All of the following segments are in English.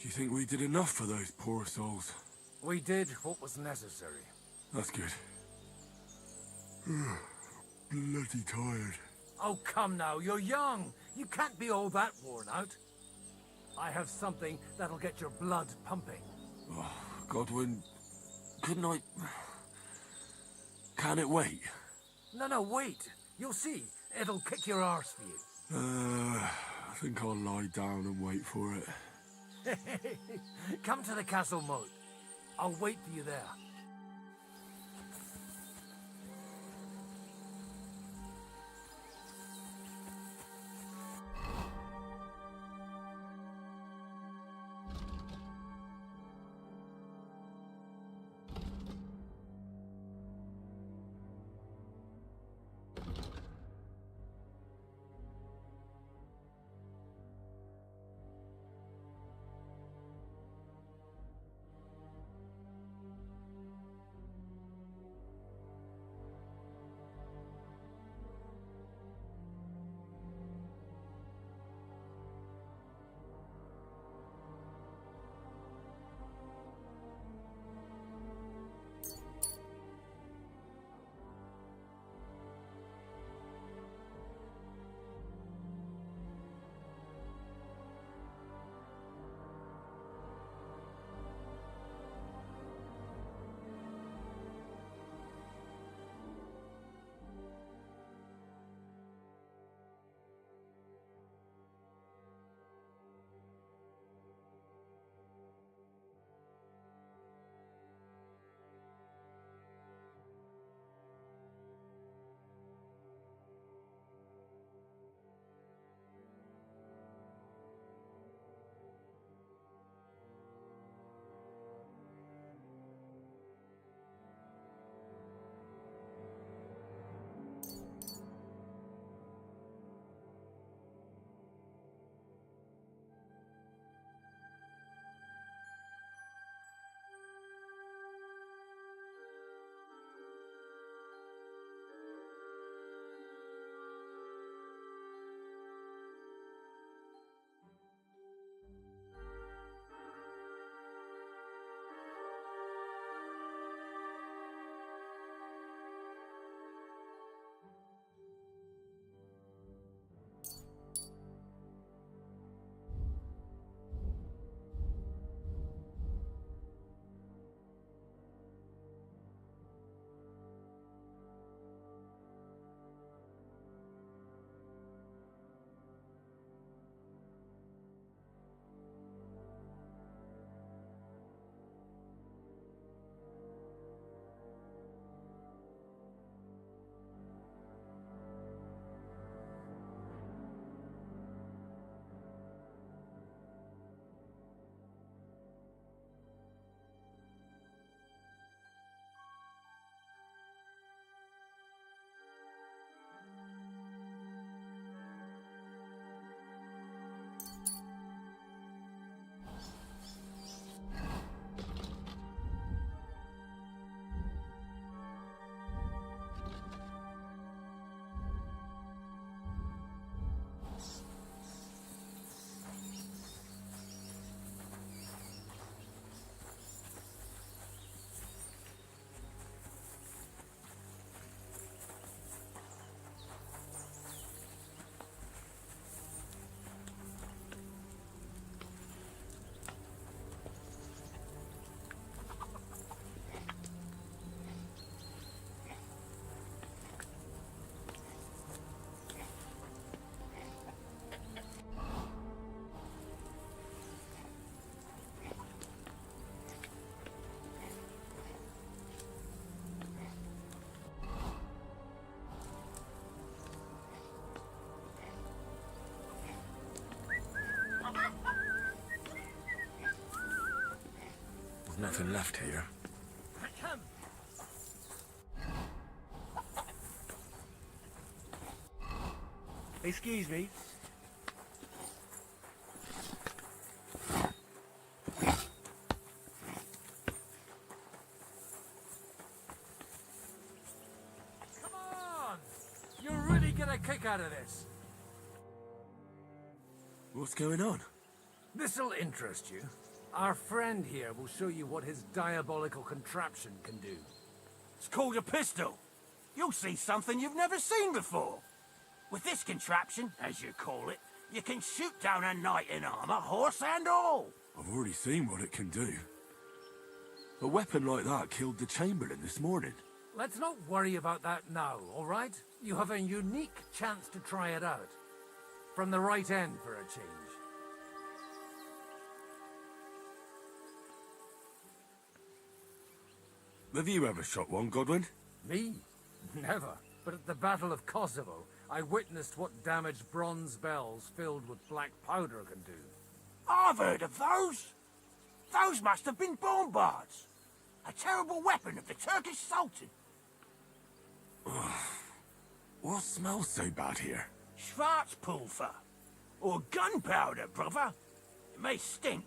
Do you think we did enough for those poor souls? We did what was necessary. That's good. Bloody tired. Oh, come now, you're young. You can't be all that worn out. I have something that'll get your blood pumping. Oh, Godwin, couldn't I... Can it wait? No, wait. You'll see. It'll kick your arse for you. I think I'll lie down and wait for it. Come to the castle moat. I'll wait for you there. Nothing left here. Excuse me. Come on! You'll really get a kick out of this. What's going on? This'll interest you. Our friend here will show you what his diabolical contraption can do. It's called a pistol. You'll see something you've never seen before. With this contraption, as you call it, you can shoot down a knight in armor, horse and all. I've already seen what it can do. A weapon like that killed the Chamberlain this morning. Let's not worry about that now, all right? You have a unique chance to try it out. From the right end for a change. Have you ever shot one, Godwin? Me? Never. But at the Battle of Kosovo, I witnessed what damage bronze bells filled with black powder can do. I've heard of those. Those must have been bombards. A terrible weapon of the Turkish Sultan. What smells so bad here? Schwarzpulver. Or gunpowder, brother. It may stink,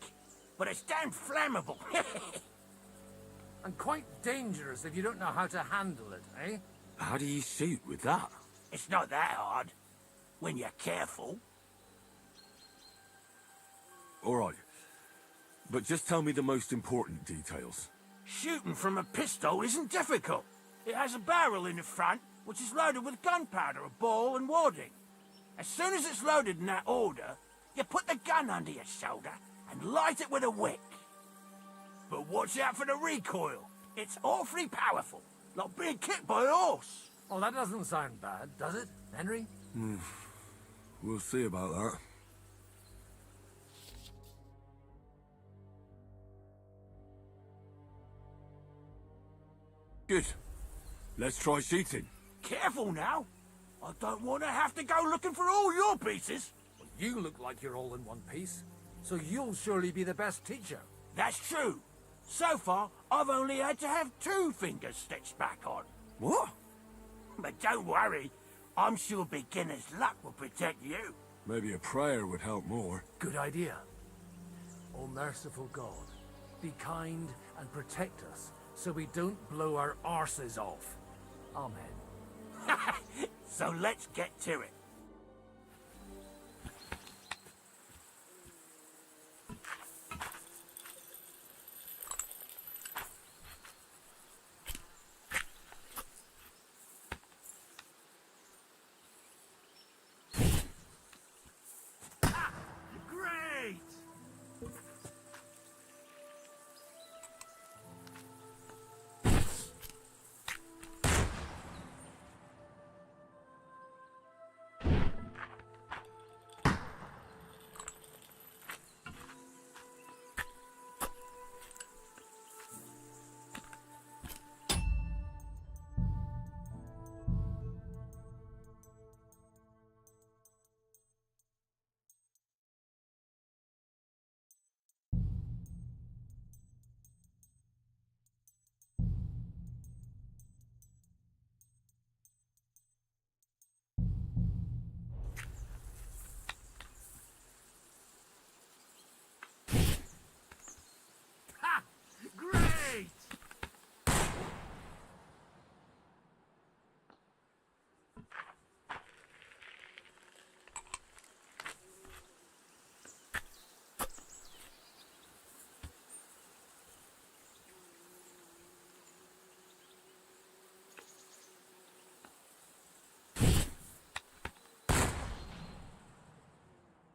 but it's damn flammable. And quite dangerous if you don't know how to handle it, eh? How do you shoot with that? It's not that hard, when you're careful. All right. But just tell me the most important details. Shooting from a pistol isn't difficult. It has a barrel in the front, which is loaded with gunpowder, a ball and wadding. As soon as it's loaded in that order, you put the gun under your shoulder and light it with a wick. But watch out for the recoil. It's awfully powerful, like being kicked by a horse. Well, that doesn't sound bad, does it, Henry? We'll see about that. Good. Let's try shooting. Careful now. I don't want to have to go looking for all your pieces. Well, you look like you're all in one piece, so you'll surely be the best teacher. That's true. So far, I've only had to have 2 fingers stitched back on. What? But don't worry. I'm sure beginner's luck will protect you. Maybe a prayer would help more. Good idea. O merciful God, be kind and protect us so we don't blow our arses off. Amen. So let's get to it. Great! Ha! Great!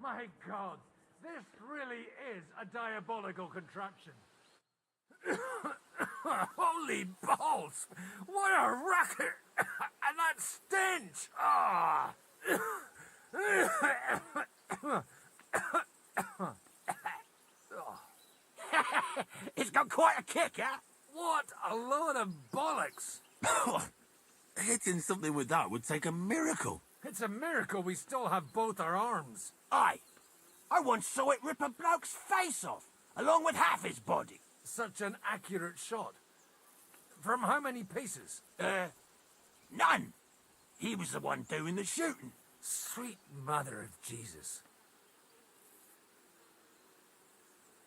My God, this really is a diabolical contraption. Holy balls! What a racket! And that stench! Ah! It's got quite a kick, huh? What a load of bollocks! Hitting something with that would take a miracle. It's a miracle we still have both our arms. Aye. I once saw it rip a bloke's face off, along with half his body. Such an accurate shot. From how many paces? None. He was the one doing the shooting. Sweet mother of Jesus.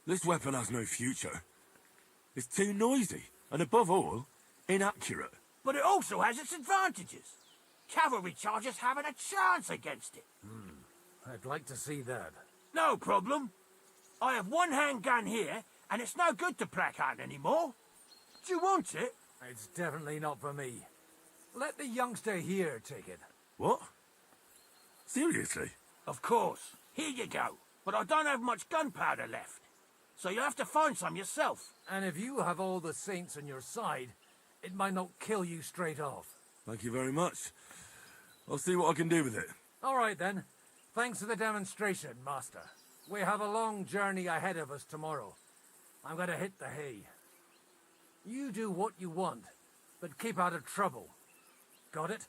This weapon has no future. It's too noisy, and above all, inaccurate. But it also has its advantages. Cavalry chargers haven't a chance against it. I'd like to see that. No problem. I have one handgun here, and it's no good to placard anymore. Do you want it? It's definitely not for me. Let the youngster here take it. What? Seriously? Of course. Here you go. But I don't have much gunpowder left. So you'll have to find some yourself. And if you have all the saints on your side, it might not kill you straight off. Thank you very much. I'll see what I can do with it. All right, then. Thanks for the demonstration, Master. We have a long journey ahead of us tomorrow. I'm gonna hit the hay. You do what you want, but keep out of trouble. Got it?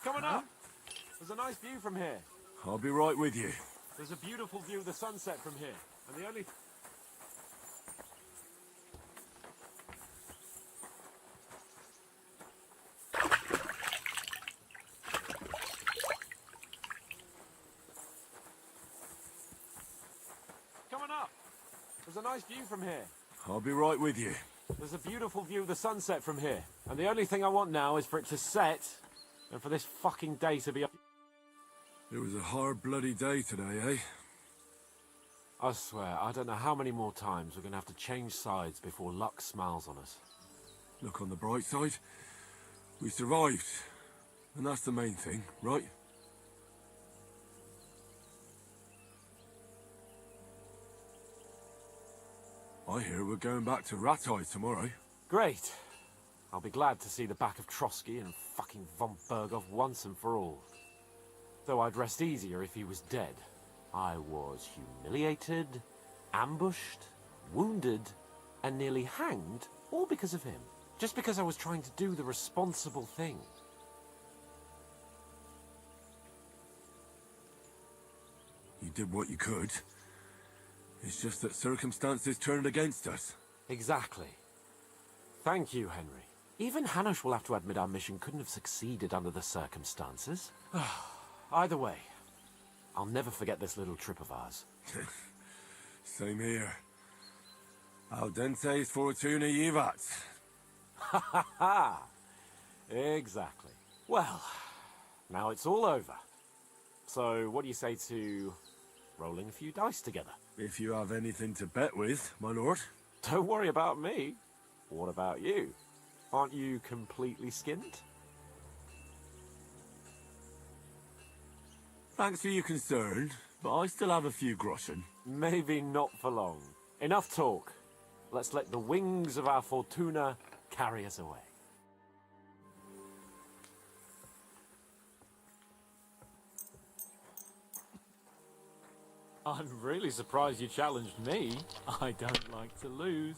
Coming up! There's a nice view from here. I'll be right with you. There's a beautiful view of the sunset from here. And the only... Coming up! There's a nice view from here. I'll be right with you. There's a beautiful view of the sunset from here. And the only thing I want now is for it to set, and for this fucking day to be... It was a hard bloody day today, eh? I swear, I don't know how many more times we're going to have to change sides before luck smiles on us. Look on the bright side. We survived. And that's the main thing, right? I hear we're going back to Rattay tomorrow. Great. I'll be glad to see the back of Trotsky and fucking von Berghoff once and for all. Though I'd rest easier if he was dead. I was humiliated, ambushed, wounded, and nearly hanged, all because of him. Just because I was trying to do the responsible thing. You did what you could. It's just that circumstances turned against us. Exactly. Thank you, Henry. Even Hanush will have to admit our mission couldn't have succeeded under the circumstances. Either way, I'll never forget this little trip of ours. Same here. Al dentes fortuna jivat. Ha ha ha! Exactly. Well, now it's all over. So, what do you say to rolling a few dice together? If you have anything to bet with, my lord. Don't worry about me. What about you? Aren't you completely skinned? Thanks for your concern, but I still have a few groschen. Maybe not for long. Enough talk. Let's let the wings of our Fortuna carry us away. I'm really surprised you challenged me. I don't like to lose.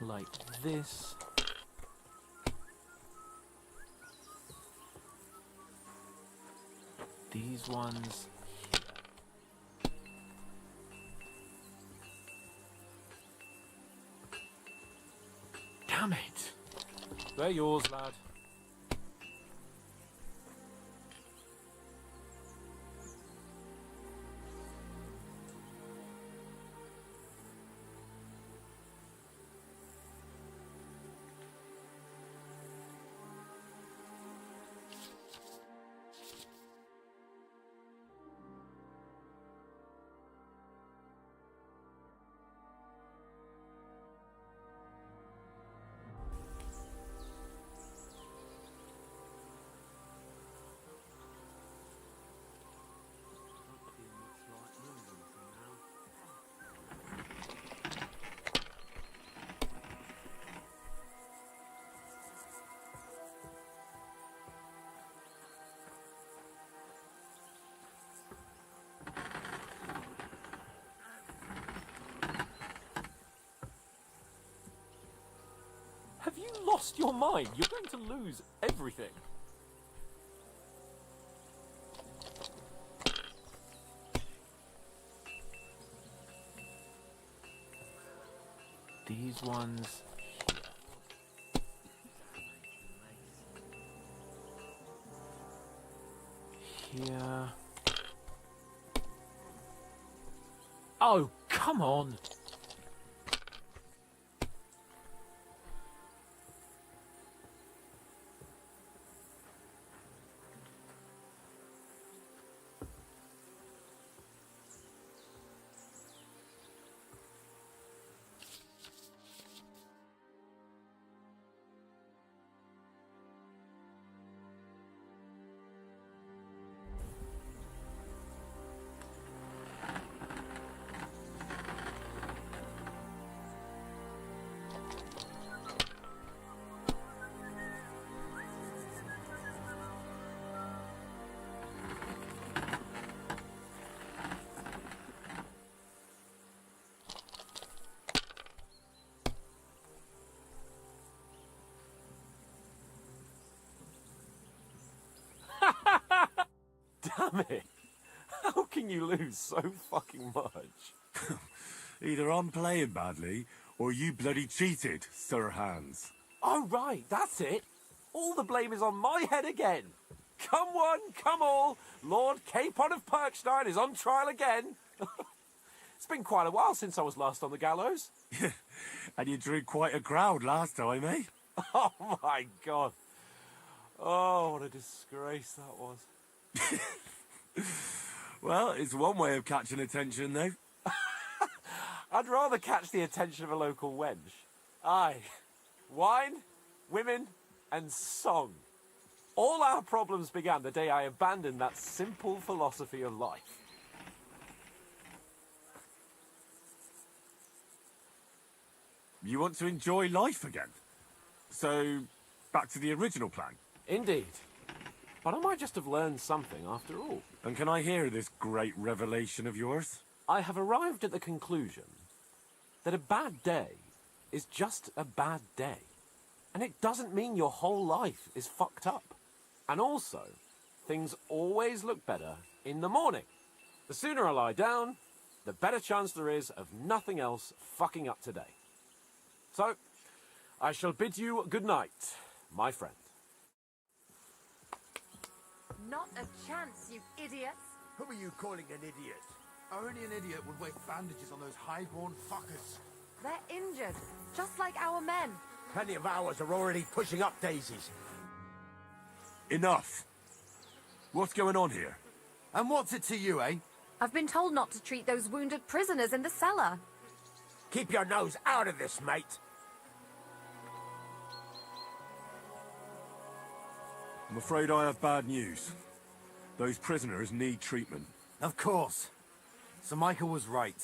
Like this. These ones here. Damn it! They're yours, lad. you lost your mind? You're going to lose everything. These ones here. Here. Oh, come on! Damn it! How can you lose so fucking much? Either I'm playing badly, or you bloody cheated, Sir Hans. Oh, right, that's it. All the blame is on my head again. Come one, come all. Lord Capon of Perkstein is on trial again. It's been quite a while since I was last on the gallows. And you drew quite a crowd last time, eh? Oh, my God. Oh, what a disgrace that was. Well, it's one way of catching attention, though. I'd rather catch the attention of a local wench. Aye. Wine, women, and song. All our problems began the day I abandoned that simple philosophy of life. You want to enjoy life again? So, back to the original plan. Indeed. But I might just have learned something after all. And can I hear this great revelation of yours? I have arrived at the conclusion that a bad day is just a bad day. And it doesn't mean your whole life is fucked up. And also, things always look better in the morning. The sooner I lie down, the better chance there is of nothing else fucking up today. So, I shall bid you good night, my friend. Not a chance, you idiots. Who are you calling an idiot? Only an idiot would waste bandages on those highborn fuckers. They're injured, just like our men. Plenty of ours are already pushing up daisies. Enough! What's going on here? And what's it to you, eh? I've been told not to treat those wounded prisoners in the cellar. Keep your nose out of this, mate. I'm afraid I have bad news. Those prisoners need treatment. Of course. Sir Michael was right.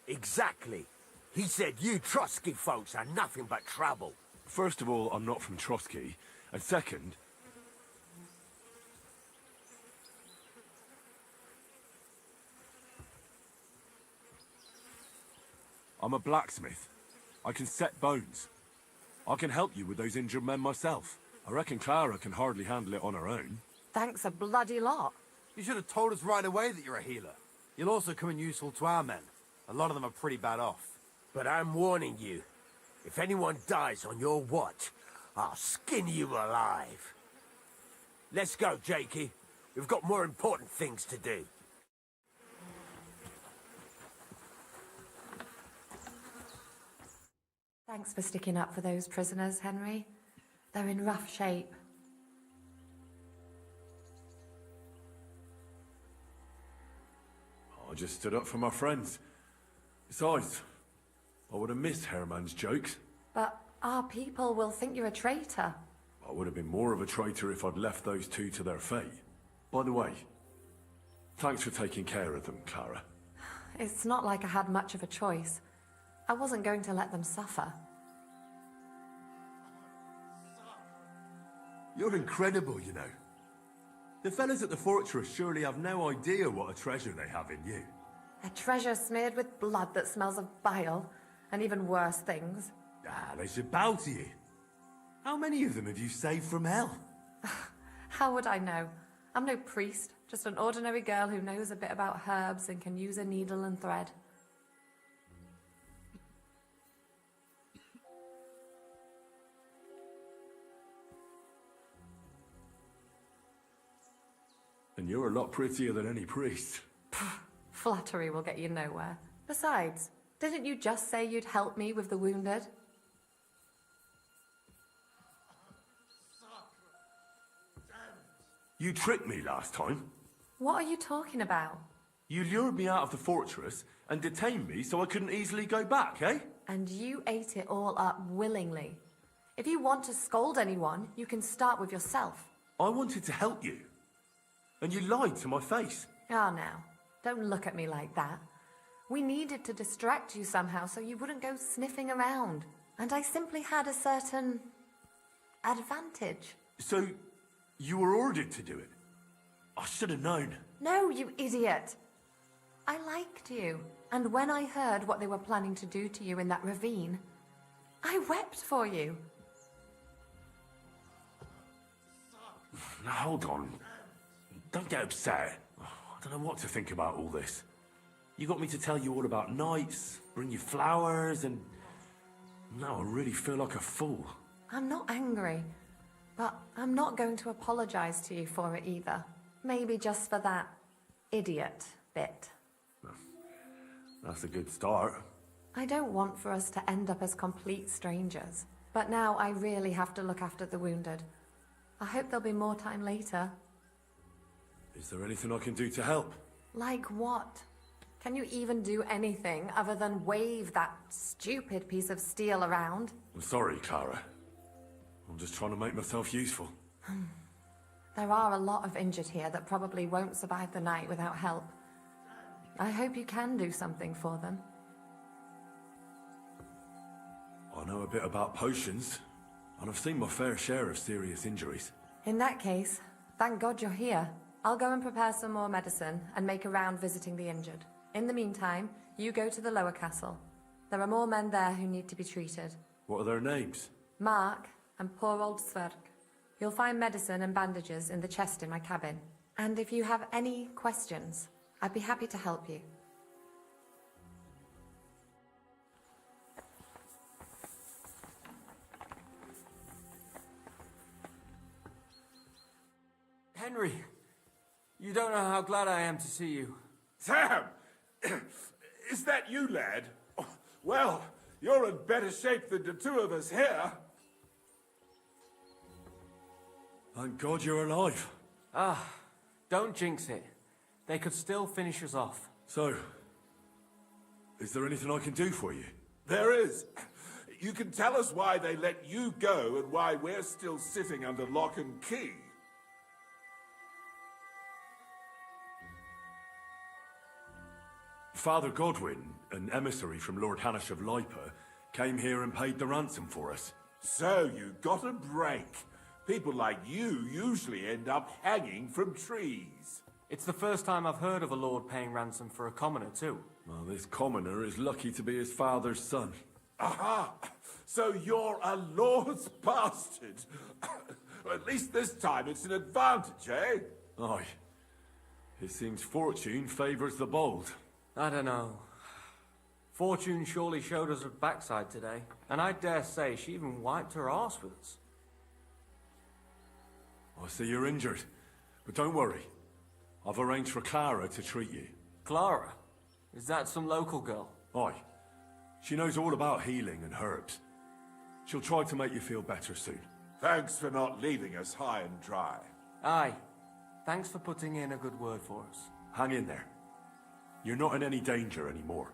Exactly. He said you Trotsky folks are nothing but trouble. First of all, I'm not from Trotsky. And second... I'm a blacksmith. I can set bones. I can help you with those injured men myself. I reckon Clara can hardly handle it on her own. Thanks a bloody lot. You should have told us right away that you're a healer. You'll also come in useful to our men. A lot of them are pretty bad off. But I'm warning you. If anyone dies on your watch, I'll skin you alive. Let's go, Jakey. We've got more important things to do. Thanks for sticking up for those prisoners, Henry. They're in rough shape. I just stood up for my friends. Besides, I would have missed Herman's jokes. But our people will think you're a traitor. I would have been more of a traitor if I'd left those two to their fate. By the way, thanks for taking care of them, Clara. It's not like I had much of a choice. I wasn't going to let them suffer. You're incredible, you know. The fellas at the fortress surely have no idea what a treasure they have in you. A treasure smeared with blood that smells of bile, and even worse things. They should bow to you. How many of them have you saved from hell? How would I know? I'm no priest, just an ordinary girl who knows a bit about herbs and can use a needle and thread. And you're a lot prettier than any priest. Flattery will get you nowhere. Besides, didn't you just say you'd help me with the wounded? You tricked me last time. What are you talking about? You lured me out of the fortress and detained me so I couldn't easily go back, eh? And you ate it all up willingly. If you want to scold anyone, you can start with yourself. I wanted to help you. And you lied to my face. Ah, now, don't look at me like that. We needed to distract you somehow so you wouldn't go sniffing around. And I simply had a certain advantage. So, you were ordered to do it. I should have known. No, you idiot. I liked you. And when I heard what they were planning to do to you in that ravine, I wept for you. Now, hold on. Don't get upset. I don't know what to think about all this. You got me to tell you all about knights, bring you flowers, and now I really feel like a fool. I'm not angry, but I'm not going to apologize to you for it either. Maybe just for that idiot bit. That's a good start. I don't want for us to end up as complete strangers, but now I really have to look after the wounded. I hope there'll be more time later. Is there anything I can do to help? Like what? Can you even do anything other than wave that stupid piece of steel around? I'm sorry, Clara. I'm just trying to make myself useful. There are a lot of injured here that probably won't survive the night without help. I hope you can do something for them. I know a bit about potions, and I've seen my fair share of serious injuries. In that case, thank God you're here. I'll go and prepare some more medicine and make a round visiting the injured. In the meantime, you go to the lower castle. There are more men there who need to be treated. What are their names? Mark and poor old Sverk. You'll find medicine and bandages in the chest in my cabin. And if you have any questions, I'd be happy to help you. Henry, you don't know how glad I am to see you. Sam! Is that you, lad? Oh, well, you're in better shape than the two of us here. Thank God you're alive. Ah, don't jinx it. They could still finish us off. So, is there anything I can do for you? There is. You can tell us why they let you go and why we're still sitting under lock and key. Father Godwin, an emissary from Lord Hanish of Lipa, came here and paid the ransom for us. So you got a break. People like you usually end up hanging from trees. It's the first time I've heard of a lord paying ransom for a commoner, too. Well, this commoner is lucky to be his father's son. Aha! So you're a lord's bastard. At least this time it's an advantage, eh? Aye. It seems fortune favours the bold. I don't know. Fortune surely showed us her backside today, and I dare say she even wiped her arse with us. I see you're injured, but don't worry. I've arranged for Clara to treat you. Clara? Is that some local girl? Aye. She knows all about healing and herbs. She'll try to make you feel better soon. Thanks for not leaving us high and dry. Aye. Thanks for putting in a good word for us. Hang in there. You're not in any danger anymore.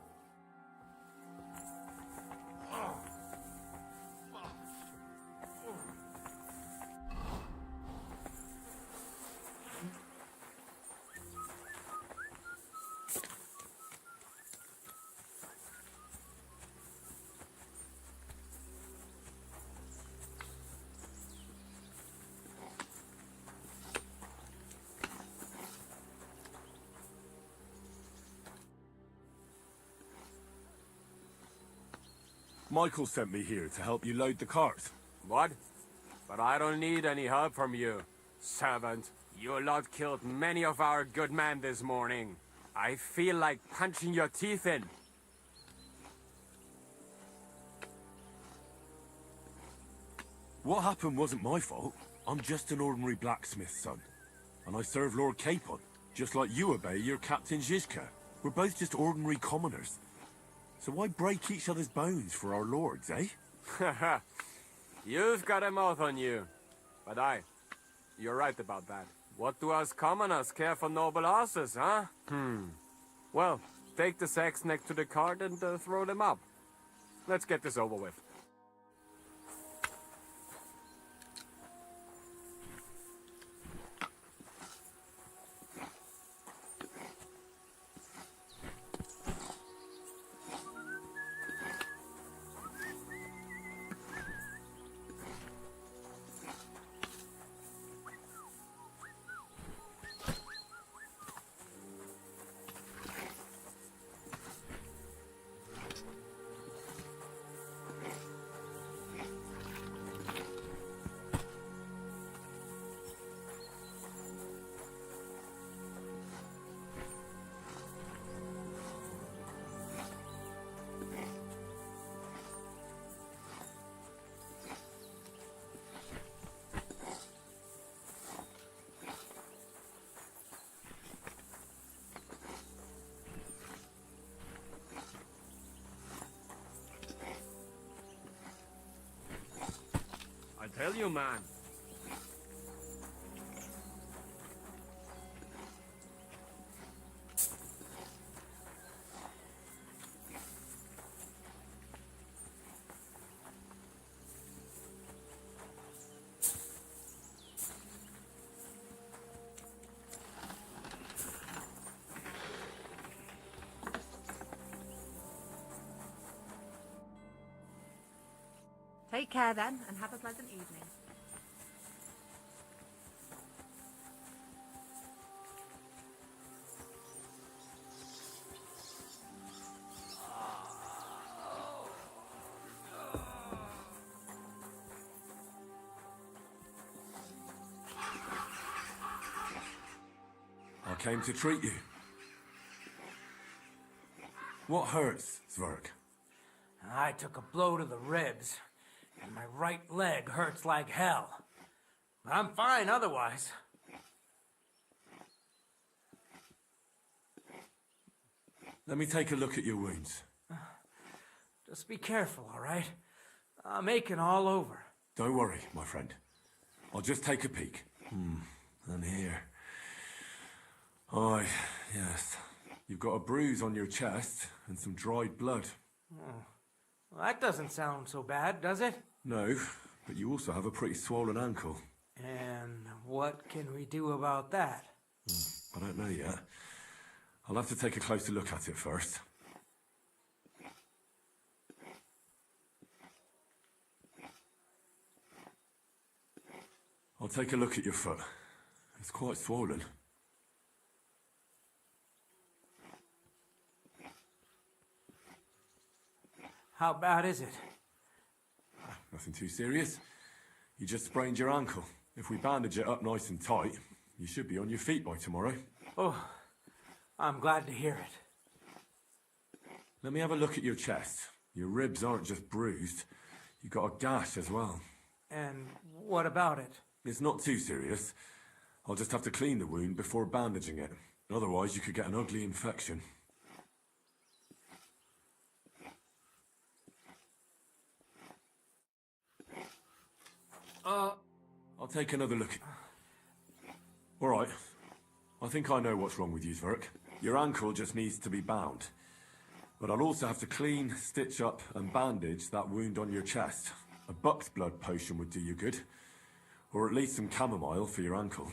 Michael sent me here to help you load the cart. What? but I don't need any help from you, servant. You lot killed many of our good men this morning. I feel like punching your teeth in. What happened wasn't my fault. I'm just an ordinary blacksmith's son. And I serve Lord Capon, just like you obey your Captain Zizka. We're both just ordinary commoners. So why break each other's bones for our lords, eh? Haha. You've got a mouth on you. But you're right about that. What do us commoners care for noble horses, huh? Well, take the sacks next to the cart and throw them up. Let's get this over with. I tell you, man. Take care then, and have a pleasant evening. I came to treat you. What hurts, Zwerg? I took a blow to the ribs, and my right leg hurts like hell. I'm fine otherwise. Let me take a look at your wounds. Just be careful, all right? I'm aching all over. Don't worry, my friend. I'll just take a peek. And here. Aye, yes. You've got a bruise on your chest and some dried blood. Well, that doesn't sound so bad, does it? No, but you also have a pretty swollen ankle. And what can we do about that? I don't know yet. I'll have to take a closer look at it first. I'll take a look at your foot. It's quite swollen. How bad is it? Nothing too serious. You just sprained your ankle. If we bandage it up nice and tight, you should be on your feet by tomorrow. Oh, I'm glad to hear it. Let me have a look at your chest. Your ribs aren't just bruised. You've got a gash as well. And what about it? It's not too serious. I'll just have to clean the wound before bandaging it. Otherwise, you could get an ugly infection. I'll take another look. All right. I think I know what's wrong with you, Zwerg. Your ankle just needs to be bound. But I'll also have to clean, stitch up, and bandage that wound on your chest. A buck's blood potion would do you good. Or at least some chamomile for your ankle.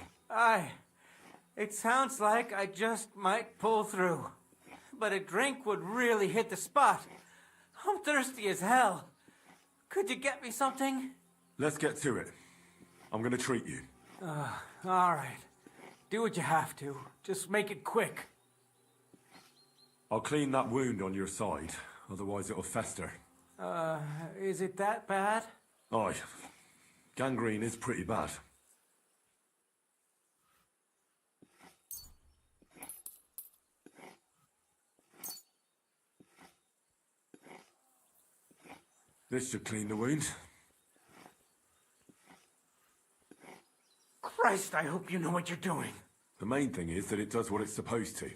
It sounds like I just might pull through. But a drink would really hit the spot. I'm thirsty as hell. Could you get me something? Let's get to it. I'm gonna treat you. All right. Do what you have to. Just make it quick. I'll clean that wound on your side, otherwise it'll fester. Is it that bad? Aye. Gangrene is pretty bad. This should clean the wound. Christ, I hope you know what you're doing. The main thing is that it does what it's supposed to.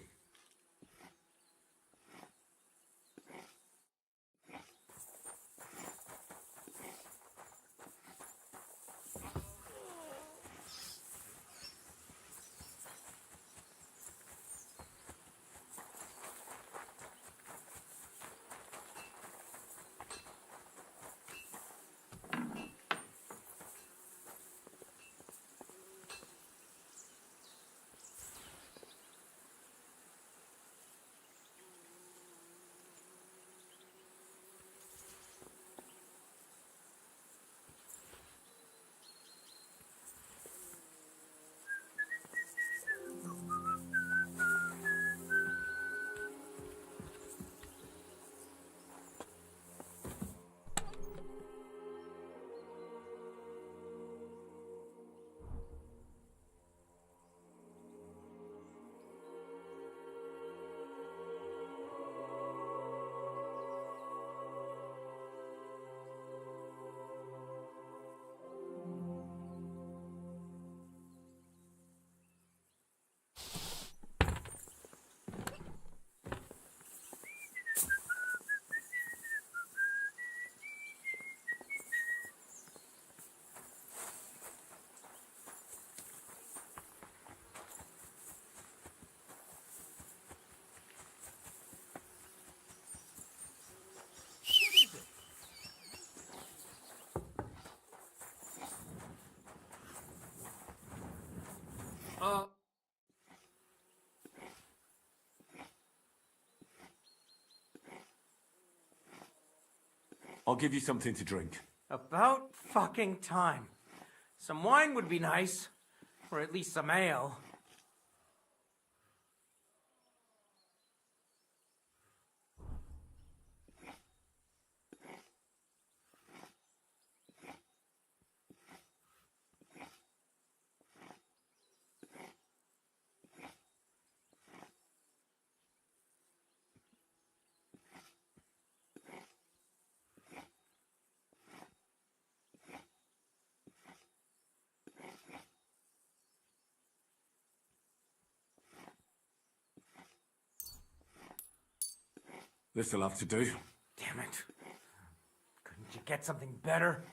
I'll give you something to drink. About fucking time. Some wine would be nice. Or at least some ale. This'll have to do. Damn it. Couldn't you get something better?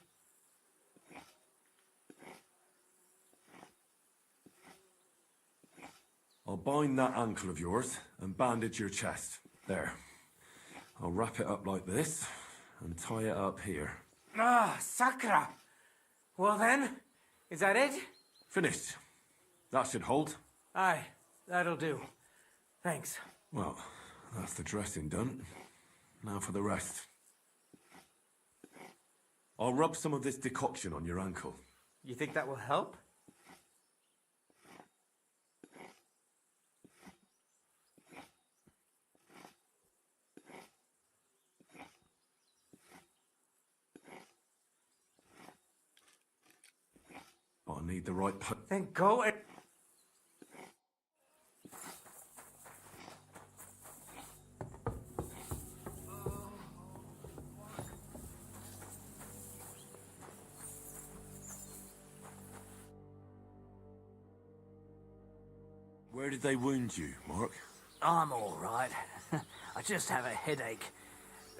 I'll bind that ankle of yours and bandage your chest. There. I'll wrap it up like this and tie it up here. Ah, Sakra! Well then, is that it? Finished. That should hold. Aye, that'll do. Thanks. Well, that's the dressing done. Now for the rest. I'll rub some of this decoction on your ankle. You think that will help? But I need the right Then go and... Where did they wound you, Mark? I'm all right. I just have a headache.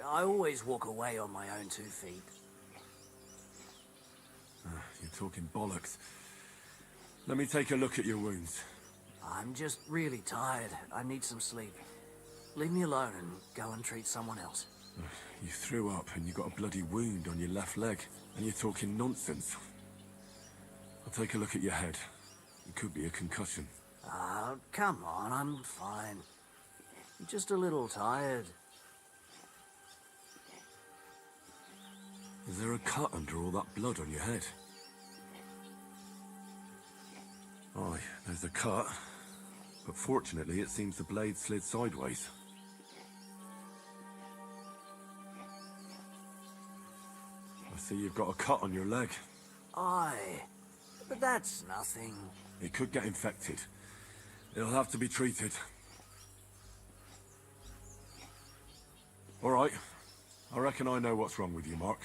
I always walk away on my own 2 feet. You're talking bollocks. Let me take a look at your wounds. I'm just really tired. I need some sleep. Leave me alone and go and treat someone else. You threw up and you got a bloody wound on your left leg, and you're talking nonsense. I'll take a look at your head. It could be a concussion. Oh, come on, I'm fine. I'm just a little tired. Is there a cut under all that blood on your head? Aye, there's a cut. But fortunately, it seems the blade slid sideways. I see you've got a cut on your leg. Aye, but that's nothing. It could get infected. It'll have to be treated. All right. I reckon I know what's wrong with you, Mark.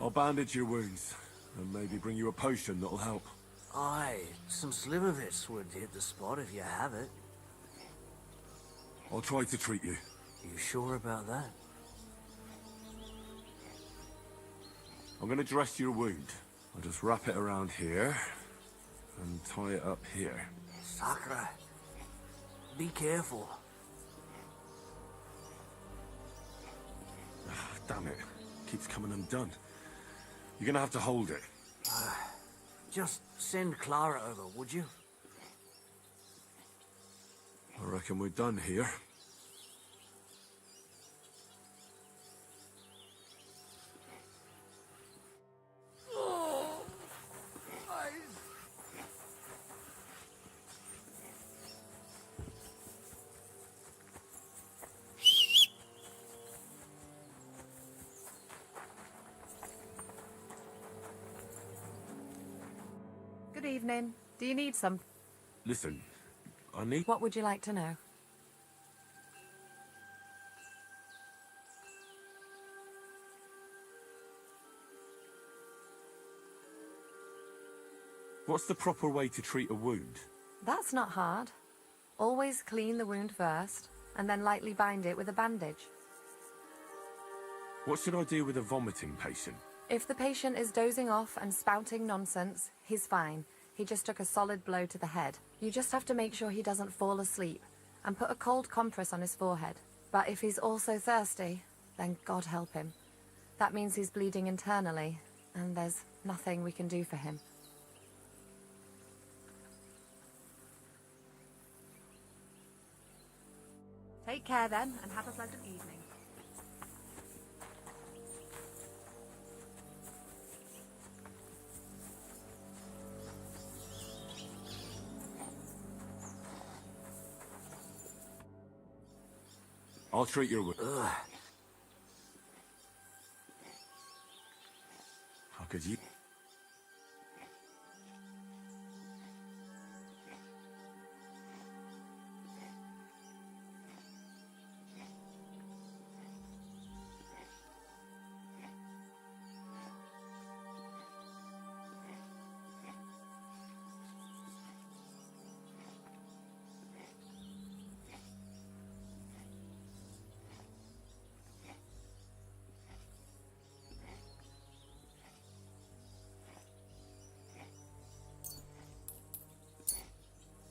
I'll bandage your wounds, and maybe bring you a potion that'll help. Aye, some slivovitz would hit the spot if you have it. I'll try to treat you. You sure about that? I'm gonna dress your wound. I'll just wrap it around here, and tie it up here. Sakra. Be careful. Damn it. Keeps coming undone. You're gonna have to hold it. Just send Clara over, would you? I reckon we're done here. Good evening. Do you need some? Listen, I need... What would you like to know? What's the proper way to treat a wound? That's not hard. Always clean the wound first, and then lightly bind it with a bandage. What should I do with a vomiting patient? If the patient is dozing off and spouting nonsense, he's fine. He just took a solid blow to the head. You just have to make sure he doesn't fall asleep, and put a cold compress on his forehead. But if he's also thirsty, then God help him. That means he's bleeding internally, and there's nothing we can do for him. Take care then, and have a pleasant evening. I'll treat your wound. How could you...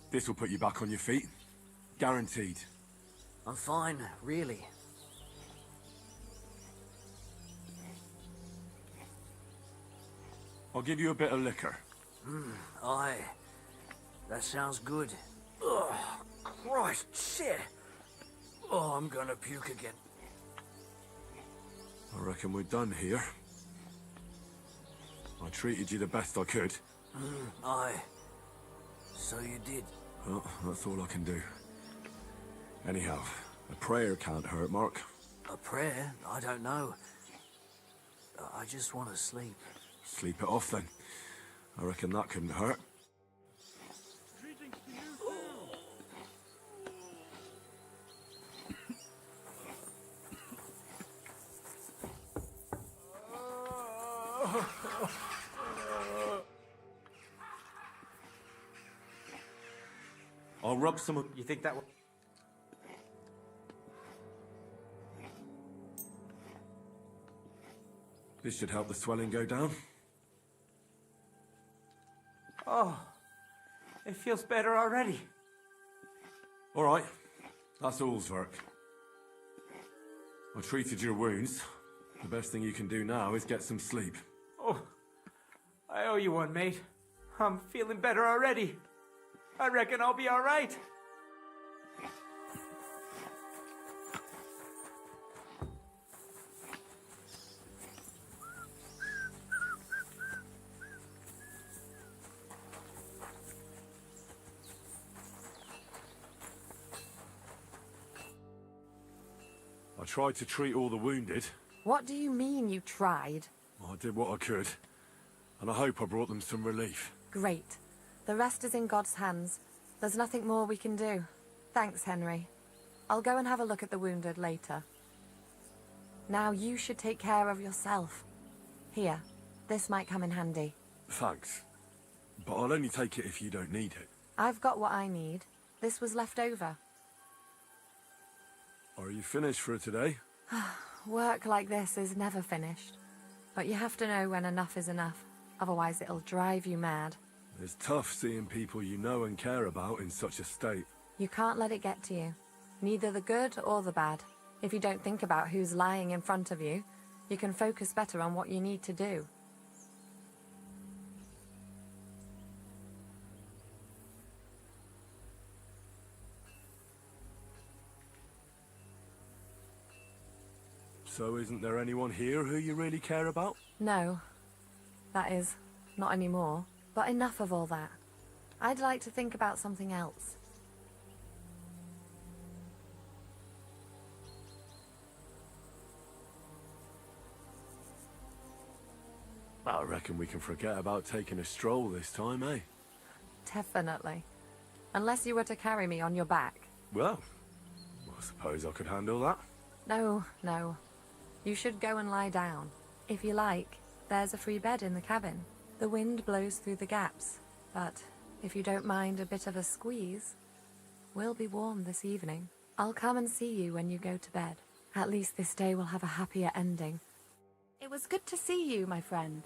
This will put you back on your feet. Guaranteed. I'm fine, really. I'll give you a bit of liquor. Aye. That sounds good. Ugh, Christ, shit. Oh, I'm gonna puke again. I reckon we're done here. I treated you the best I could. Aye. So you did. Well, that's all I can do. Anyhow, a prayer can't hurt, Mark. A prayer? I don't know. I just want to sleep. Sleep it off then. I reckon that couldn't hurt. I'll rub some of... You think that would... This should help the swelling go down. Oh, it feels better already. All right. That's all, Zwerk. I treated your wounds. The best thing you can do now is get some sleep. Oh, I owe you one, mate. I'm feeling better already. I reckon I'll be all right. I tried to treat all the wounded. What do you mean you tried? I did what I could. And I hope I brought them some relief. Great. The rest is in God's hands. There's nothing more we can do. Thanks, Henry. I'll go and have a look at the wounded later. Now you should take care of yourself. Here, this might come in handy. Thanks. But I'll only take it if you don't need it. I've got what I need. This was left over. Are you finished for today? Work like this is never finished. But you have to know when enough is enough. Otherwise it'll drive you mad. It's tough seeing people you know and care about in such a state. You can't let it get to you. Neither the good or the bad. If you don't think about who's lying in front of you, you can focus better on what you need to do. So isn't there anyone here who you really care about? No. That is, not anymore. But enough of all that. I'd like to think about something else. I reckon we can forget about taking a stroll this time, eh? Definitely. Unless you were to carry me on your back. Well, I suppose I could handle that. No, no. You should go and lie down. If you like, there's a free bed in the cabin. The wind blows through the gaps, but if you don't mind a bit of a squeeze, we'll be warm this evening. I'll come and see you when you go to bed. At least this day will have a happier ending. It was good to see you, my friend.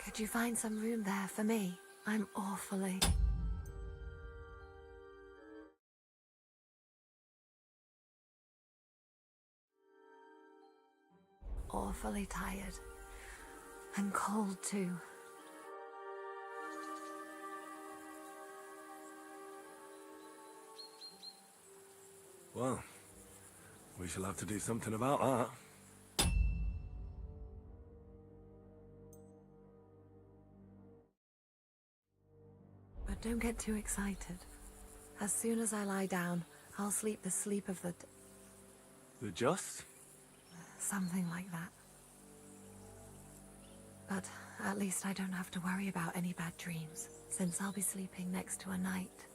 Could you find some room there for me? I'm awfully tired. And cold too. Well, we shall have to do something about that. But don't get too excited. As soon as I lie down, I'll sleep the sleep of the... The just? something like that. But at least I don't have to worry about any bad dreams, since I'll be sleeping next to a knight.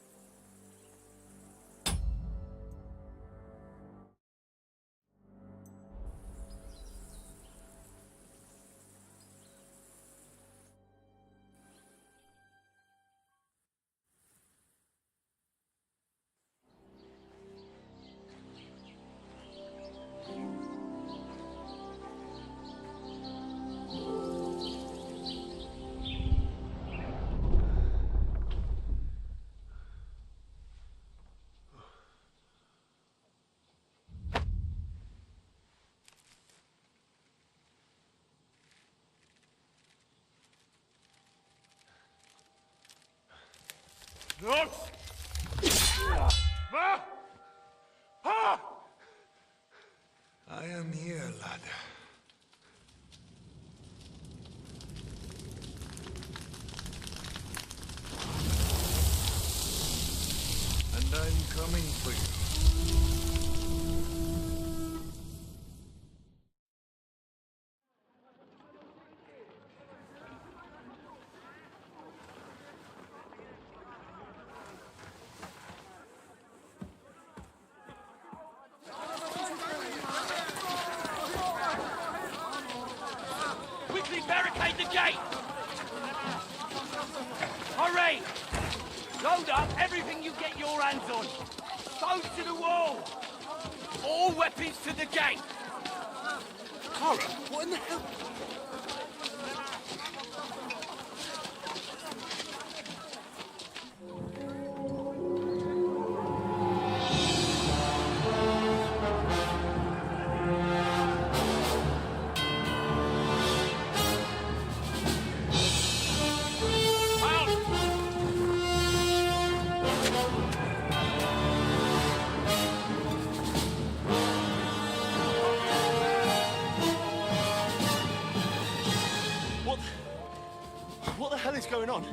I am here, lad. And I'm coming for you. Quickly barricade the gate! Hurry! Load up everything you get your hands on. Stones to the wall! All weapons to the gate! Cora, what in the hell? What the hell is going on?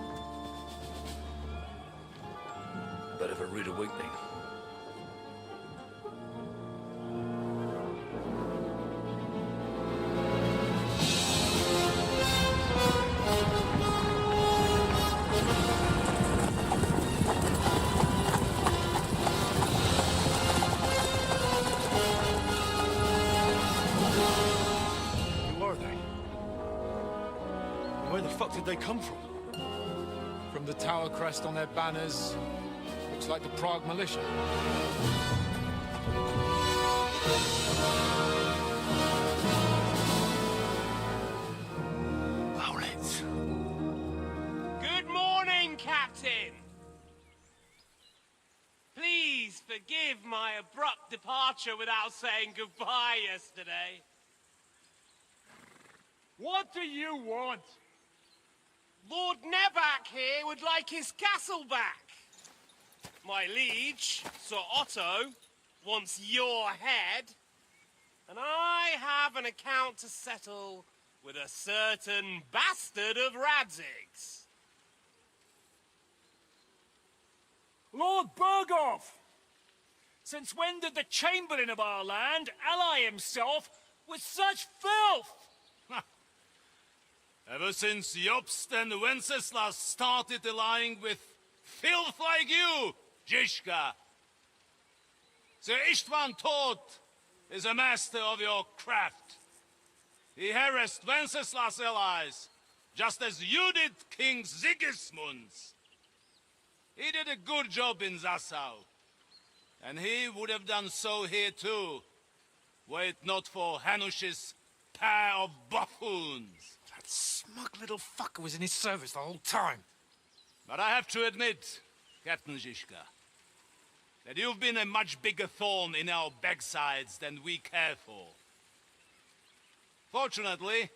Bit of a rude awakening. Who are they? Where the fuck did they come from? From the tower crest on their banners, looks like the Prague militia. Maurits. Good morning, Captain! Please forgive my abrupt departure without saying goodbye yesterday. What do you want? Lord Nebak here would like his castle back. My liege, Sir Otto, wants your head. And I have an account to settle with a certain bastard of Radzig's. Lord Berghoff! Since when did the Chamberlain of our land ally himself with such filth? Ever since Jobst and Wenceslas started allying with filth like you, Zizka. Sir Istvan Tod is a master of your craft. He harassed Wenceslas' allies, just as you did King Sigismund's. He did a good job in Zassau, and he would have done so here too, were it not for Hanush's pair of buffoons. That smug little fucker was in his service the whole time. But I have to admit, Captain Zizka, that you've been a much bigger thorn in our backsides than we care for. Fortunately,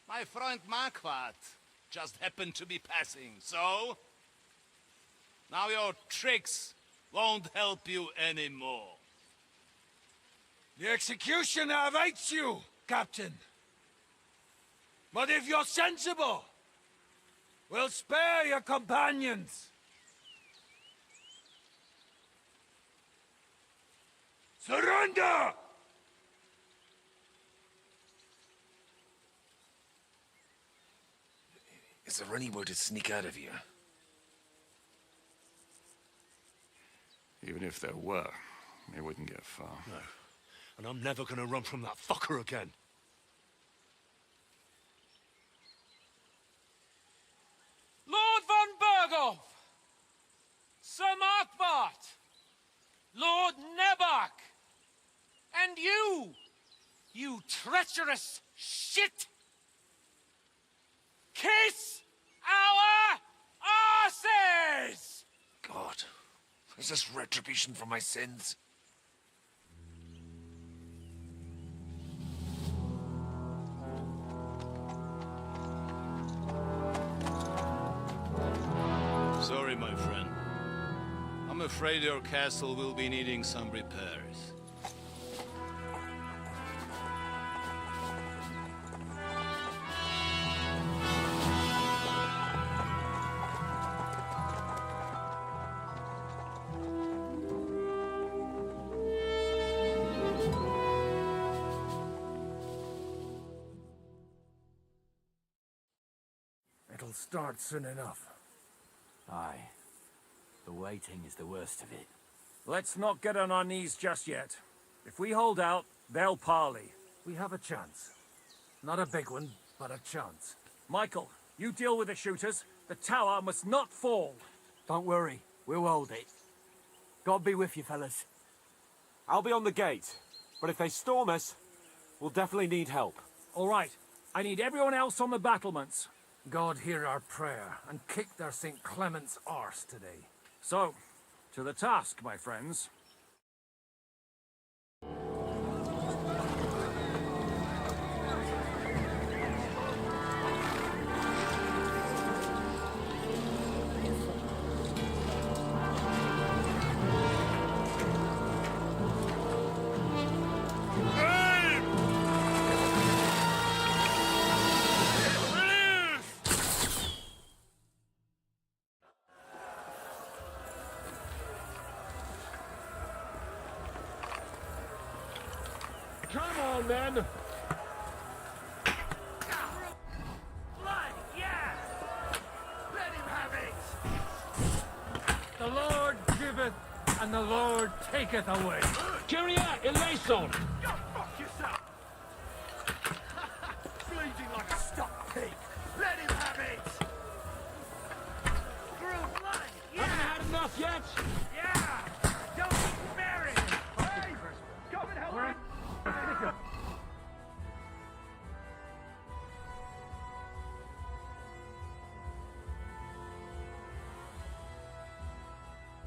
my friend Marquardt just happened to be passing, so... now your tricks won't help you anymore. The executioner awaits you, Captain. But if you're sensible, we'll spare your companions. Surrender! Is there any way to sneak out of here? Even if there were, we wouldn't get far. No. And I'm never gonna run from that fucker again. Lord von Berghoff! Sir Marquardt! Lord Nebak! And you treacherous shit! Kiss our asses! God, is this retribution for my sins? Sorry, my friend. I'm afraid your castle will be needing some repairs. It'll start soon enough. Aye. The waiting is the worst of it. Let's not get on our knees just yet. If we hold out, they'll parley. We have a chance. Not a big one, but a chance. Michael, you deal with the shooters. The tower must not fall. Don't worry, we'll hold it. God be with you, fellas. I'll be on the gate, but if they storm us, we'll definitely need help. All right, I need everyone else on the battlements. God hear our prayer, and kick their St. Clement's arse today. So, to the task, my friends. men. Blood, yeah! Let him have it! The Lord giveth, and the Lord taketh away. Kyria eleison! Go fuck yourself! Bleeding like a stuck pig! Let him have it! Through blood, yeah! Haven't had enough yet? Yeah! Don't be buried! Hey! Come and help me!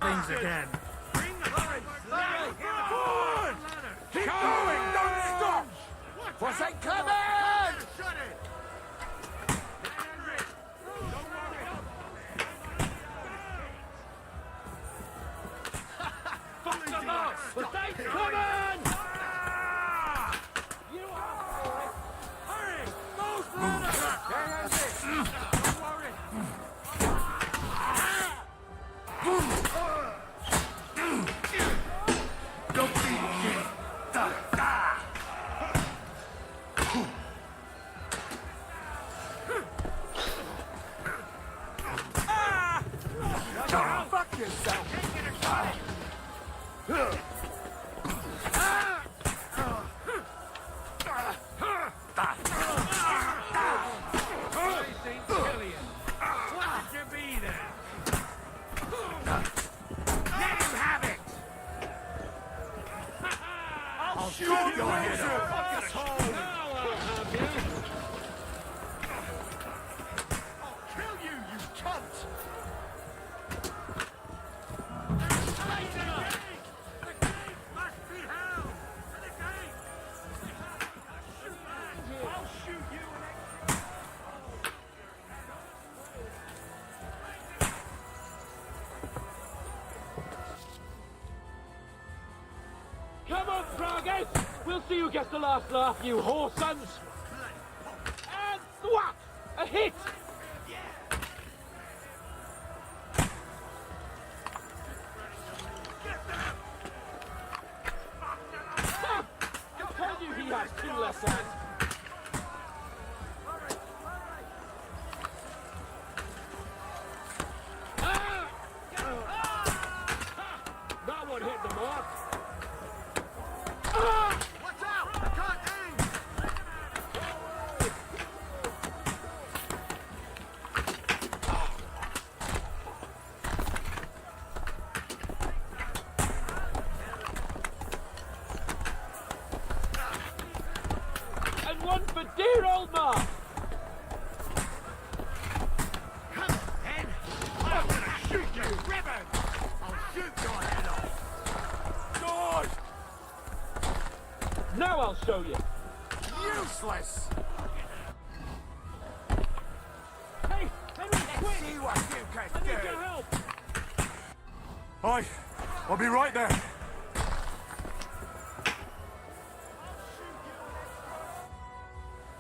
Things again. Bring the ladder! Forward! Keep going! Don't stop! What's that coming? Shut it! Fuck them up! But they coming! You are for it! Hurry! Move, ladder! Don't worry. Don't be shit. Fuck yourself! What did you be then? Let him have it! I'll shoot your head off! Now I'll have you! I'll kill you, you cunt! The gate must be held! To the gate! I'll shoot you and Come on, Pragas! We'll see who gets the last laugh, you whoresons! And thwack! A hit! Ha! I told you he has two less hands! Ah! Ha! That one hit the mark! watch out! I can't aim! And one for dear old Mark! Come on, then! I'm gonna shoot you, ribbon! I'll shoot your head off! God! Now I'll show you! Useless! Hey! Henry, quick! See what you can I need your do! help! Aye, I'll be right there.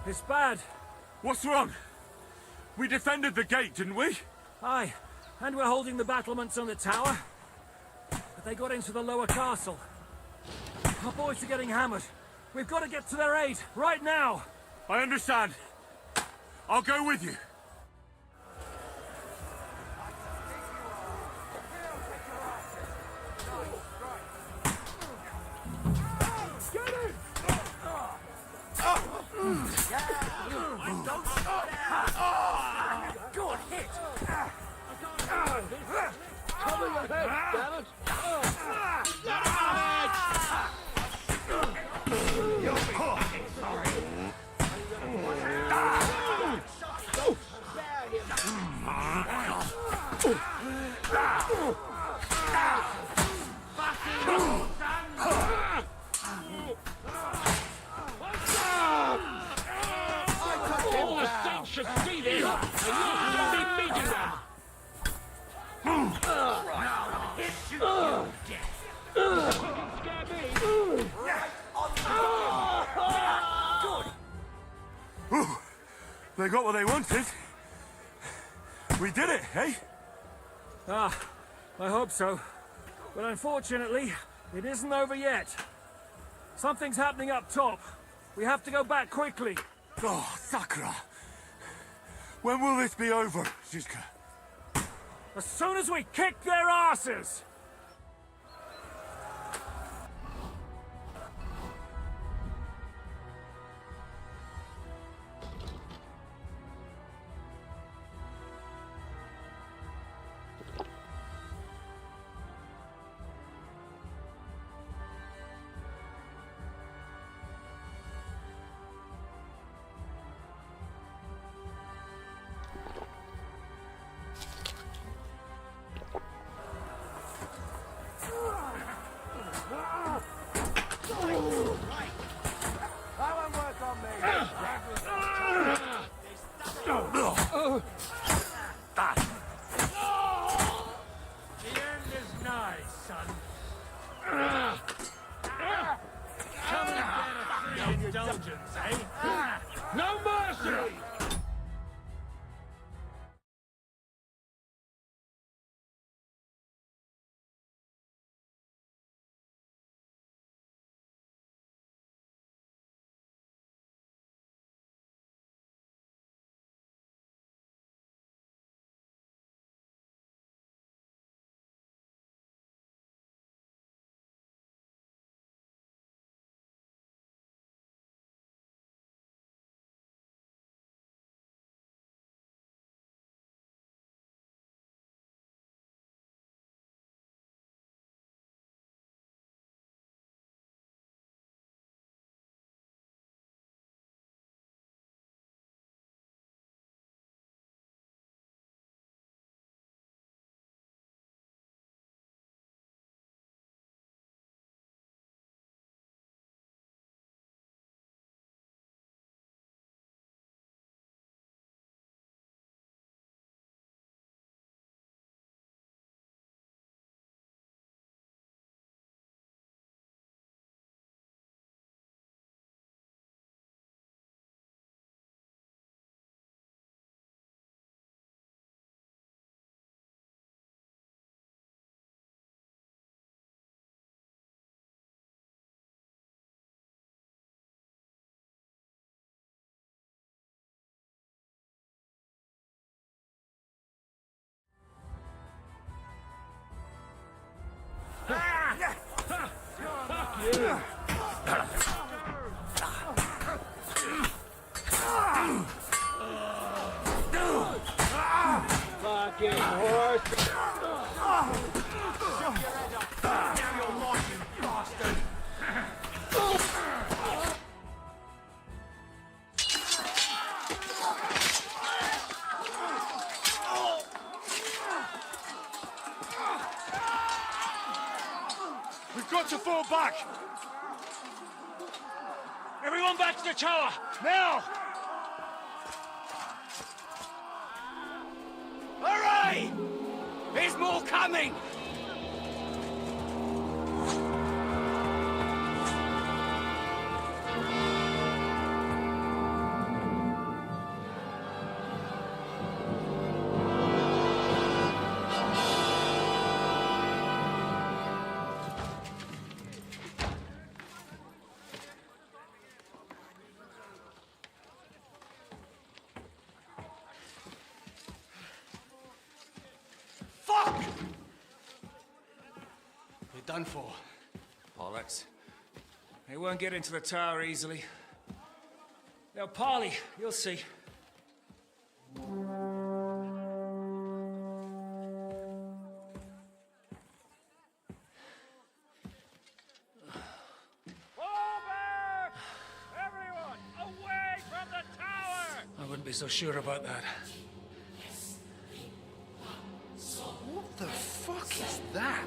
It's bad. What's wrong? We defended the gate, didn't we? Aye, and we're holding the battlements on the tower. But they got into the lower castle. Our boys are getting hammered. We've got to get to their aid, right now! I understand. I'll go with you. Good hit! Cover your head, damn it! All the saints should see this, and you'll soon be meeting them! They got what they wanted. We did it, eh? Ah, I hope so. But unfortunately, it isn't over yet. Something's happening up top. We have to go back quickly. Oh, Sakura! When will this be over, Zizka? As soon as we kick their asses! The end is nigh, son. Come and get a free indulgence, eh? No mercy! Fucking horse! Now you're lost, you bastard! We've got to fall back! Everyone back to the tower! Now! Hurry! There's more coming! Fuck! We're done for. Bollocks. They won't get into the tower easily. Now, Parley, you'll see. Everyone, away from the tower! I wouldn't be so sure about that. What the fuck is that?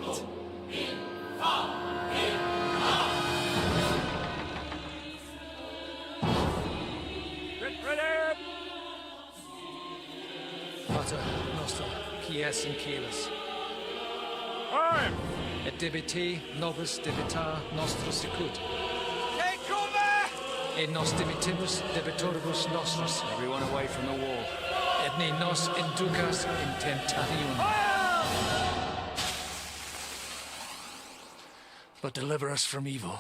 Get ready! Pater Noster, Pies in Kelis. Time! Et debiti nobis debitar nostros sicut. Take cover! Et nos debitibus debitoribus nostros. Everyone away from the wall. Et ne nos inducas in tentationem. But deliver us from evil.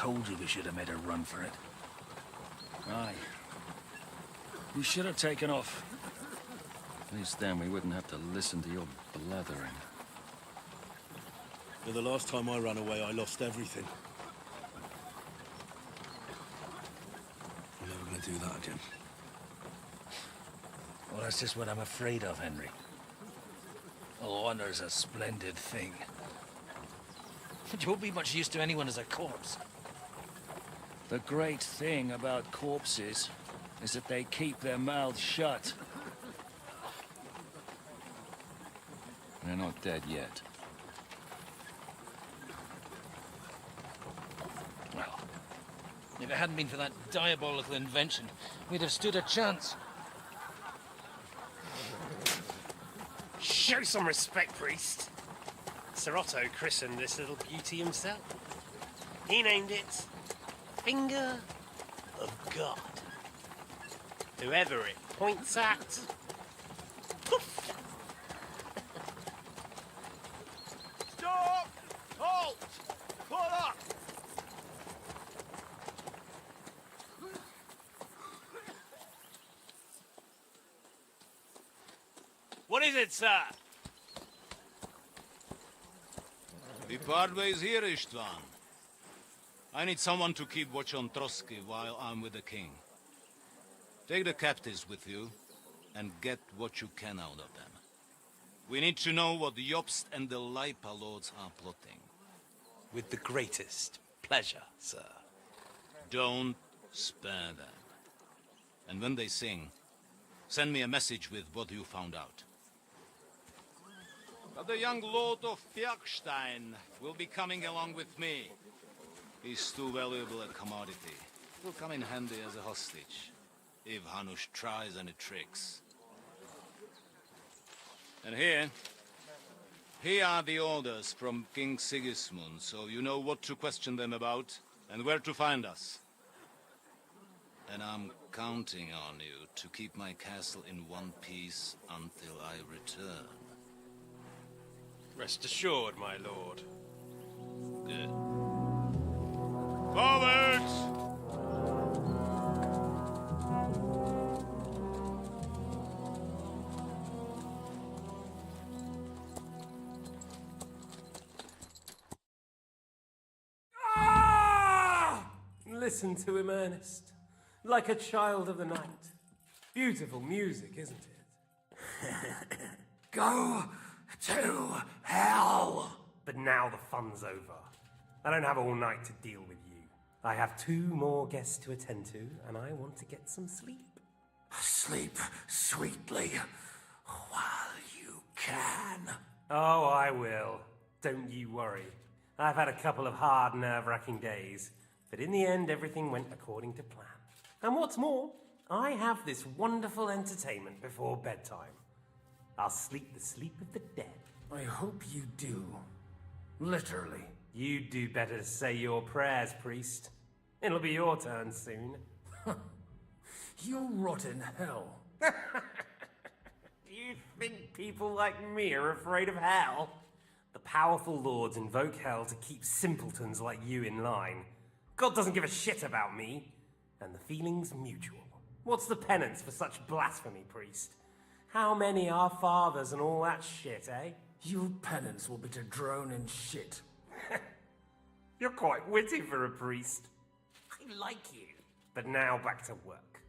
told you we should have made a run for it. Aye. We should have taken off. At least then we wouldn't have to listen to your blathering. But the last time I ran away, I lost everything. I'm never gonna do that again. Well, that's just what I'm afraid of, Henry. Honor's a splendid thing. But you won't be much use to anyone as a corpse. The great thing about corpses is that they keep their mouths shut. They're not dead yet. Well, if it hadn't been for that diabolical invention, we'd have stood a chance. Show some respect, priest. Sir Otto christened this little beauty himself. He named it Finger of God. Whoever it points at, poof! Stop! Halt! Pull up! What is it, sir? We part ways here, Istvan. I need someone to keep watch on Trotsky while I'm with the king. Take the captives with you, and get what you can out of them. We need to know what the Jobst and the Leipa lords are plotting. With the greatest pleasure, sir. Don't spare them. And when they sing, send me a message with what you found out. But the young lord of Fjarkstein will be coming along with me. He's too valuable a commodity. Will come in handy as a hostage, if Hanush tries any tricks. And here are the orders from King Sigismund, so you know what to question them about and where to find us. And I'm counting on you to keep my castle in one piece until I return. Rest assured, my lord. Good. Forwards! Listen to him, Ernest. Like a child of the night. Beautiful music, isn't it? Go to hell! But now the fun's over. I don't have all night to deal with you. I have 2 more guests to attend to, and I want to get some sleep. Sleep sweetly while you can. Oh, I will. Don't you worry. I've had a couple of hard, nerve-wracking days, but in the end, everything went according to plan. And what's more, I have this wonderful entertainment before bedtime. I'll sleep the sleep of the dead. I hope you do. Literally. You'd do better to say your prayers, priest. It'll be your turn soon. You'll rot in hell. Do you think people like me are afraid of hell? The powerful lords invoke hell to keep simpletons like you in line. God doesn't give a shit about me, and the feeling's mutual. What's the penance for such blasphemy, priest? How many are fathers and all that shit, eh? Your penance will be to drown in shit. You're quite witty for a priest. I like you. But now back to work.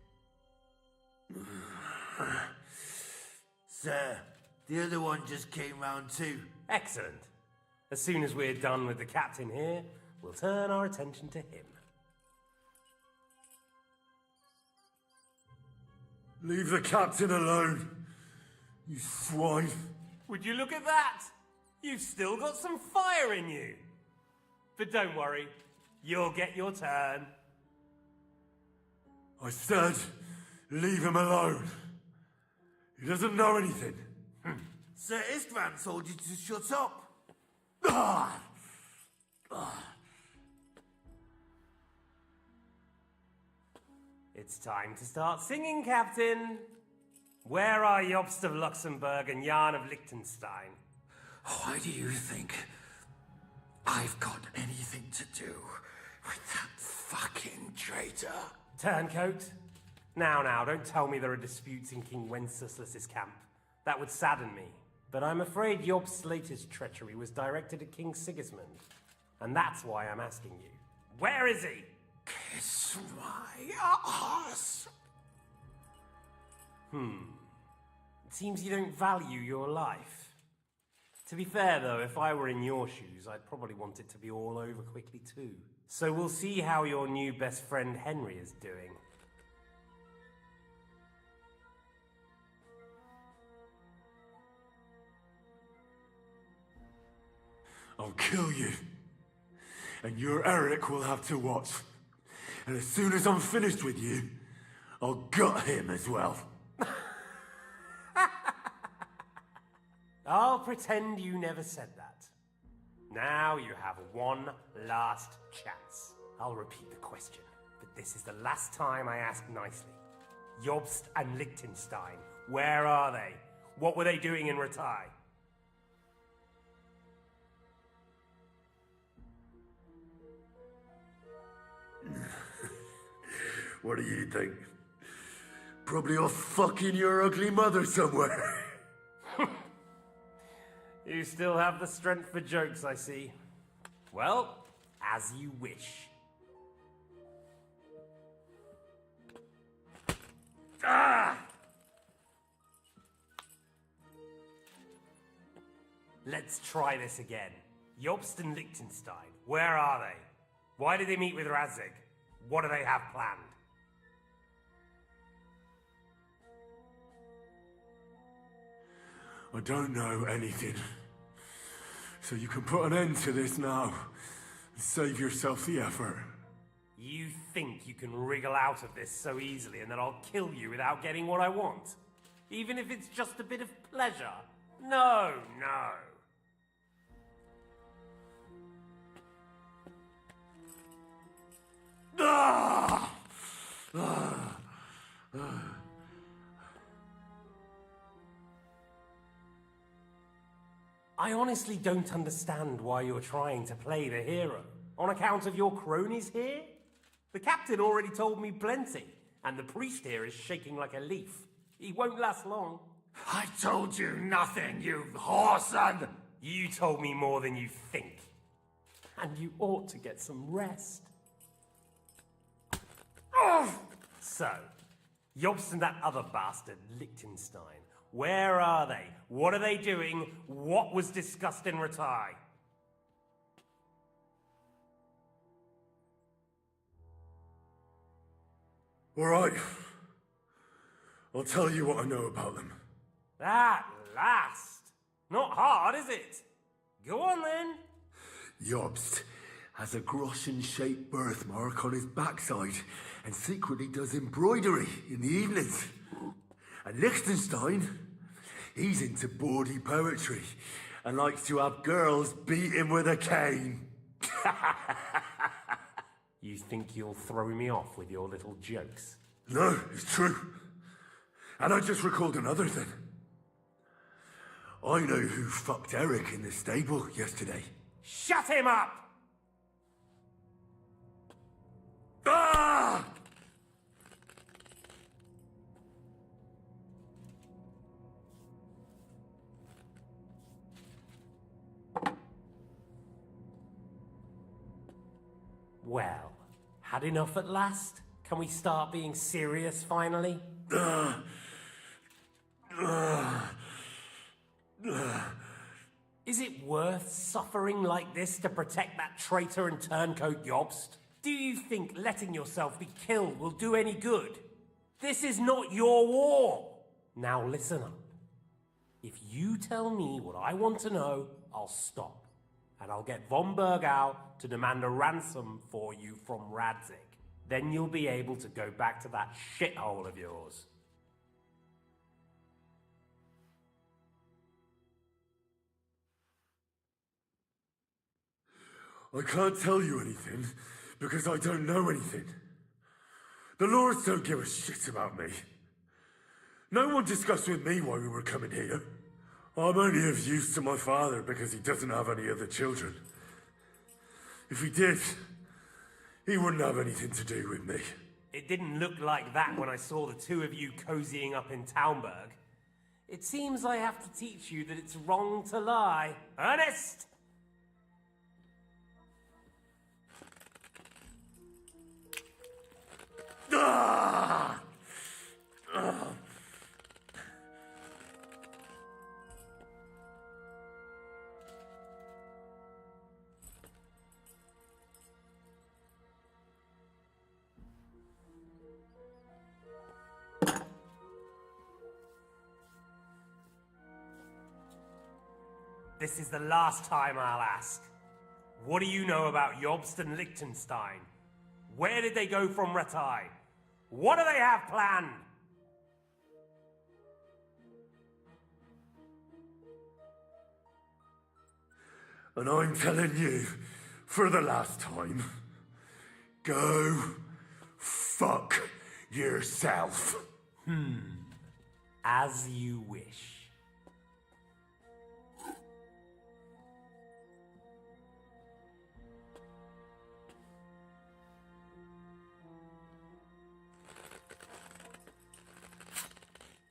Sir, the other one just came round too. Excellent. As soon as we're done with the captain here, we'll turn our attention to him. Leave the captain alone, you swine. Would you look at that? You've still got some fire in you. But don't worry, you'll get your turn. I said, leave him alone. He doesn't know anything. Sir Istvan told you to shut up. It's time to start singing, Captain. Where are Jobst of Luxembourg and Jan of Liechtenstein? Why do you think I've got anything to do Fucking traitor. Turncoat? Now, don't tell me there are disputes in King Wenceslas's camp. That would sadden me. But I'm afraid Jobst's latest treachery was directed at King Sigismund. And that's why I'm asking you. Where is he? Kiss my ass. It seems you don't value your life. To be fair, though, if I were in your shoes, I'd probably want it to be all over quickly, too. So we'll see how your new best friend Henry is doing. I'll kill you. And your Eric will have to watch. And as soon as I'm finished with you, I'll gut him as well. I'll pretend you never said that. Now you have one last chance. I'll repeat the question, but this is the last time I ask nicely. Jobst and Liechtenstein, where are they? What were they doing in Ratai? What do you think? Probably off fucking your ugly mother somewhere. You still have the strength for jokes, I see. Well, as you wish. Let's try this again. Jobst and Liechtenstein, where are they? Why did they meet with Radzig? What do they have planned? I don't know anything. So you can put an end to this now and save yourself the effort. You think you can wriggle out of this so easily and that I'll kill you without getting what I want? Even if it's just a bit of pleasure? No. I honestly don't understand why you're trying to play the hero. On account of your cronies here? The captain already told me plenty, and the priest here is shaking like a leaf. He won't last long. I told you nothing, you whoreson! You told me more than you think. And you ought to get some rest. So, Jobst and that other bastard, Liechtenstein, where are they? What are they doing? What was discussed in Ratai? All right. I'll tell you what I know about them. At last! Not hard, is it? Go on then. Jobst has a Groschen-shaped birthmark on his backside and secretly does embroidery in the evenings. And Liechtenstein, he's into bawdy poetry and likes to have girls beat him with a cane. You think you'll throw me off with your little jokes? No, it's true. And I just recalled another thing. I know who fucked Eric in the stable yesterday. Shut him up! Ah! Well, had enough at last? Can we start being serious finally? Is it worth suffering like this to protect that traitor and turncoat Jobst? Do you think letting yourself be killed will do any good? This is not your war! Now listen up. If you tell me what I want to know, I'll stop. And I'll get von Bergau to demand a ransom for you from Radzig. Then you'll be able to go back to that shithole of yours. I can't tell you anything because I don't know anything. The lords don't give a shit about me. No one discussed with me why we were coming here. I'm only of use to my father because he doesn't have any other children. If he did, He wouldn't have anything to do with me. It didn't look like that when I saw the two of you cozying up in Talmberg. It seems I have to teach you that it's wrong to lie. Ernest! Ah! This is the last time I'll ask. What do you know about Jobst and Liechtenstein? Where did they go from Ratai? What do they have planned? And I'm telling you, for the last time, go fuck yourself. As you wish.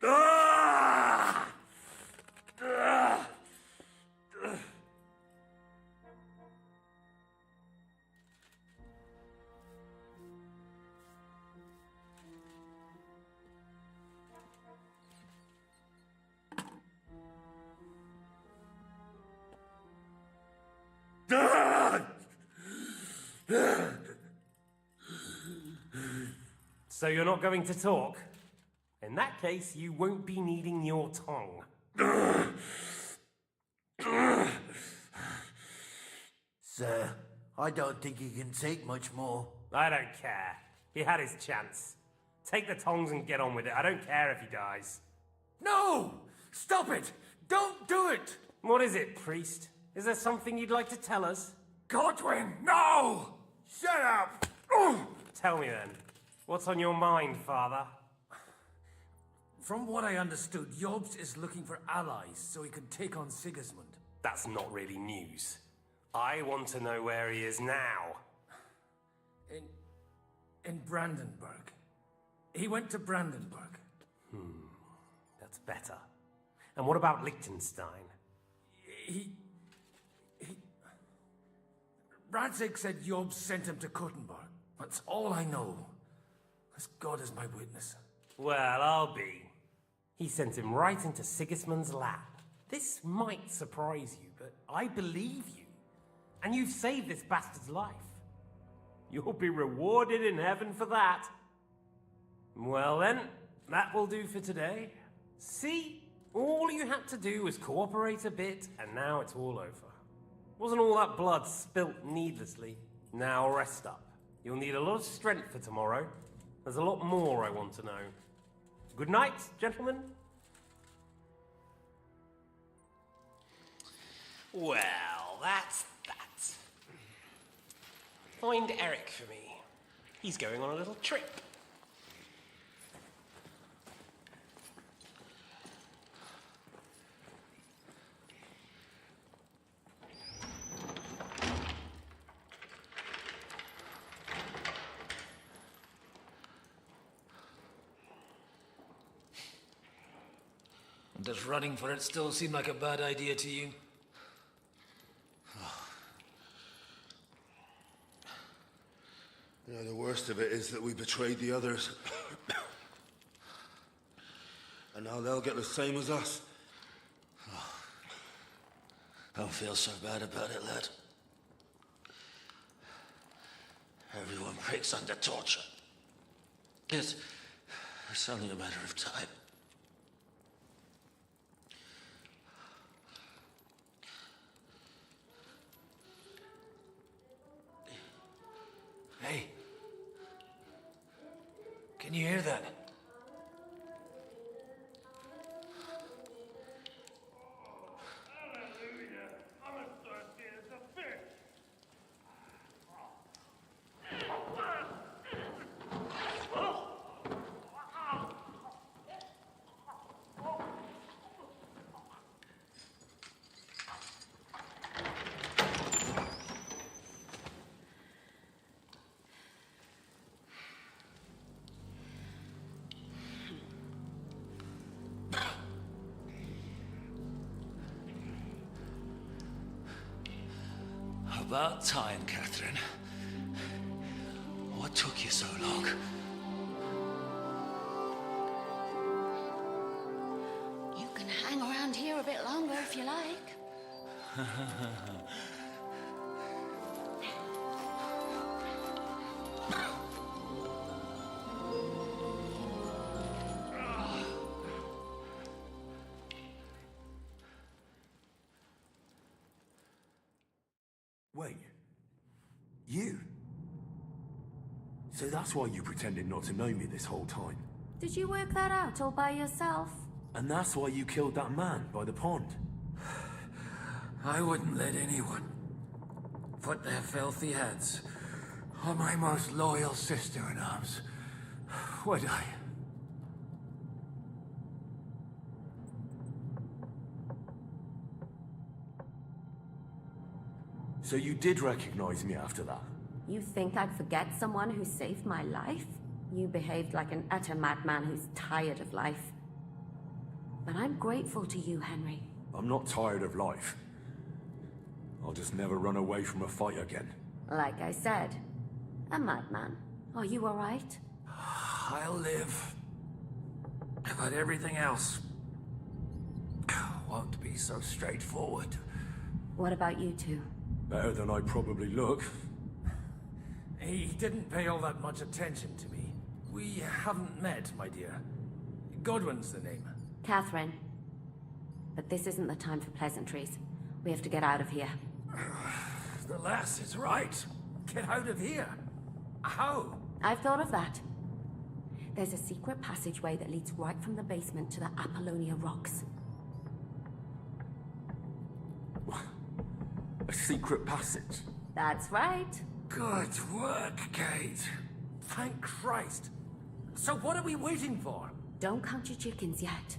Ah! Ah! So you're not going to talk? In that case, you won't be needing your tongue. Sir, I don't think he can take much more. I don't care. He had his chance. Take the tongs and get on with it. I don't care if he dies. No! Stop it! Don't do it! What is it, priest? Is there something you'd like to tell us? Godwin, no! Shut up! Tell me then. What's on your mind, father? From what I understood, Jobst is looking for allies so he can take on Sigismund. That's not really news. I want to know where he is now. In Brandenburg. He went to Brandenburg. That's better. And what about Liechtenstein? Radzig said Jobst sent him to Kuttenberg. That's all I know. As God is my witness. Well, I'll be. He sent him right into Sigismund's lap. This might surprise you, but I believe you. And you've saved this bastard's life. You'll be rewarded in heaven for that. Well then, that will do for today. See? All you had to do was cooperate a bit, and now it's all over. Wasn't all that blood spilt needlessly? Now rest up. You'll need a lot of strength for tomorrow. There's a lot more I want to know. Good night, gentlemen. Well, that's that. Find Eric for me. He's going on a little trip. Does running for it still seem like a bad idea to you? You know, the worst of it is that we betrayed the others. And now they'll get the same as us. Don't feel so bad about it, lad. Everyone breaks under torture. It's only a matter of time. Hey. Can you hear that? About time, Catherine. What took you so long? You can hang around here a bit longer if you like. Wait. You? So that's why you pretended not to know me this whole time. Did you work that out all by yourself? And that's why you killed that man by the pond. I wouldn't let anyone put their filthy heads on my most loyal sister-in-arms, would I? So you did recognize me after that? You think I'd forget someone who saved my life? You behaved like an utter madman who's tired of life. But I'm grateful to you, Henry. I'm not tired of life. I'll just never run away from a fight again. Like I said, a madman. Are you alright? I'll live. But everything else won't be so straightforward. What about you two? Better than I probably look. He didn't pay all that much attention to me. We haven't met, my dear. Godwin's the name. Catherine. But this isn't the time for pleasantries. We have to get out of here. The lass is right. Get out of here. How? I've thought of that. There's a secret passageway that leads right from the basement to the Apollonia Rocks. A secret passage? That's right. Good work, Kate. Thank Christ. So what are we waiting for? Don't count your chickens yet.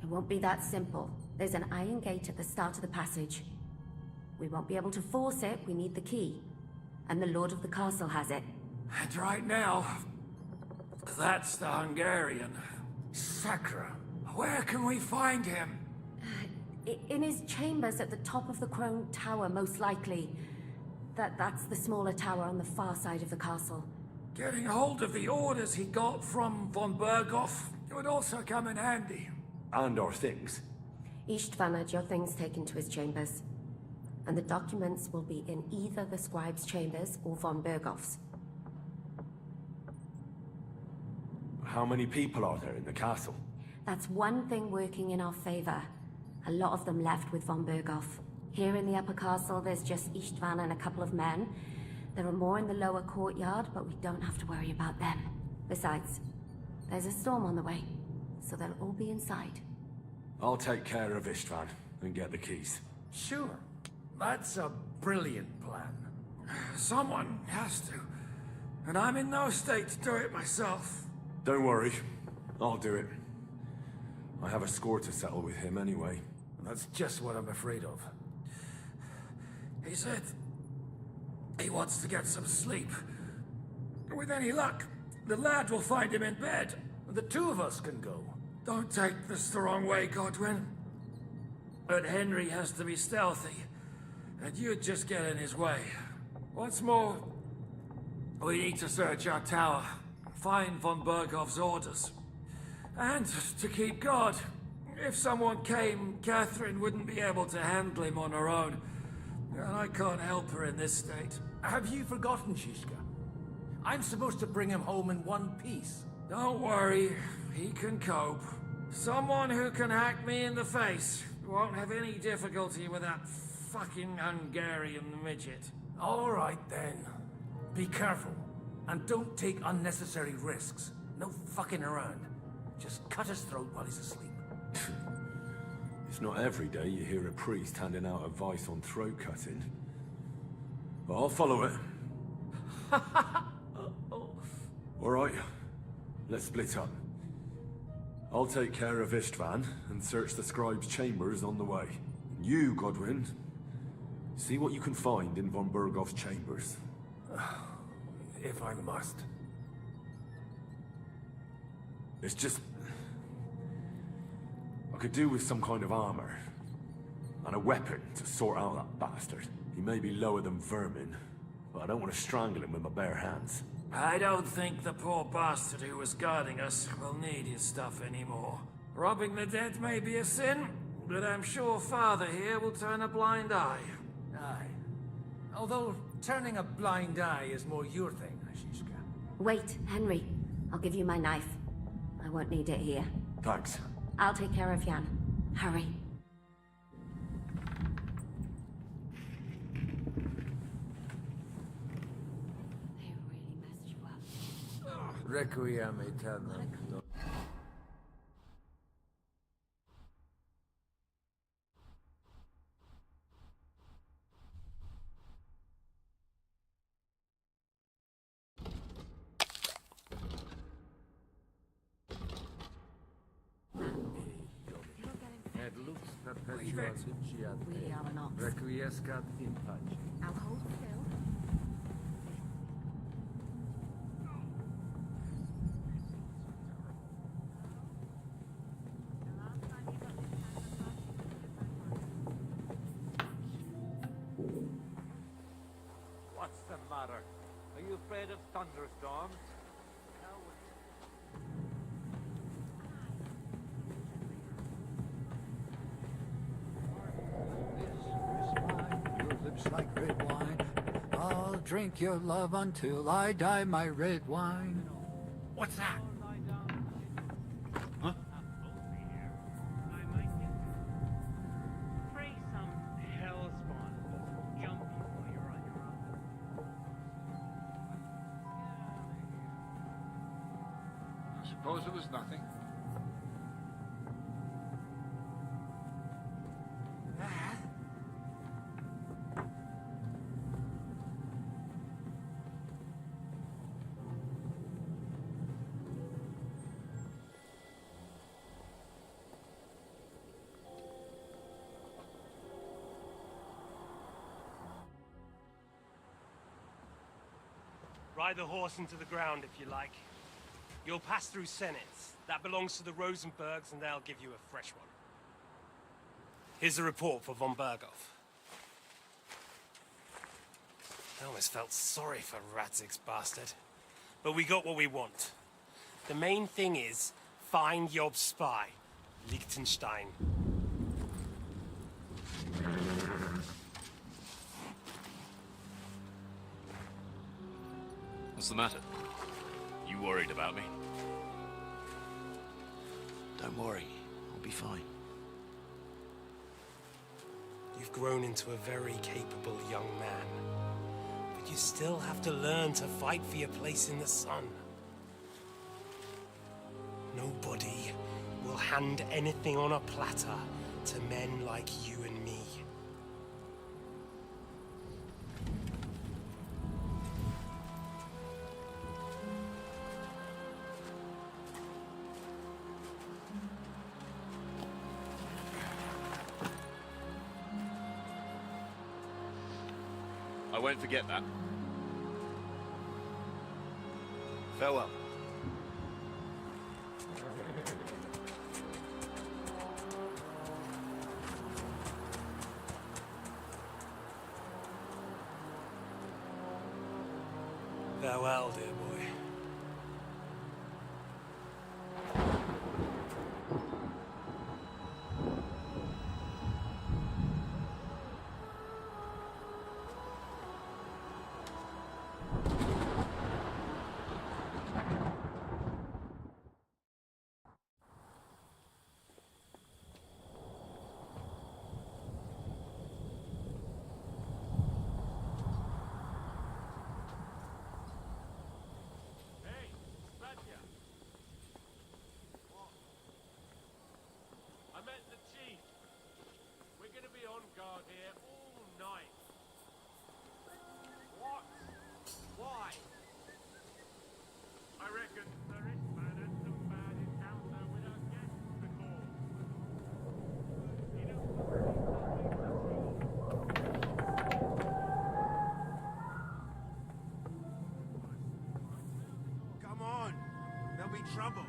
It won't be that simple. There's an iron gate at the start of the passage. We won't be able to force it, we need the key. And the Lord of the Castle has it. And right now, that's the Hungarian. Sakra. Where can we find him? In his chambers at the top of the Crone Tower, most likely. That's the smaller tower on the far side of the castle. Getting hold of the orders he got from von Berghoff would also come in handy. And our things. Istvan had your things taken to his chambers. And the documents will be in either the scribe's chambers or von Berghoff's. How many people are there in the castle? That's one thing working in our favor. A lot of them left with von Berghoff. Here in the upper castle, there's just Istvan and a couple of men. There are more in the lower courtyard, but we don't have to worry about them. Besides, there's a storm on the way, so they'll all be inside. I'll take care of Istvan and get the keys. Sure. That's a brilliant plan. Someone has to. And I'm in no state to do it myself. Don't worry. I'll do it. I have a score to settle with him anyway. That's just what I'm afraid of. He said he wants to get some sleep. With any luck, the lad will find him in bed. The two of us can go. Don't take this the wrong way, Godwin. But Henry has to be stealthy, and you'd just get in his way. What's more, we need to search our tower, find von Berghoff's orders. And to keep guard. If someone came, Catherine wouldn't be able to handle him on her own. And I can't help her in this state. Have you forgotten, Shishka? I'm supposed to bring him home in one piece. Don't worry, he can cope. Someone who can hack me in the face won't have any difficulty with that fucking Hungarian midget. All right, then. Be careful. And don't take unnecessary risks. No fucking around. Just cut his throat while he's asleep. It's not every day you hear a priest handing out advice on throat cutting. But I'll follow it. Alright, let's split up. I'll take care of Istvan and search the scribe's chambers on the way. And you, Godwin, see what you can find in von Berghoff's chambers. If I must. It's just... I could do with some kind of armor. And a weapon to sort out that bastard. He may be lower than vermin, but I don't want to strangle him with my bare hands. I don't think the poor bastard who was guarding us will need his stuff anymore. Robbing the dead may be a sin, but I'm sure Father here will turn a blind eye. Aye. Although turning a blind eye is more your thing, Ashishka. Wait, Henry. I'll give you my knife. I won't need it here. Thanks. I'll take care of Jan. Hurry. Requiem aeternam. Et lux perpetua vinciat. We are not. Requiescat in pace. I'll hold still. What's the matter? Are you afraid of thunderstorms? Your lips like red wine. I'll drink your love until I die, my red wine. What's that? Huh? I suppose it was nothing. Ride the horse into the ground if you like. You'll pass through Senates. That belongs to the Rosenbergs, and they'll give you a fresh one. Here's a report for von Berghoff. I almost felt sorry for Radzig's bastard. But we got what we want. The main thing is, find Job's spy, Liechtenstein. What's the matter? You worried about me? Don't worry, I'll be fine. You've grown into a very capable young man. But you still have to learn to fight for your place in the sun. Nobody will hand anything on a platter to men like you and me. I won't forget that. Farewell. Farewell, dear boy. Guard here all night. What? Why? I reckon there is man and some bad encounter with our guests before. Come on! There'll be trouble.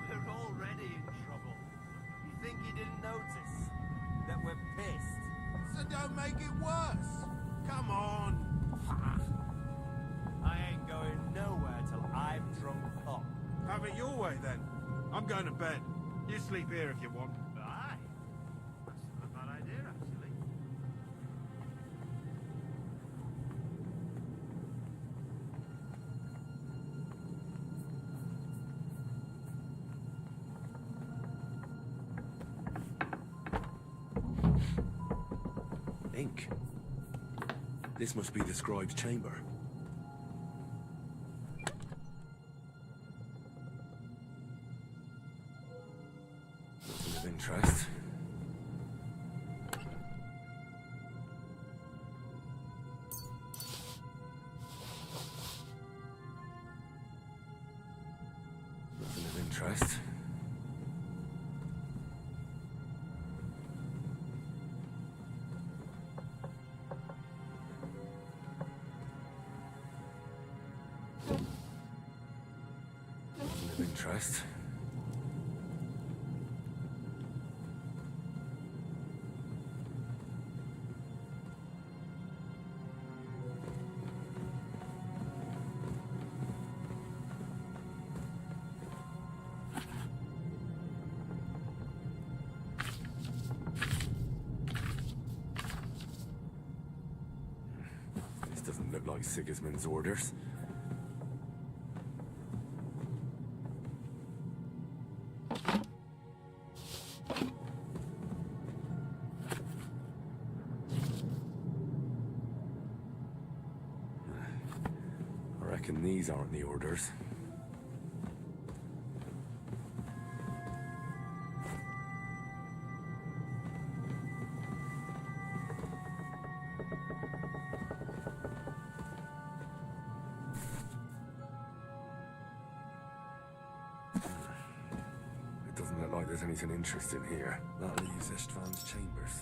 We're already in trouble. You think he didn't notice? That we're pissed? So don't make it worse! Come on! I ain't going nowhere till I've drunk up. Have it your way then. I'm going to bed. You sleep here if you want. Aye. That's not a bad idea, actually. Ink. This must be the scribe's chamber. Nothing of interest. Nothing of interest. Nothing of interest. This doesn't look like Sigismund's orders. I reckon these aren't the orders. It doesn't look like there's anything interesting here. That leaves Istvan's chambers.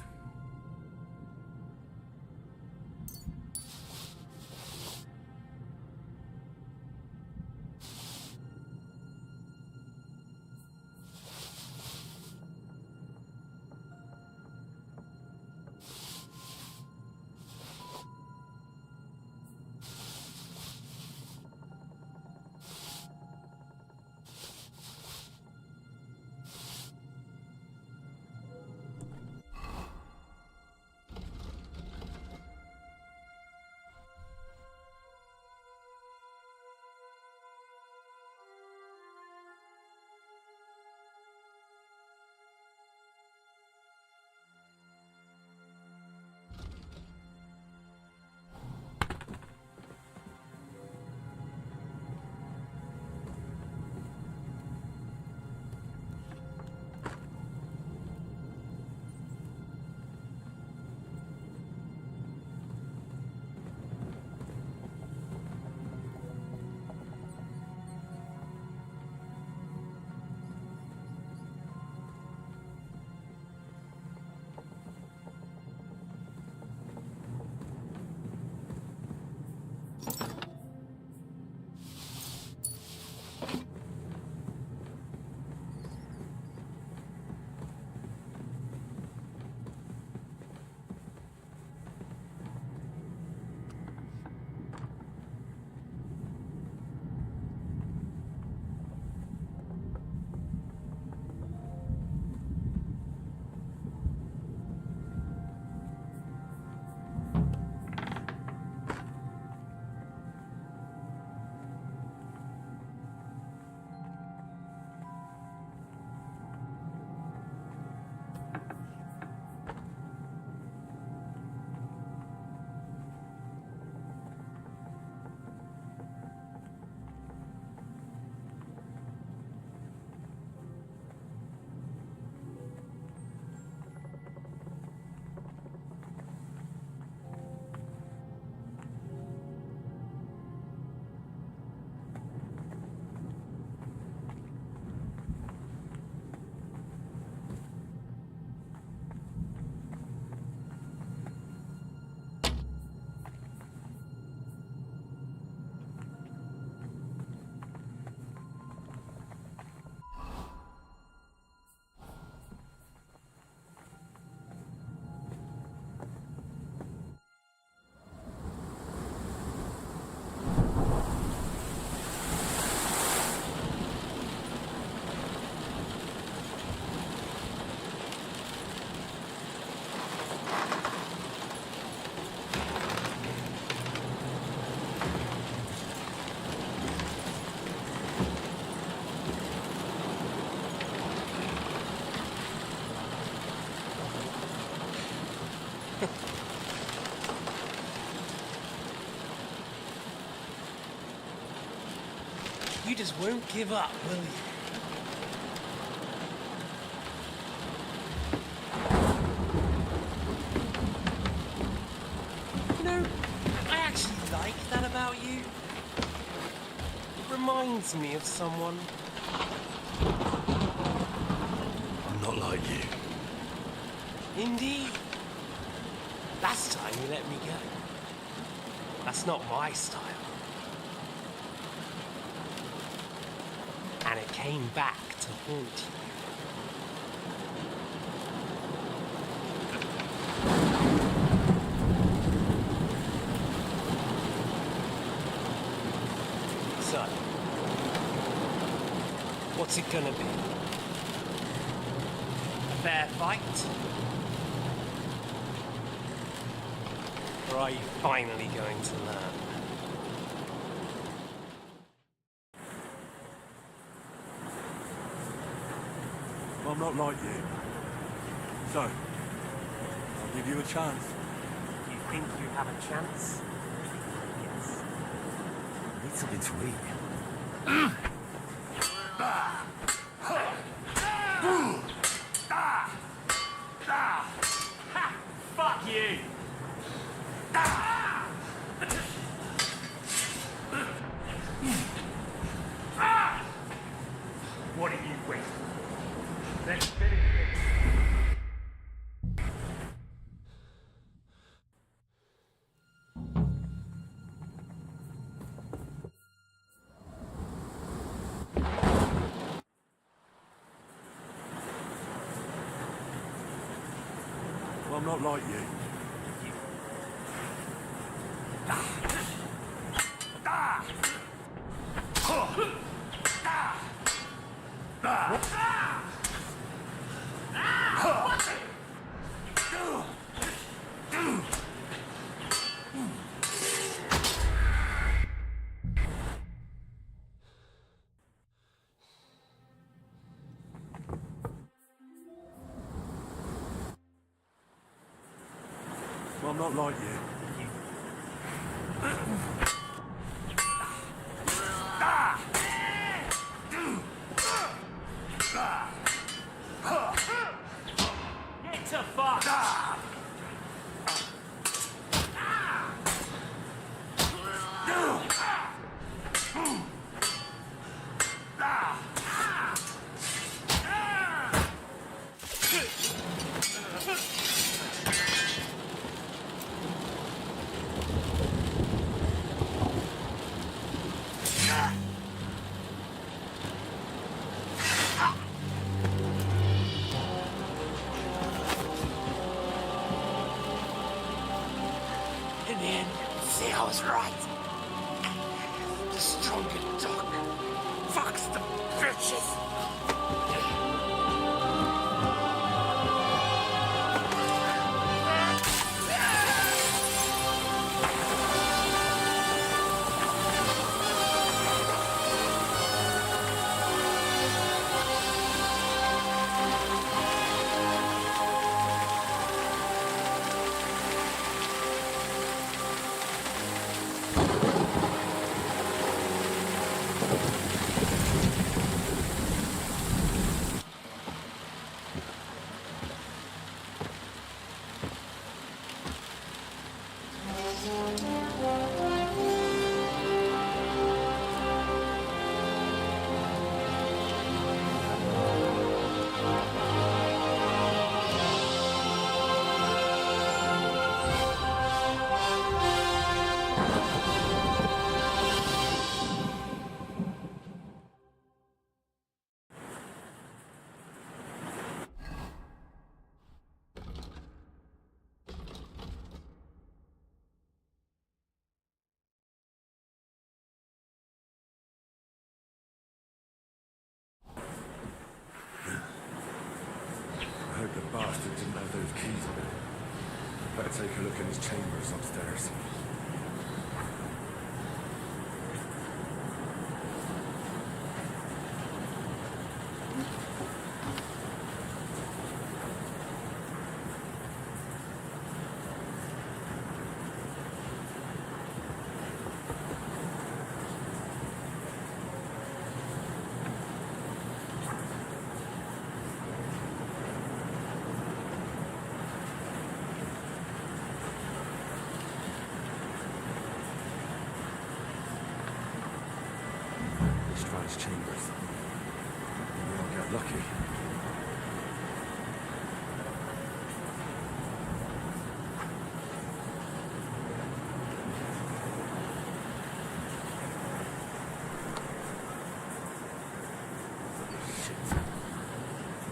You just won't give up, will you? You know, I actually like that about you. It reminds me of someone. I'm not like you. Indeed. Last time you let me go. That's not my style. And it came back to haunt you. So, what's it gonna be? A fair fight? Or are you finally going to learn? I'm not like you. So, I'll give you a chance. You think you have a chance? Yes. I need something to eat. Fuck you! What are you waiting for? Let's finish this. Well, I'm not like you. Well, I'm not like you. Get to fuck! In the end, see, I was right. The stronger dog fucks the bitches. I hope the bastard didn't have those keys on him. Better take a look in his chambers upstairs. Lucky. Shit.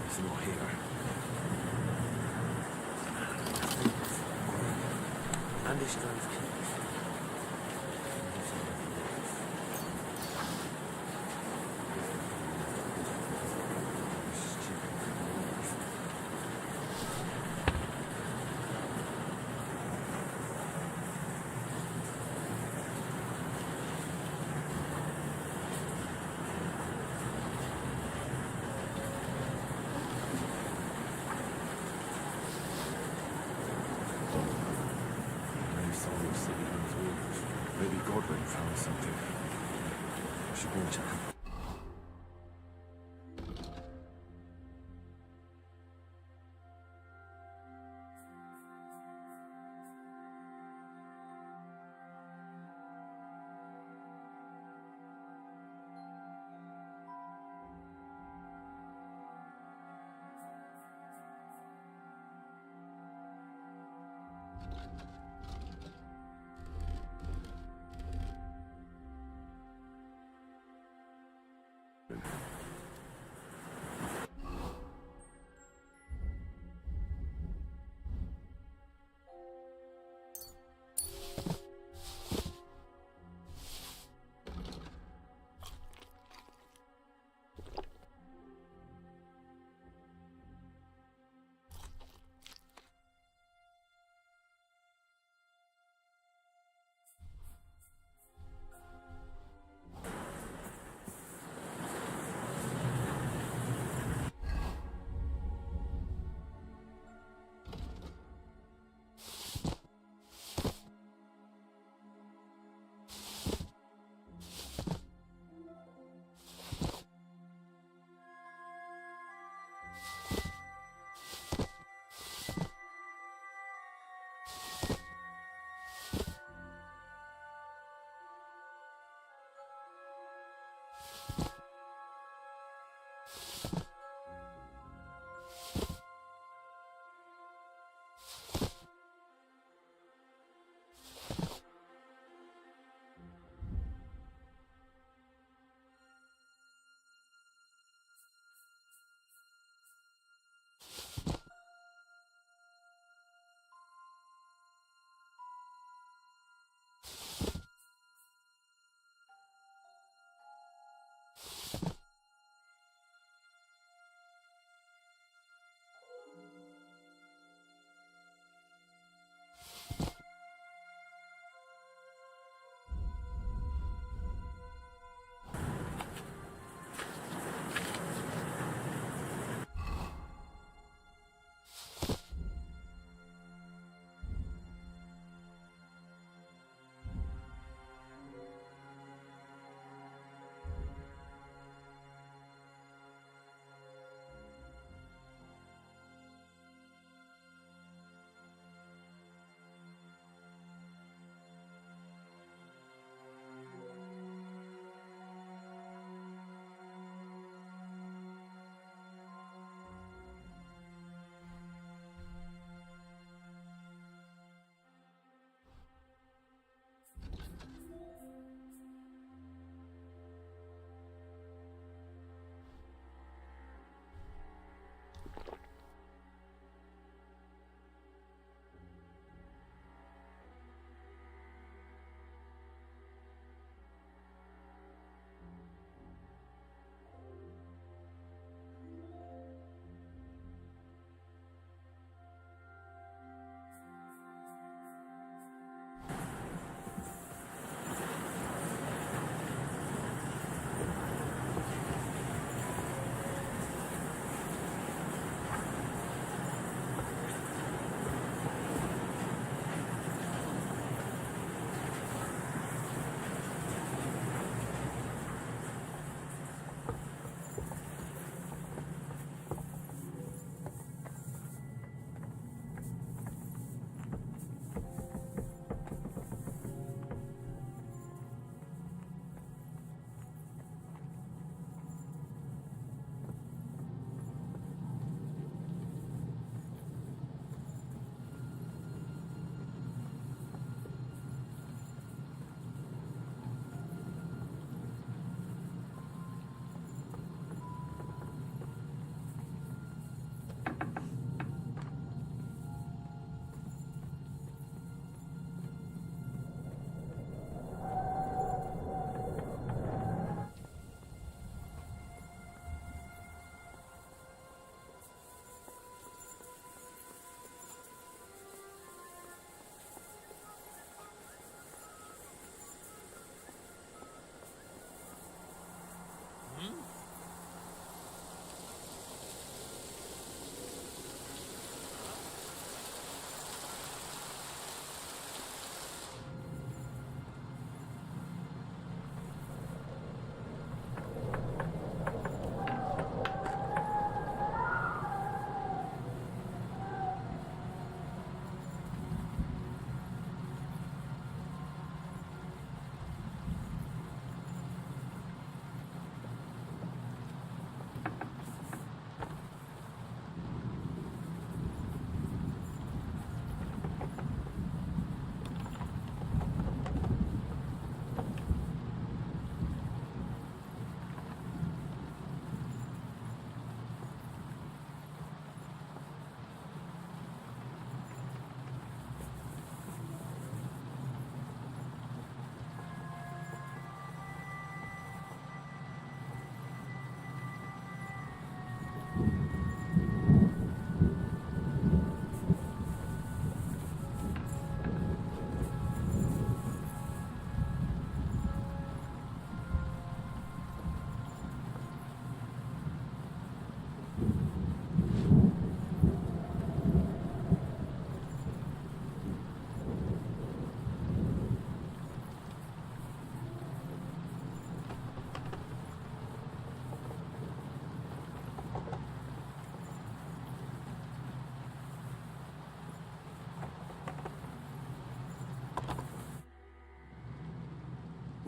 It's not here. And this drive keys. Maybe Godwin found something. I should go and check.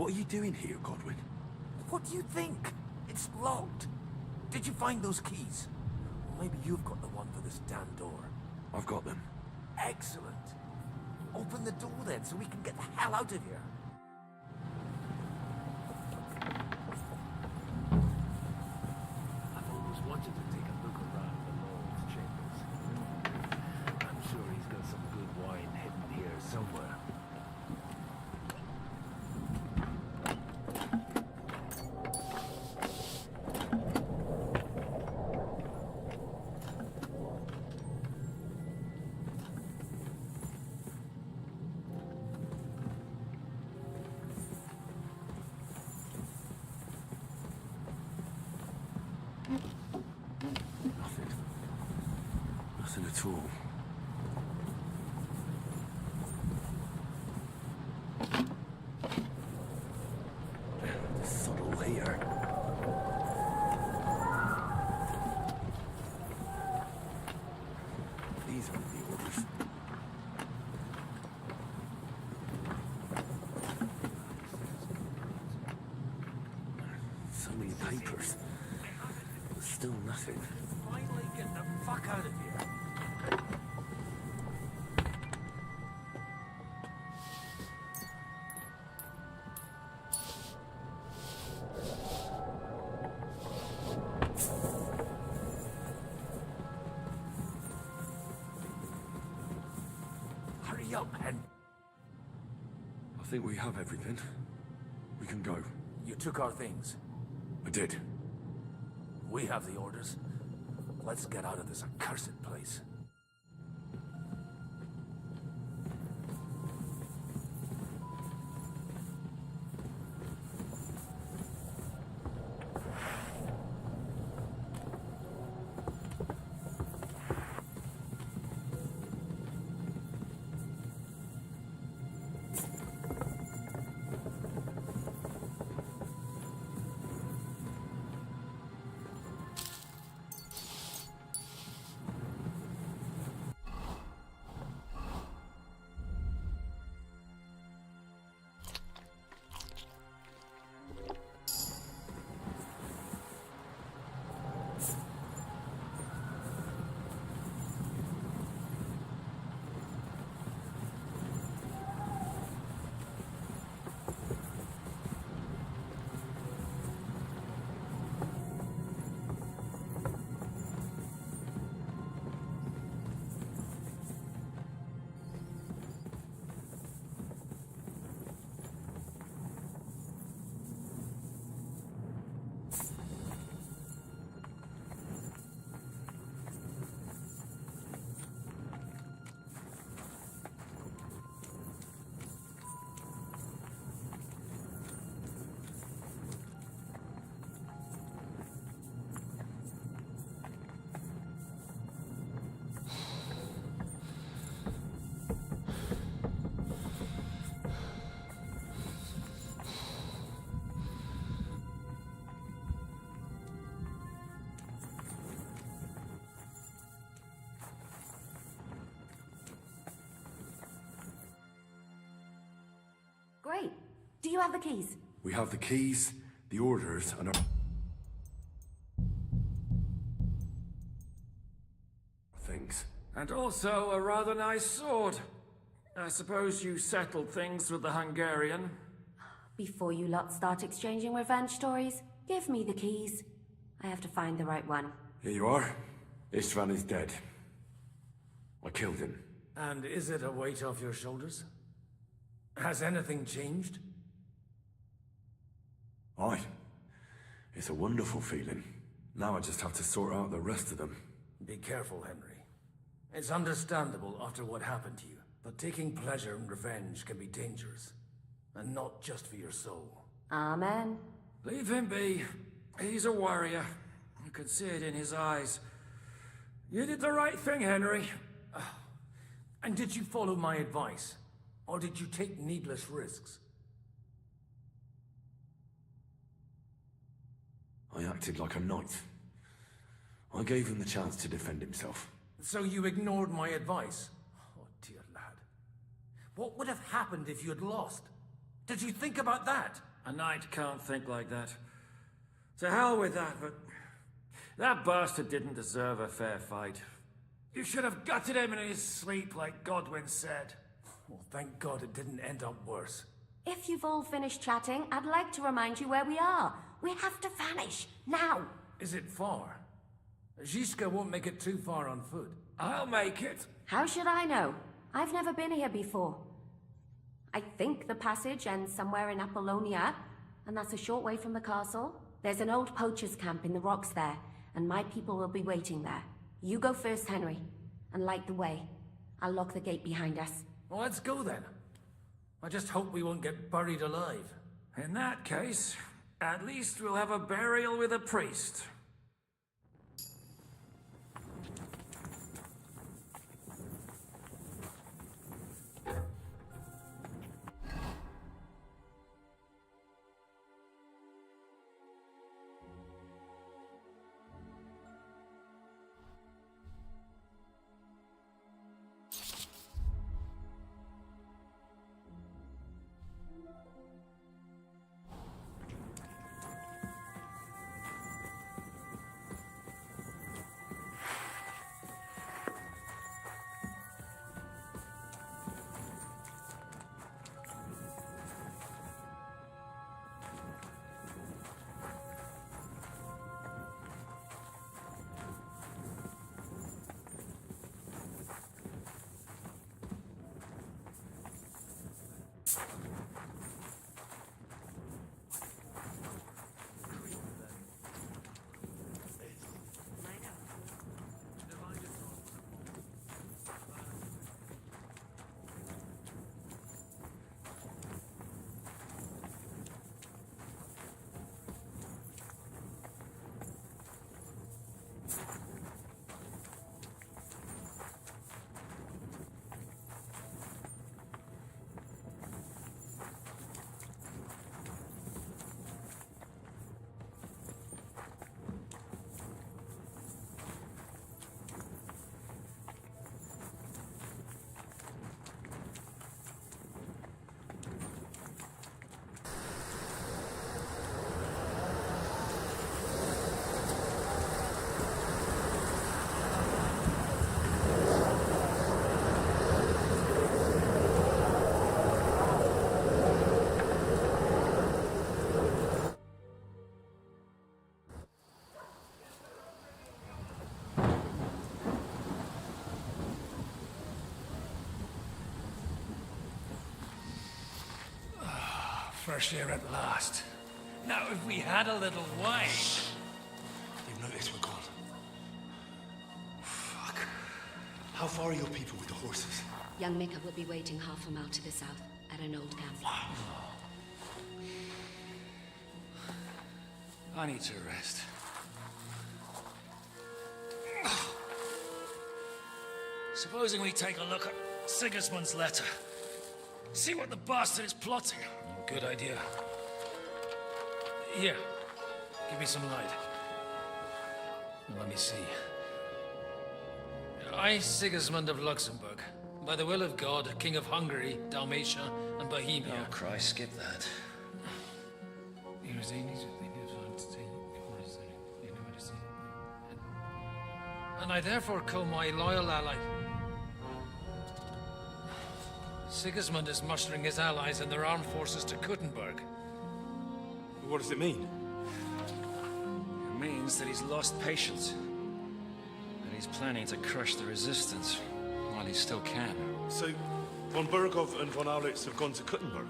What are you doing here, Godwin? What do you think? It's locked. Did you find those keys? Maybe you've got the one for this damn door. I've got them. Excellent. Open the door then, so we can get the hell out of here. I've always wanted to take a look around the Lord's chambers. I'm sure he's got some good wine hidden here somewhere. Nothing at all. There's subtle here. These aren't the orders. So many papers. But still nothing. Finally get the fuck out of here. Hurry up, man. I think we have everything. We can go. You took our things. I did. We have the orders. Let's get out of this accursed place. Great. Do you have the keys? We have the keys, the orders, and our things. And also a rather nice sword. I suppose you settled things with the Hungarian. Before you lot start exchanging revenge stories, give me the keys. I have to find the right one. Here you are. Istvan is dead. I killed him. And is it a weight off your shoulders? Has anything changed? Aye. It's a wonderful feeling. Now I just have to sort out the rest of them. Be careful, Henry. It's understandable after what happened to you, but taking pleasure in revenge can be dangerous. And not just for your soul. Amen. Leave him be. He's a warrior. You can see it in his eyes. You did the right thing, Henry. And did you follow my advice? Or did you take needless risks? I acted like a knight. I gave him the chance to defend himself. So you ignored my advice? Oh, dear lad. What would have happened if you had lost? Did you think about that? A knight can't think like that. To hell with that, but that bastard didn't deserve a fair fight. You should have gutted him in his sleep, like Godwin said. Well, thank God it didn't end up worse. If you've all finished chatting, I'd like to remind you where we are. We have to vanish, now! Is it far? Zizka won't make it too far on foot. I'll make it. How should I know? I've never been here before. I think the passage ends somewhere in Apollonia, and that's a short way from the castle. There's an old poacher's camp in the rocks there, and my people will be waiting there. You go first, Henry, and light the way. I'll lock the gate behind us. Well, let's go then. I just hope we won't get buried alive. In that case, at least we'll have a burial with a priest. Fresh air at last. Now, if we had a little wine... They've noticed we're gone. Fuck. How far are your people with the horses? Young Mika will be waiting half a mile to the south, at an old camp. I need to rest. Supposing we take a look at Sigismund's letter. See what the bastard is plotting. Good idea. Here, give me some light. Let me see. I, Sigismund of Luxembourg, by the will of God, King of Hungary, Dalmatia, and Bohemia. Oh, Christ, skip that. And I therefore call my loyal ally. Sigismund is mustering his allies and their armed forces to Kuttenberg. What does it mean? It means that he's lost patience. And he's planning to crush the resistance while he still can. So, von Burgov and von Aulitz have gone to Kuttenberg?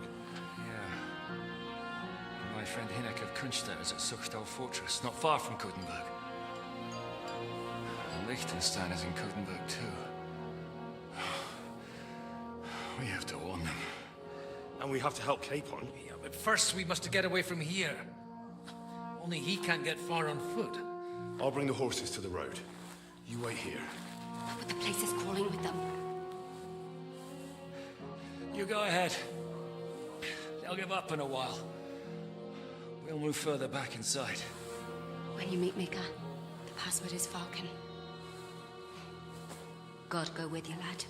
Yeah. My friend Hinek of Kunstadt is at Suchtal Fortress, not far from Kuttenberg. And Liechtenstein is in Kuttenberg too. We have to warn them. And we have to help Capon. Yeah, but first we must get away from here. Only he can't get far on foot. I'll bring the horses to the road. You wait here. But the place is crawling with them. You go ahead. They'll give up in a while. We'll move further back inside. When you meet Mika, the password is Falcon. God go with you, lad.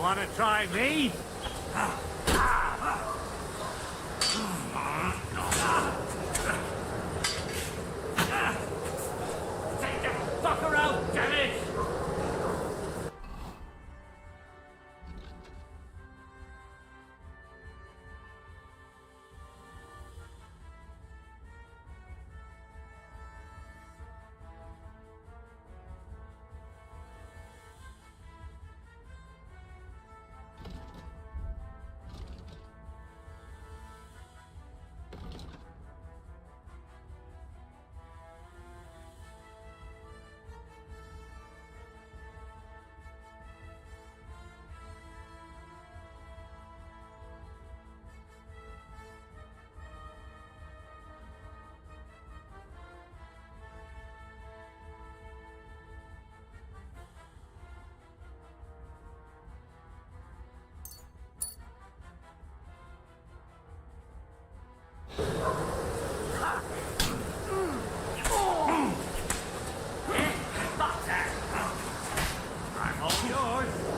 Wanna try me? Take the fucker out, damn it! I'm all yours.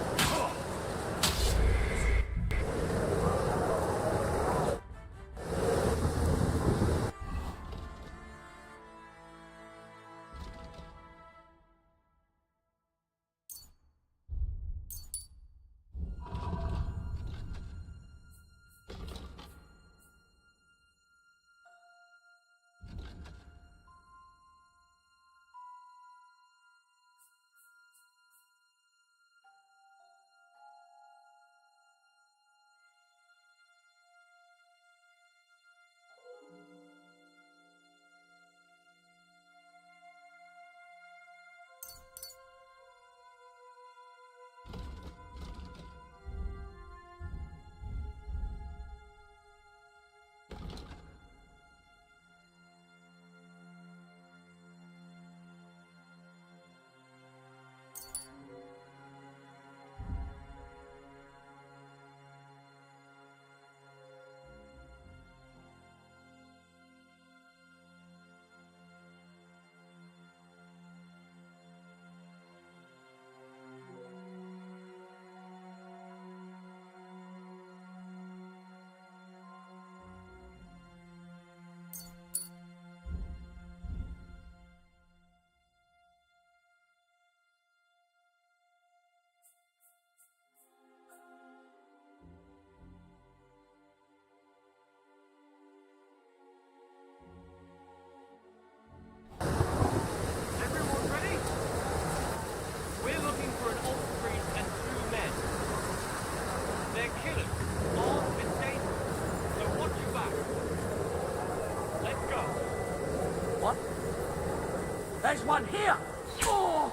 There's one here! Oh.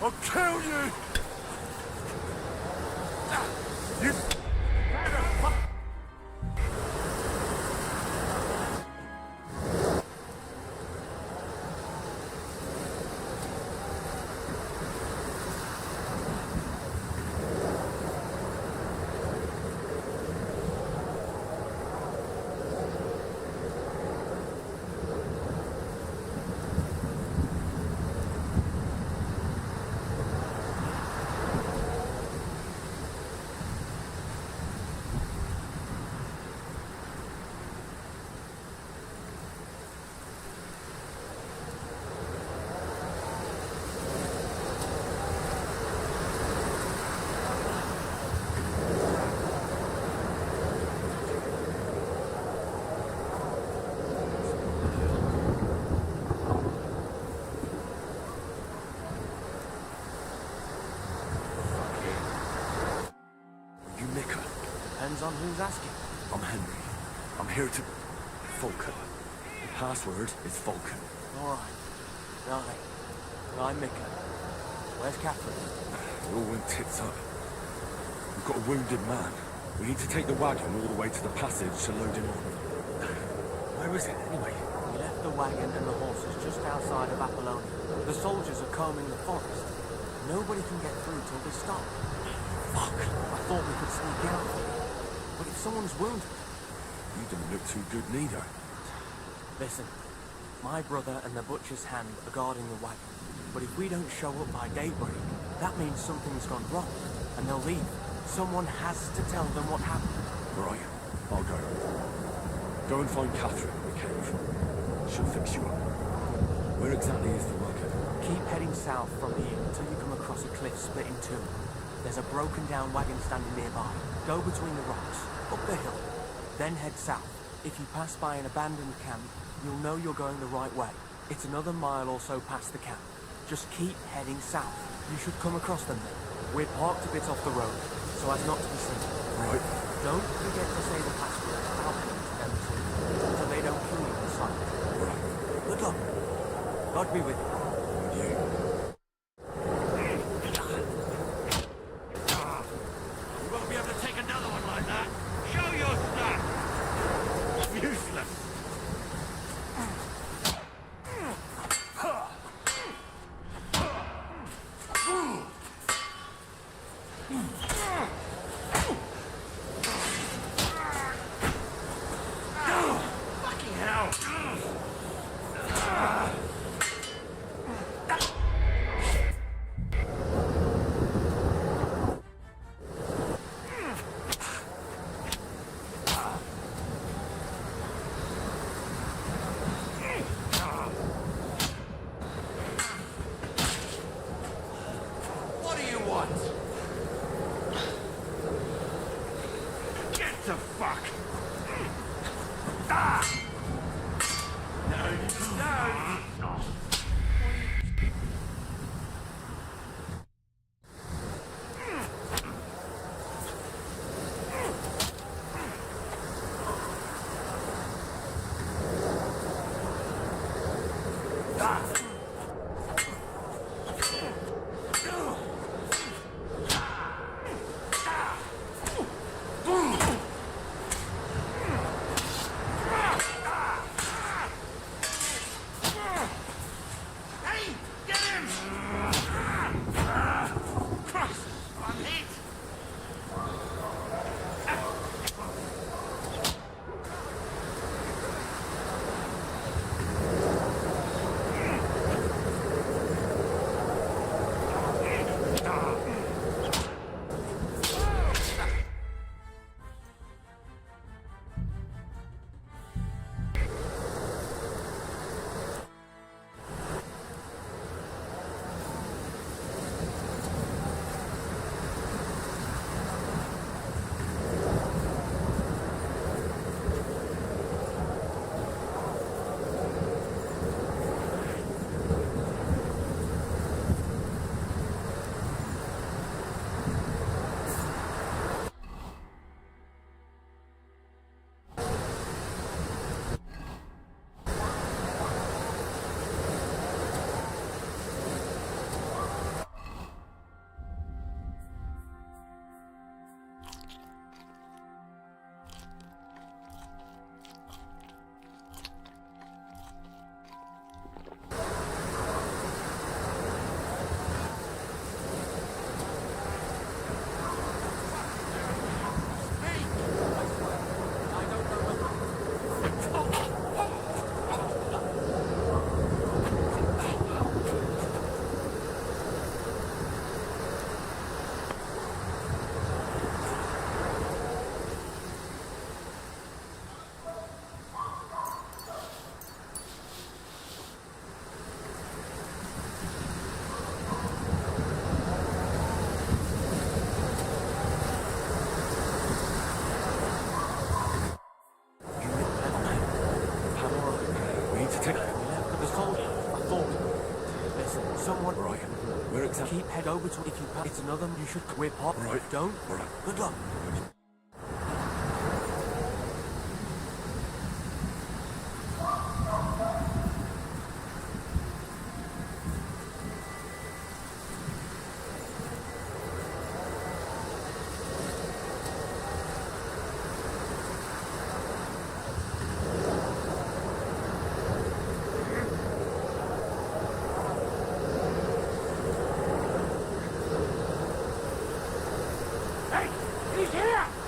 I'll kill you! You... Depends on who's asking. I'm Henry. I'm here to... Falcon. The password is Falcon. Alright. Right. I'm Mika. Where's Catherine? It all went tits up. We've got a wounded man. We need to take the wagon all the way to the passage to load him on. Where is it, anyway? We left the wagon and the horses just outside of Apollonia. The soldiers are combing the forest. Nobody can get through till they stop. Fuck. I thought we could sneak out. But if someone's wounded... You don't look too good neither. Listen. My brother and the butcher's hand are guarding the wagon. But if we don't show up by daybreak, that means something's gone wrong. And they'll leave. Someone has to tell them what happened. Right. I'll go. Go and find Catherine in the cave. She'll fix you up. Where exactly is the wagon? Keep heading south from here until you come across a cliff split in two. There's a broken down wagon standing nearby. Go between the rocks, up the hill, then head south. If you pass by an abandoned camp, you'll know you're going the right way. It's another mile or so past the camp. Just keep heading south. You should come across them then. We're parked a bit off the road, so as not to be seen. Right. Don't forget to say the password Falcon to them too, so they don't kill you in sight. Right. Good luck. God be with you. With you. You won't be able to take another one like that. Show your stuff. Useless. Fucking hell. What do you want? Get the fuck! Ah! No, no! It's a keep head over to if you pass. It's another you should whip up. Right. But don't. Right. Good luck. Hey, he's here!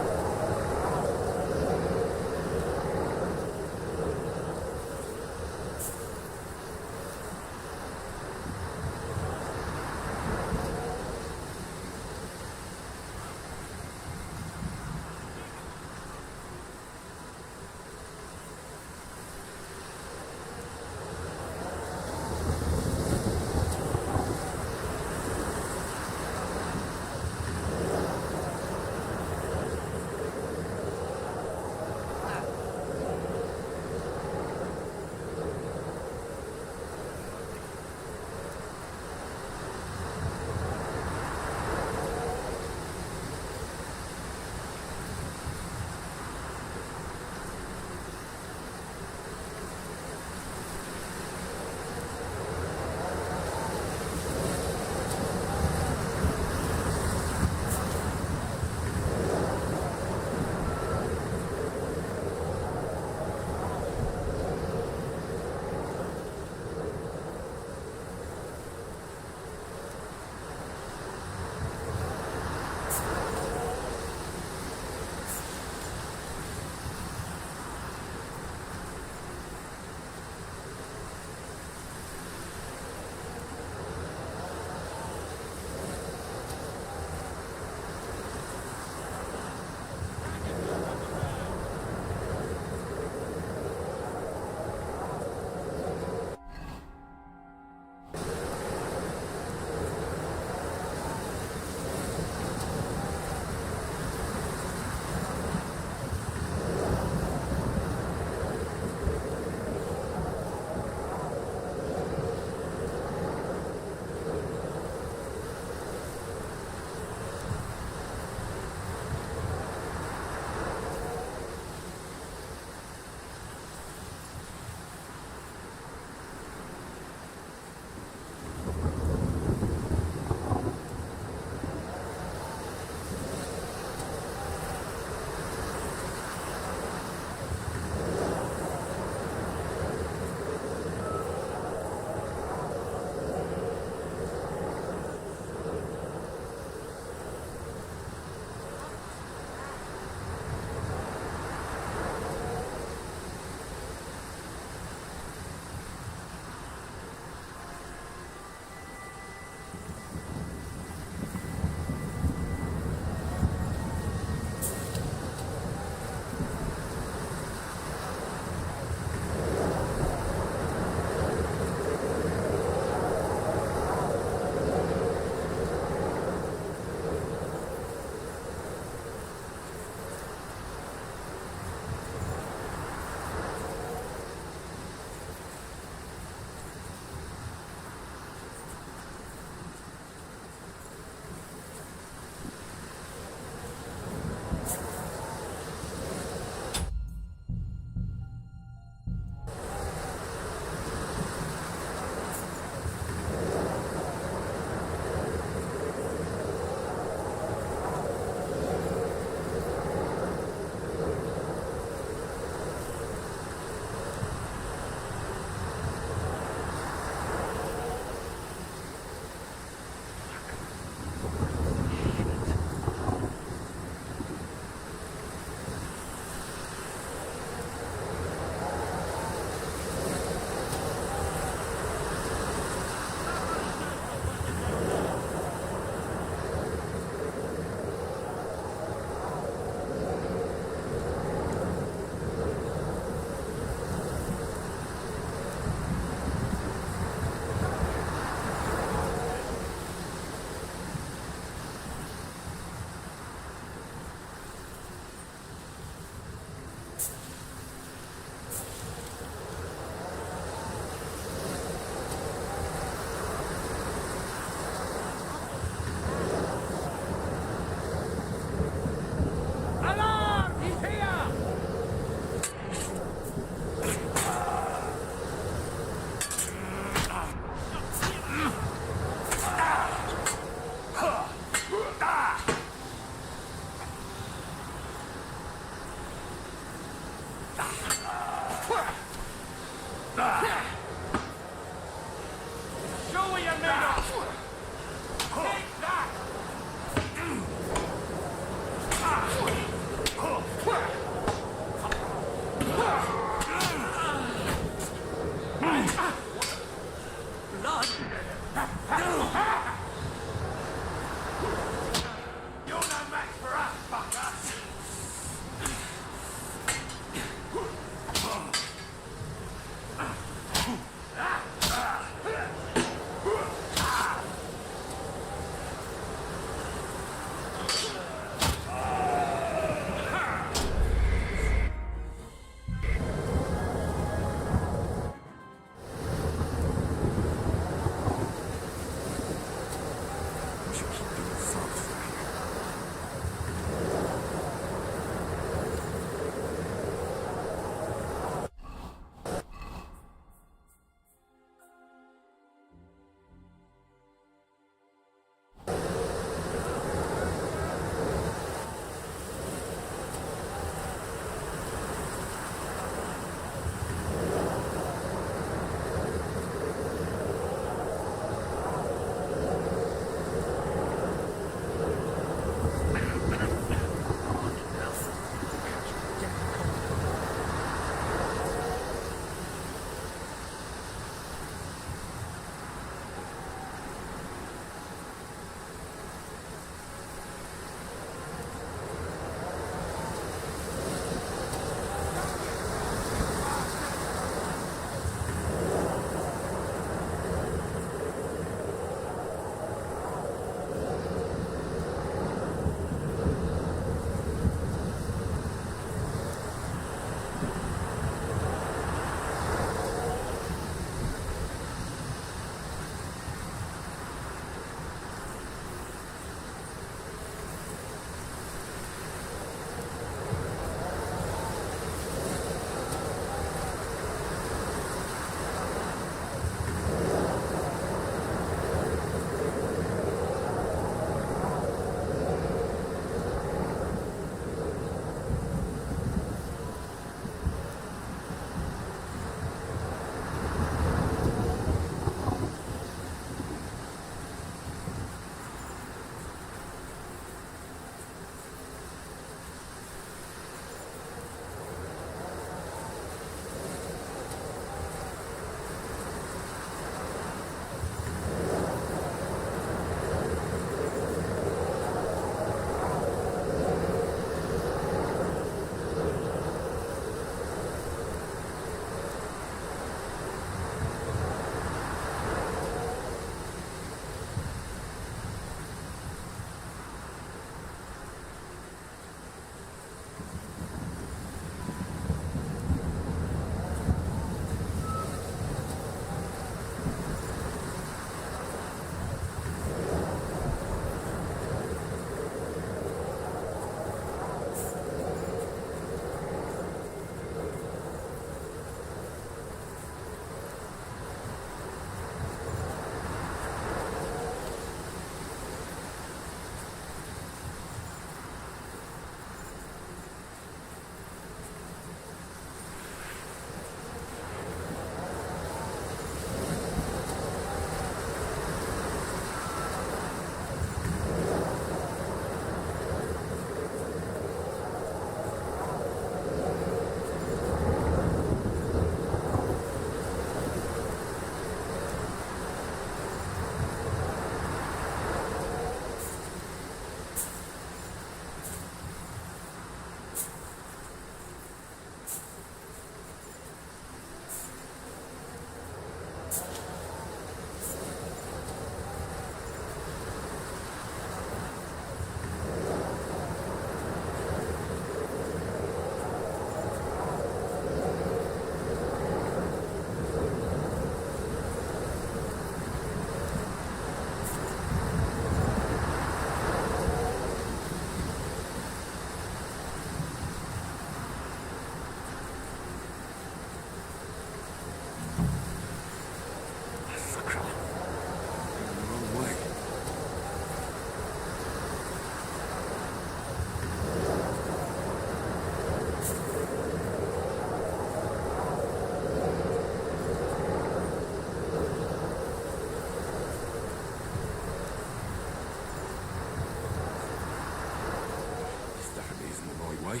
way.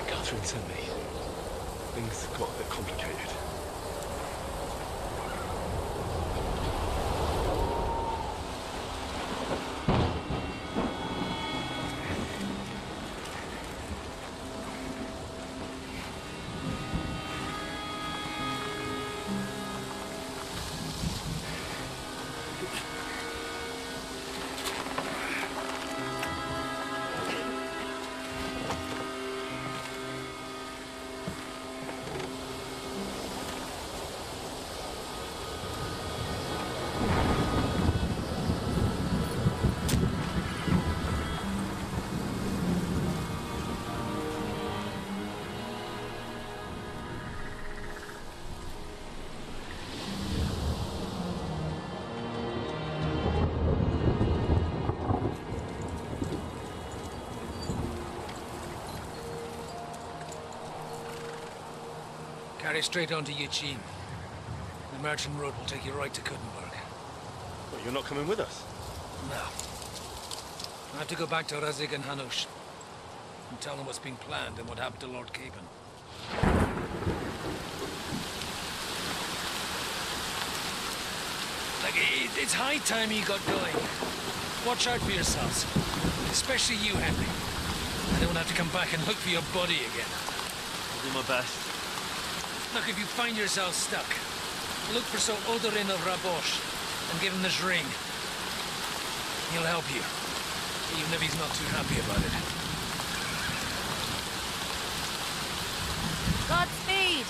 Catherine sent me. Things got a bit complicated. Carry straight on to Yichin. The merchant road will take you right to Kuttenberg. But you're not coming with us? No. I have to go back to Razig and Hanush and tell them what's been planned and what happened to Lord Capen. It's high time you got going. Watch out for yourselves. Especially you, Henry. I don't have to come back and look for your body again. I'll do my best. Look, if you find yourself stuck, look for Sir Odorin of Rabosh and give him this ring. He'll help you, even if he's not too happy about it. Godspeed!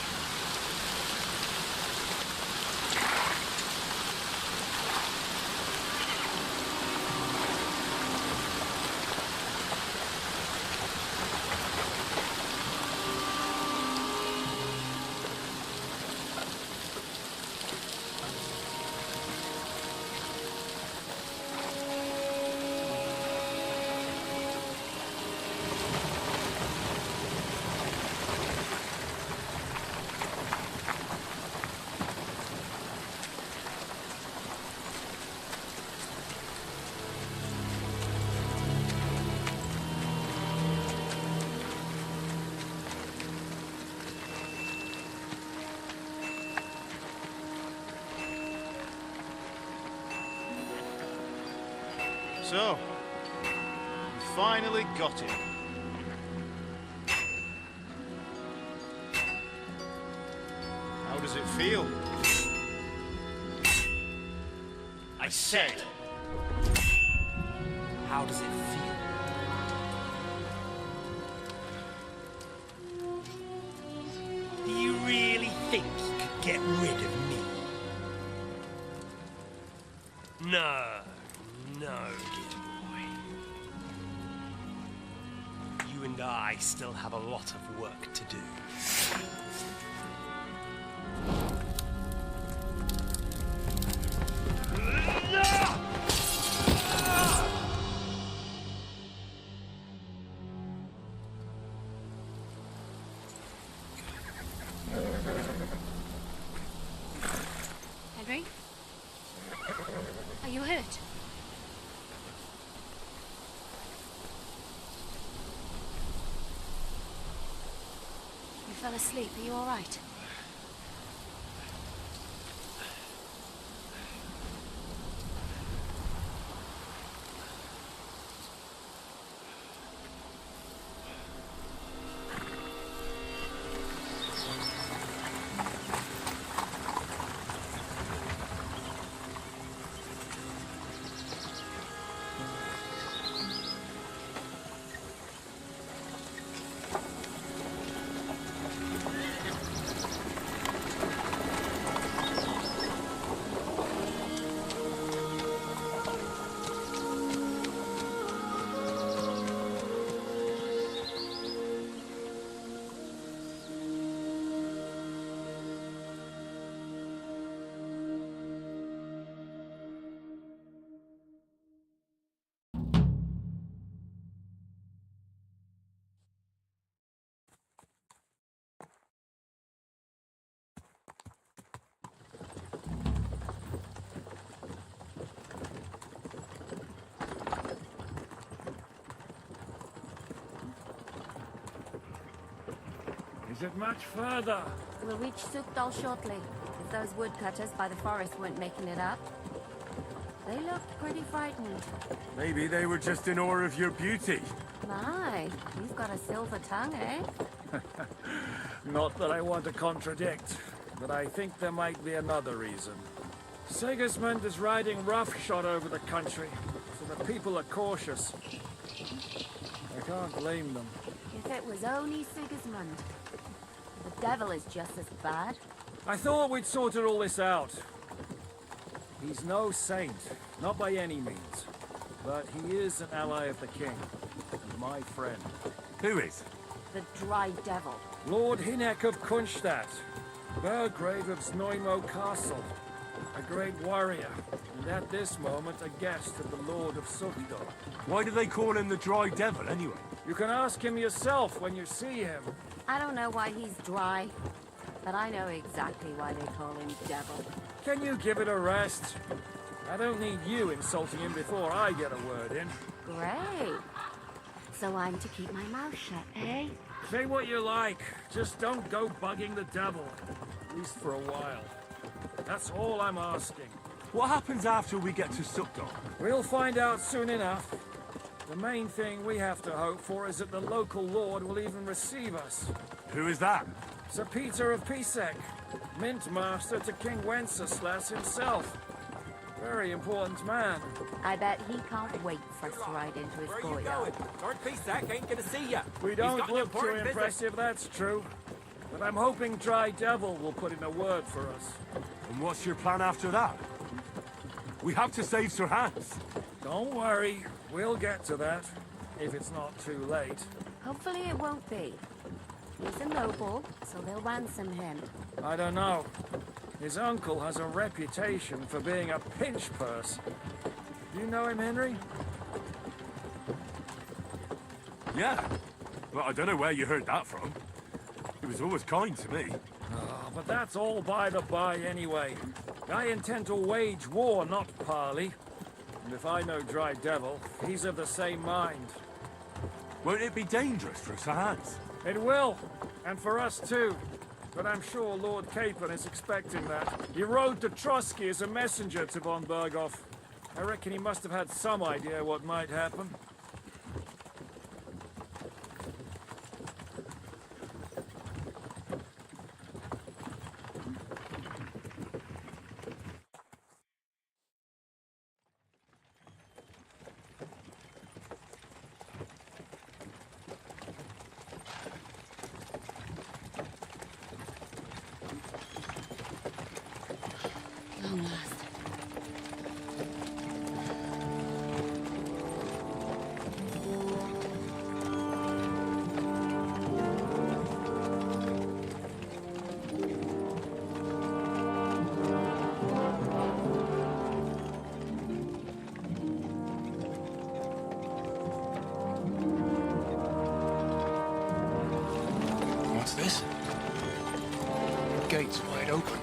So, we finally got him. How does it feel? I said, how does it feel? Do you really think you could get rid of me? No, dear boy. You and I still have a lot of work to do. Henry? Are you hurt? You fell asleep. Are you all right? it much further. We'll reach Sukdal shortly, if those woodcutters by the forest weren't making it up. They looked pretty frightened. Maybe they were just in awe of your beauty. My, you've got a silver tongue, eh? Not that I want to contradict, but I think there might be another reason. Sigismund is riding roughshod over the country, so the people are cautious. I can't blame them. If it was only Sigismund. The devil is just as bad. I thought we'd sorted all this out. He's no saint, not by any means. But he is an ally of the king, and my friend. Who is? The Dry Devil. Lord Hinek of Kunstadt, Burgrave of Znojmo Castle, a great warrior, and at this moment a guest of the Lord of Sukdal. Why do they call him the Dry Devil, anyway? You can ask him yourself when you see him. I don't know why he's dry, but I know exactly why they call him Devil. Can you give it a rest? I don't need you insulting him before I get a word in. Great. So I'm to keep my mouth shut, eh? Say what you like, just don't go bugging the devil. At least for a while. That's all I'm asking. What happens after we get to Sukdal? We'll find out soon enough. The main thing we have to hope for is that the local lord will even receive us. Who is that? Sir Peter of Pisek, Mint Master to King Wenceslas himself. Very important man. I bet he can't wait for us to ride into his courtyard. Lord Pisek ain't gonna see ya. We don't look too impressive, that's true. But I'm hoping Dry Devil will put in a word for us. And what's your plan after that? We have to save Sir Hans. Don't worry, we'll get to that, if it's not too late. Hopefully it won't be. He's a noble, so they'll ransom him. I don't know. His uncle has a reputation for being a pinch purse. Do you know him, Henry? Yeah. Well, I don't know where you heard that from. He was always kind to me. Oh, but that's all by the by anyway. I intend to wage war, not parley. And if I know Dry Devil, he's of the same mind. Won't it be dangerous for Sir Hans? It will, and for us too. But I'm sure Lord Capon is expecting that. He rode to Trotsky as a messenger to von Berghoff. I reckon he must have had some idea what might happen. Long last. What's this? The gate's wide open.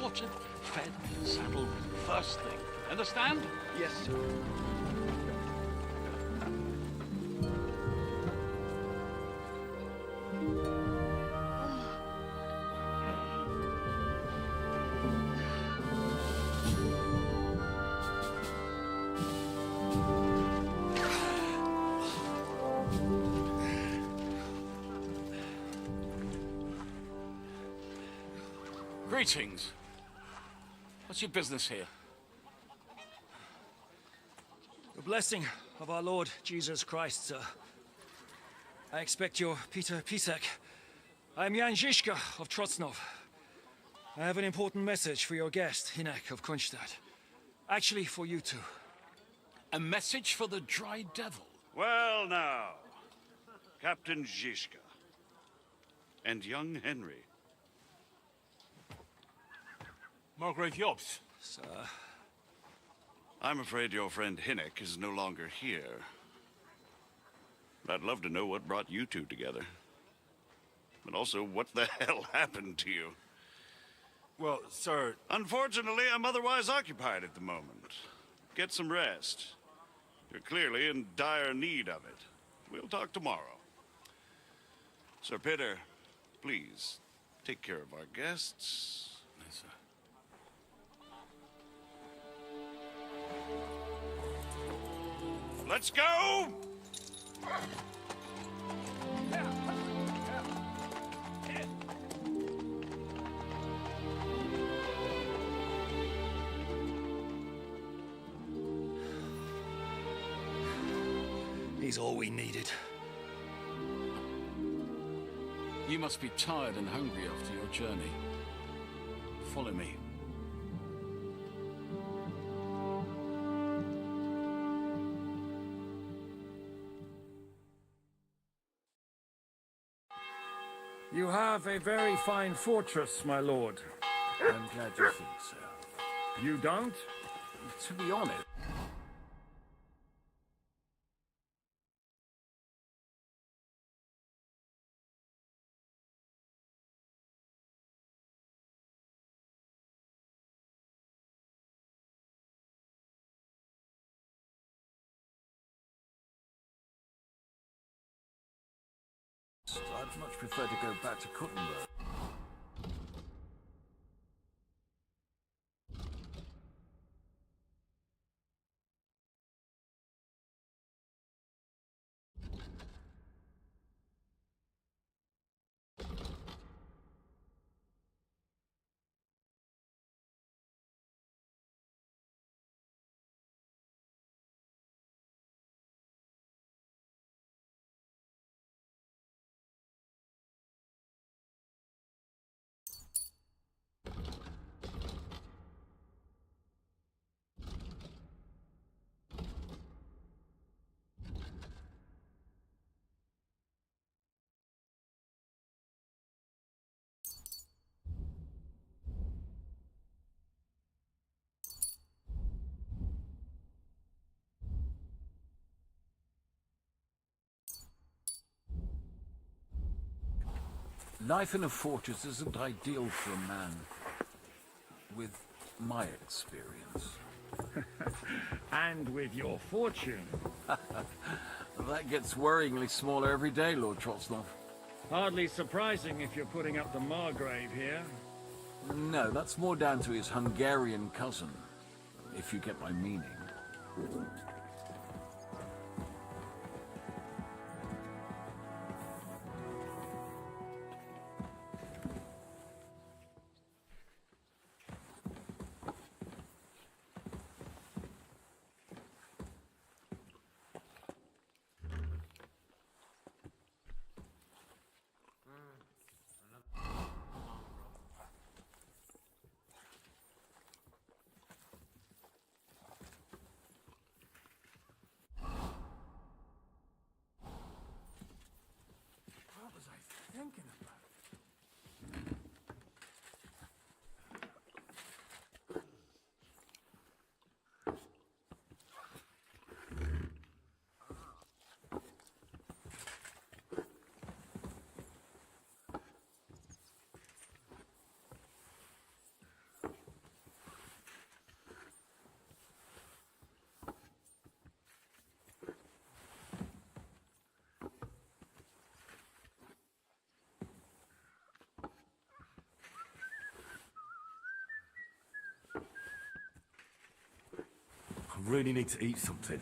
Watered, fed, saddled, first thing. Understand? Yes, sir. Greetings. What's your business here? The blessing of our Lord Jesus Christ, sir. I expect you're Peter Pisek. I'm Jan Žižka of Trocnov. I have an important message for your guest, Hinek of Kunstadt. Actually, for you two. A message for the Dry Devil? Well now, Captain Žižka and young Henry. Margrave Jobs. Sir. I'm afraid your friend Hinek is no longer here. I'd love to know what brought you two together. but also what the hell happened to you. Well, sir... Unfortunately, I'm otherwise occupied at the moment. Get some rest. You're clearly in dire need of it. We'll talk tomorrow. Sir Peter, please, take care of our guests. Yes, sir. Let's go! He's all we needed. You must be tired and hungry after your journey. Follow me. You have a very fine fortress, my lord. I'm glad you think so. You don't? To be honest... I'd much prefer to go back to Kuttenberg. Life in a fortress isn't ideal for a man with my experience. And with your fortune. That gets worryingly smaller every day, Lord Trotsnov. Hardly surprising if you're putting up the Margrave here. No, that's more down to his Hungarian cousin, if you get my meaning. What was I thinking about? I really need to eat something.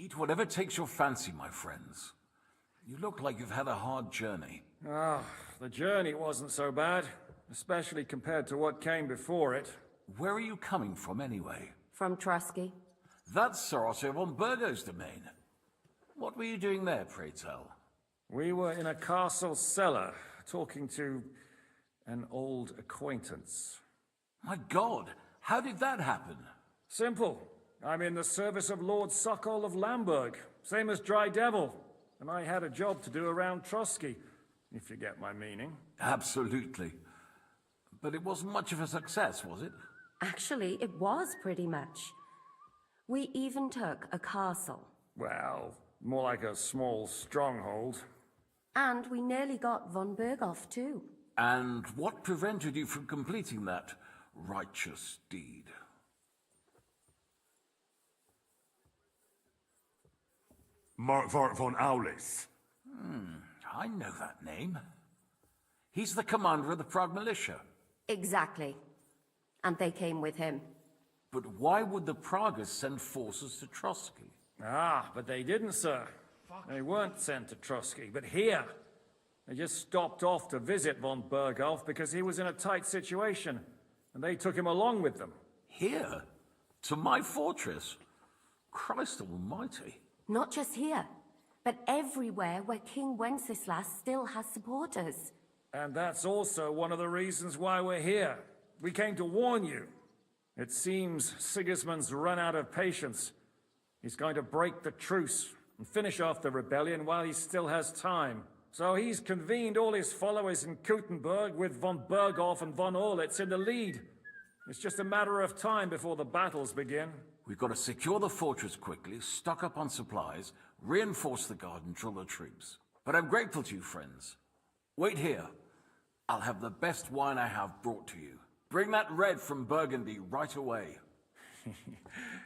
Eat whatever takes your fancy, my friends. You look like you've had a hard journey. Ah, the journey wasn't so bad, especially compared to what came before it. Where are you coming from, anyway? From Trusky. That's Sir Otto von Burgo's domain. What were you doing there, pray tell? We were in a castle cellar, talking to an old acquaintance. My God, how did that happen? Simple. I'm in the service of Lord Sokol of Lamberg, same as Dry Devil, and I had a job to do around Trotsky, if you get my meaning. Absolutely. But it wasn't much of a success, was it? Actually, it was pretty much. We even took a castle. Well, more like a small stronghold. And we nearly got von Berghoff, too. And what prevented you from completing that righteous deed? Markvart von Aulis. I know that name. He's the commander of the Prague militia. Exactly. And they came with him. But why would the Praguers send forces to Trotsky? Ah, but they didn't, sir. They weren't sent to Trotsky, but here. They just stopped off to visit von Berghoff because he was in a tight situation, and they took him along with them. Here? To my fortress? Christ almighty. Not just here, but everywhere where King Wenceslas still has supporters. And that's also one of the reasons why we're here. We came to warn you. It seems Sigismund's run out of patience. He's going to break the truce and finish off the rebellion while he still has time. So he's convened all his followers in Kuttenberg with von Berghoff and von Orlitz in the lead. It's just a matter of time before the battles begin. We've got to secure the fortress quickly, stock up on supplies, reinforce the guard and drill the troops. But I'm grateful to you, friends. Wait here. I'll have the best wine I have brought to you. Bring that red from Burgundy right away.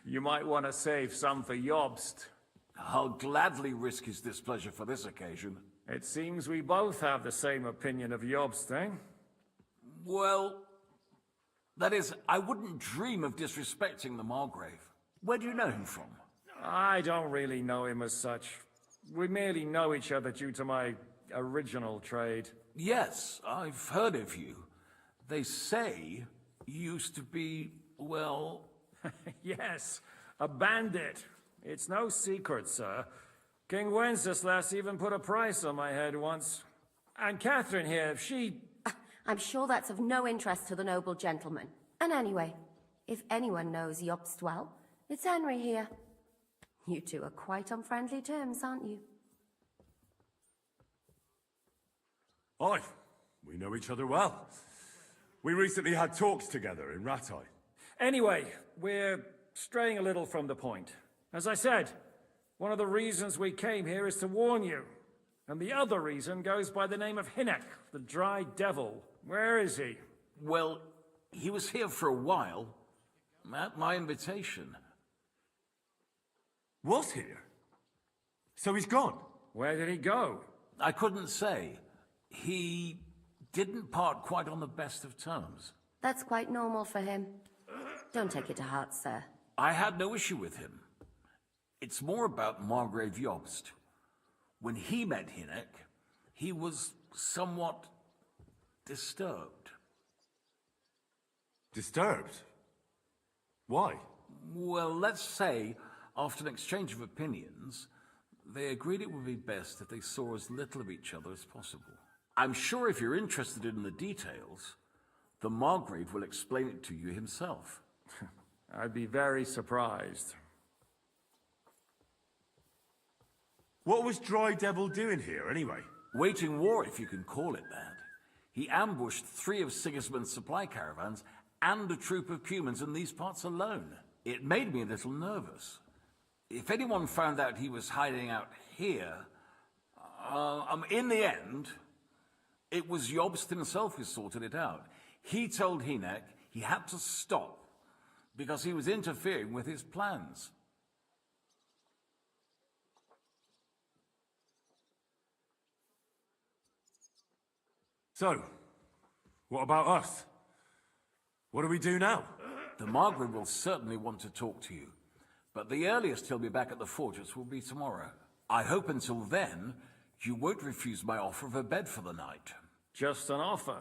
You might want to save some for Jobst. I'll gladly risk his displeasure for this occasion. It seems we both have the same opinion of Jobst, eh? Well, that is, I wouldn't dream of disrespecting the Margrave. Where do you know him from? I don't really know him as such. We merely know each other due to my original trade. Yes, I've heard of you. They say you used to be, well... Yes, a bandit. It's no secret, sir. King Wenceslas even put a price on my head once. And Catherine here, she... I'm sure that's of no interest to the noble gentleman. And anyway, if anyone knows Jobst well, it's Henry here. You two are quite on friendly terms, aren't you? Aye, we know each other well. We recently had talks together in Rattay. Anyway, we're straying a little from the point. As I said, one of the reasons we came here is to warn you. And the other reason goes by the name of Hinek, the Dry Devil. Where is he? Well, he was here for a while, at my invitation. Was here? So he's gone? Where did he go? I couldn't say. He didn't part quite on the best of terms. That's quite normal for him. Don't take it to heart, sir. I had no issue with him. It's more about Margrave Jobst. When he met Hinek, he was somewhat disturbed. Disturbed? Why? Well, let's say, after an exchange of opinions, they agreed it would be best if they saw as little of each other as possible. I'm sure if you're interested in the details, the Margrave will explain it to you himself. I'd be very surprised. What was Dry Devil doing here, anyway? Waging war, if you can call it that. He ambushed 3 of Sigismund's supply caravans and a troop of Cumans in these parts alone. It made me a little nervous. If anyone found out he was hiding out here, in the end, it was Jobst himself who sorted it out. He told Hinek he had to stop because he was interfering with his plans. So, what about us? What do we do now? The Margrave will certainly want to talk to you, but the earliest he'll be back at the fortress will be tomorrow. I hope until then, you won't refuse my offer of a bed for the night. Just an offer.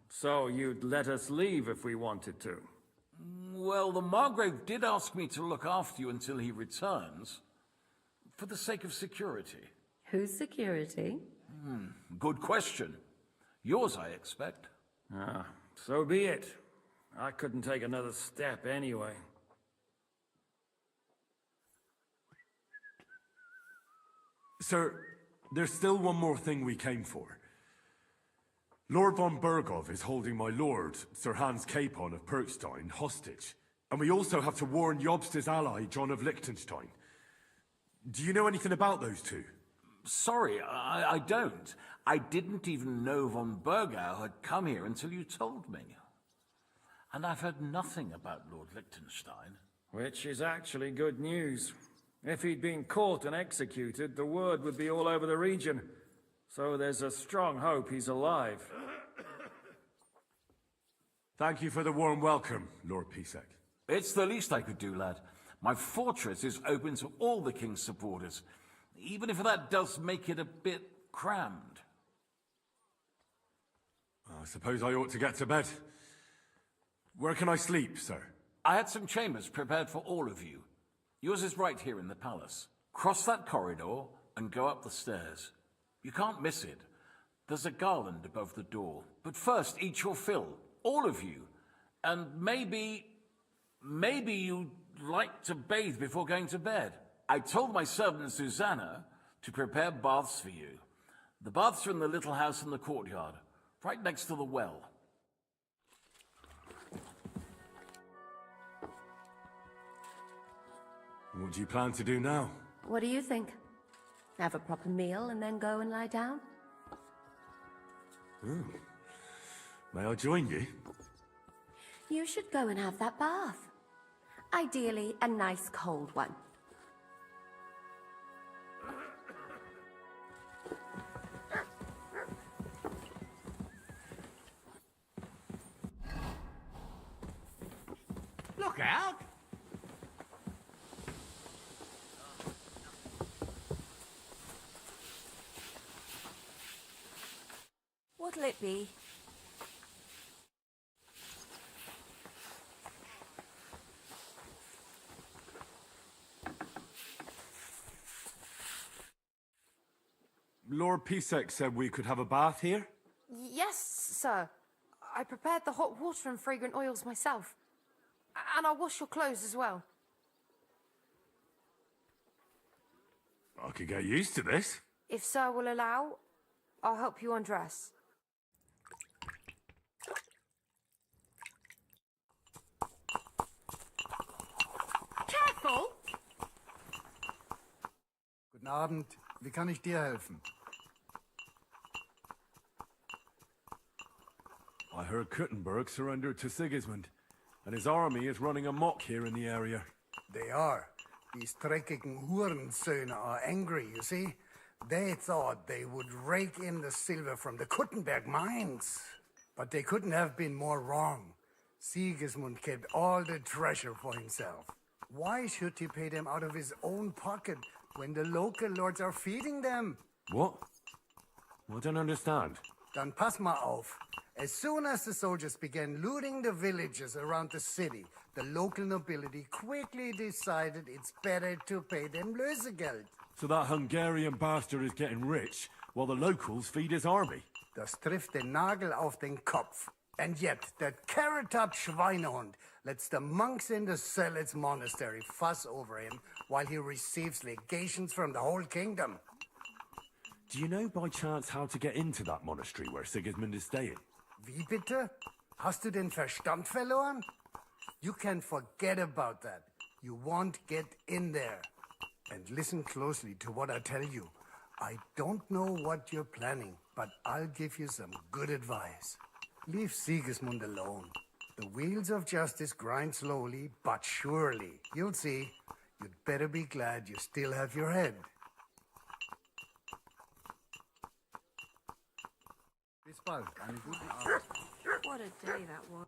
So you'd let us leave if we wanted to? Well, the Margrave did ask me to look after you until he returns, for the sake of security. Whose security? Good question. Yours, I expect. Ah, so be it. I couldn't take another step anyway. Sir, there's still one more thing we came for. Lord von Bergov is holding my lord, Sir Hans Capon of Perkstein, hostage. And we also have to warn Jobst's ally, John of Liechtenstein. Do you know anything about those two? Sorry, I don't. I didn't even know von Bergau had come here until you told me. And I've heard nothing about Lord Liechtenstein. Which is actually good news. If he'd been caught and executed, the word would be all over the region. So there's a strong hope he's alive. Thank you for the warm welcome, Lord Pisek. It's the least I could do, lad. My fortress is open to all the king's supporters, even if that does make it a bit crammed. I suppose I ought to get to bed. Where can I sleep, sir? I had some chambers prepared for all of you. Yours is right here in the palace. Cross that corridor and go up the stairs. You can't miss it. There's a garland above the door. But first, eat your fill, all of you. And maybe you'd like to bathe before going to bed. I told my servant Susanna to prepare baths for you. The baths are in the little house in the courtyard, right next to the well. What do you plan to do now? What do you think? Have a proper meal and then go and lie down? Oh. May I join you? You should go and have that bath. Ideally, a nice cold one. Look out! What'll it be? Lord Pisek said we could have a bath here? Yes, sir. I prepared the hot water and fragrant oils myself. And I'll wash your clothes as well. I could get used to this. If sir will allow, I'll help you undress. Careful! Guten Abend. Wie kann ich dir helfen? I heard Kuttenberg surrendered to Sigismund, and his army is running amok here in the area. They are. These dreckigen Hurensöhne are angry, you see? They thought they would rake in the silver from the Kuttenberg mines. But they couldn't have been more wrong. Sigismund kept all the treasure for himself. Why should he pay them out of his own pocket when the local lords are feeding them? What? I don't understand. Dann pass mal auf. As soon as the soldiers began looting the villages around the city, the local nobility quickly decided it's better to pay them Lösegeld. So that Hungarian bastard is getting rich, while the locals feed his army. Das trifft den Nagel auf den Kopf. And yet, that carrot-top Schweinehund lets the monks in the Selets monastery fuss over him while he receives legations from the whole kingdom. Do you know by chance how to get into that monastery where Sigismund is staying? Wie bitte? Hast du den Verstand verloren? You can forget about that. You won't get in there. And listen closely to what I tell you. I don't know what you're planning, but I'll give you some good advice. Leave Sigismund alone. The wheels of justice grind slowly, but surely. You'll see. You'd better be glad you still have your head. Bis bald. Einen guten Abend. What a day that was.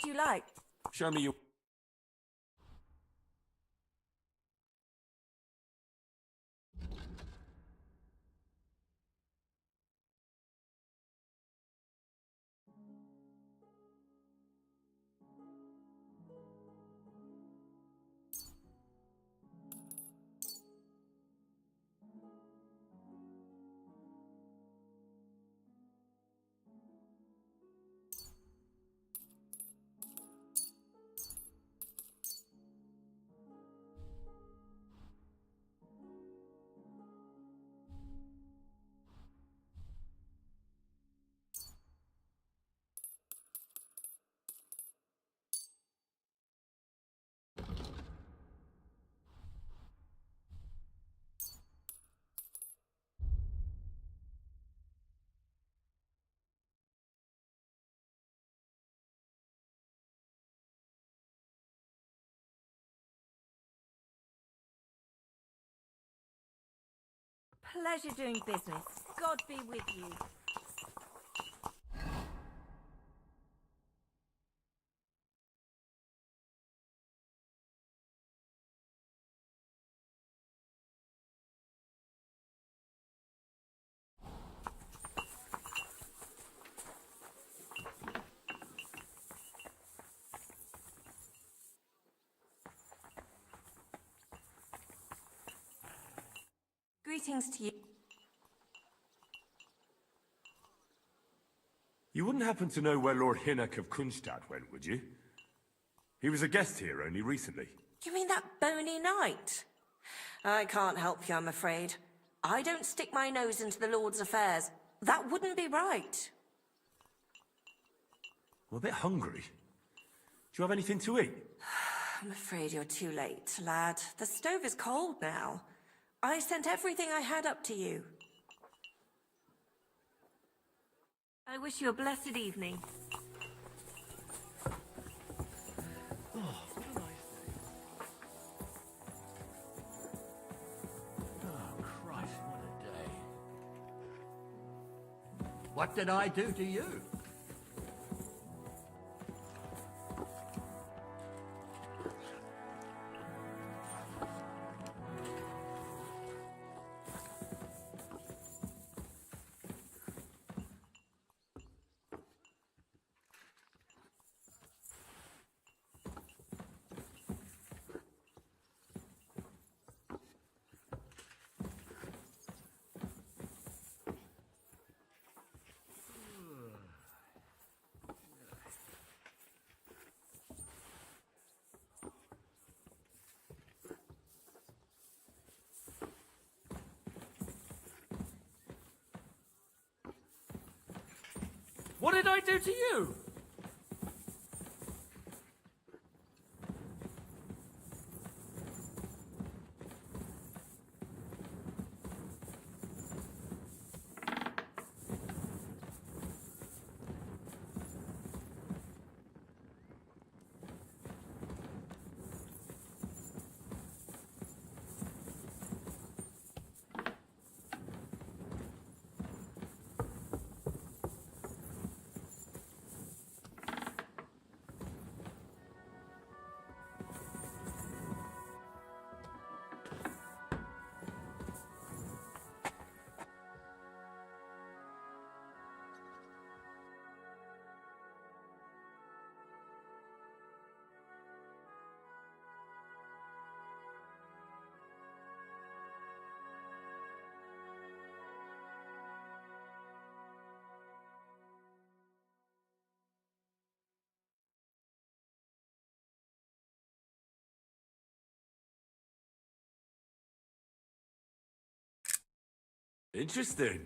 would you like? Show me your... Pleasure doing business. God be with you. Greetings to you. You wouldn't happen to know where Lord Hinnock of Kunstad went, would you? He was a guest here only recently. You mean that bony knight? I can't help you, I'm afraid. I don't stick my nose into the Lord's affairs. That wouldn't be right. I'm a bit hungry. Do you have anything to eat? I'm afraid you're too late, lad. The stove is cold now. I sent everything I had up to you. I wish you a blessed evening. Christ, what a day. What did I do to you? What did I do to you? Interesting.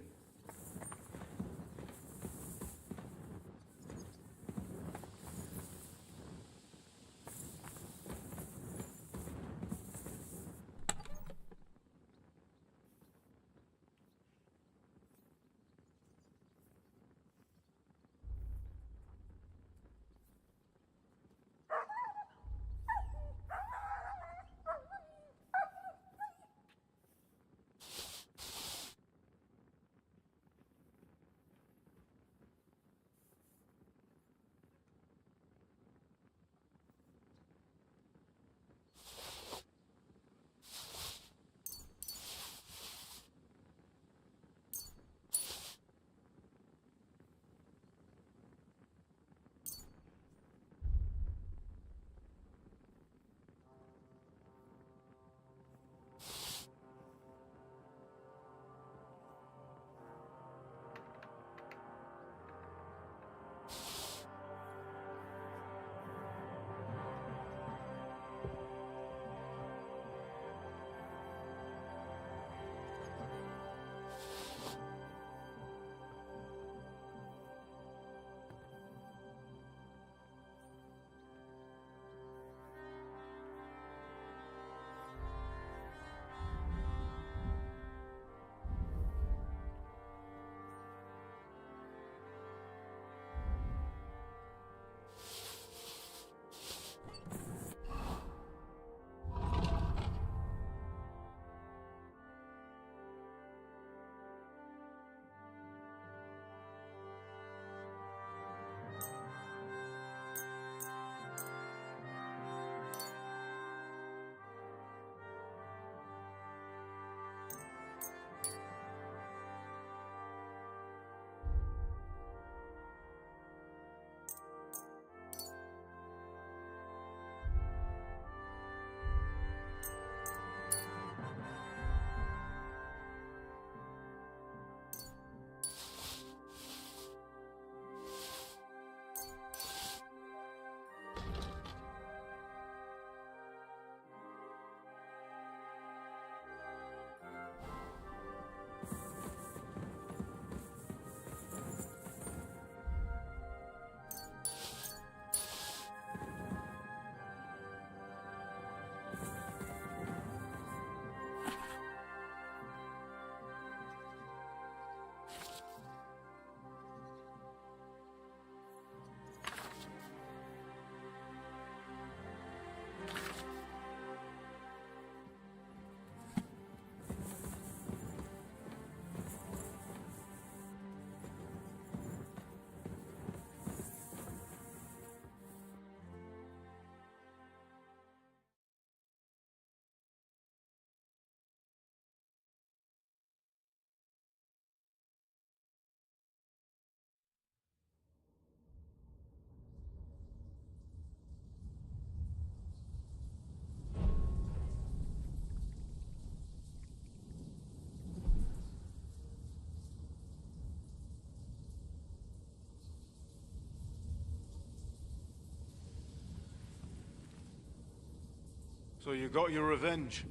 So you got your revenge?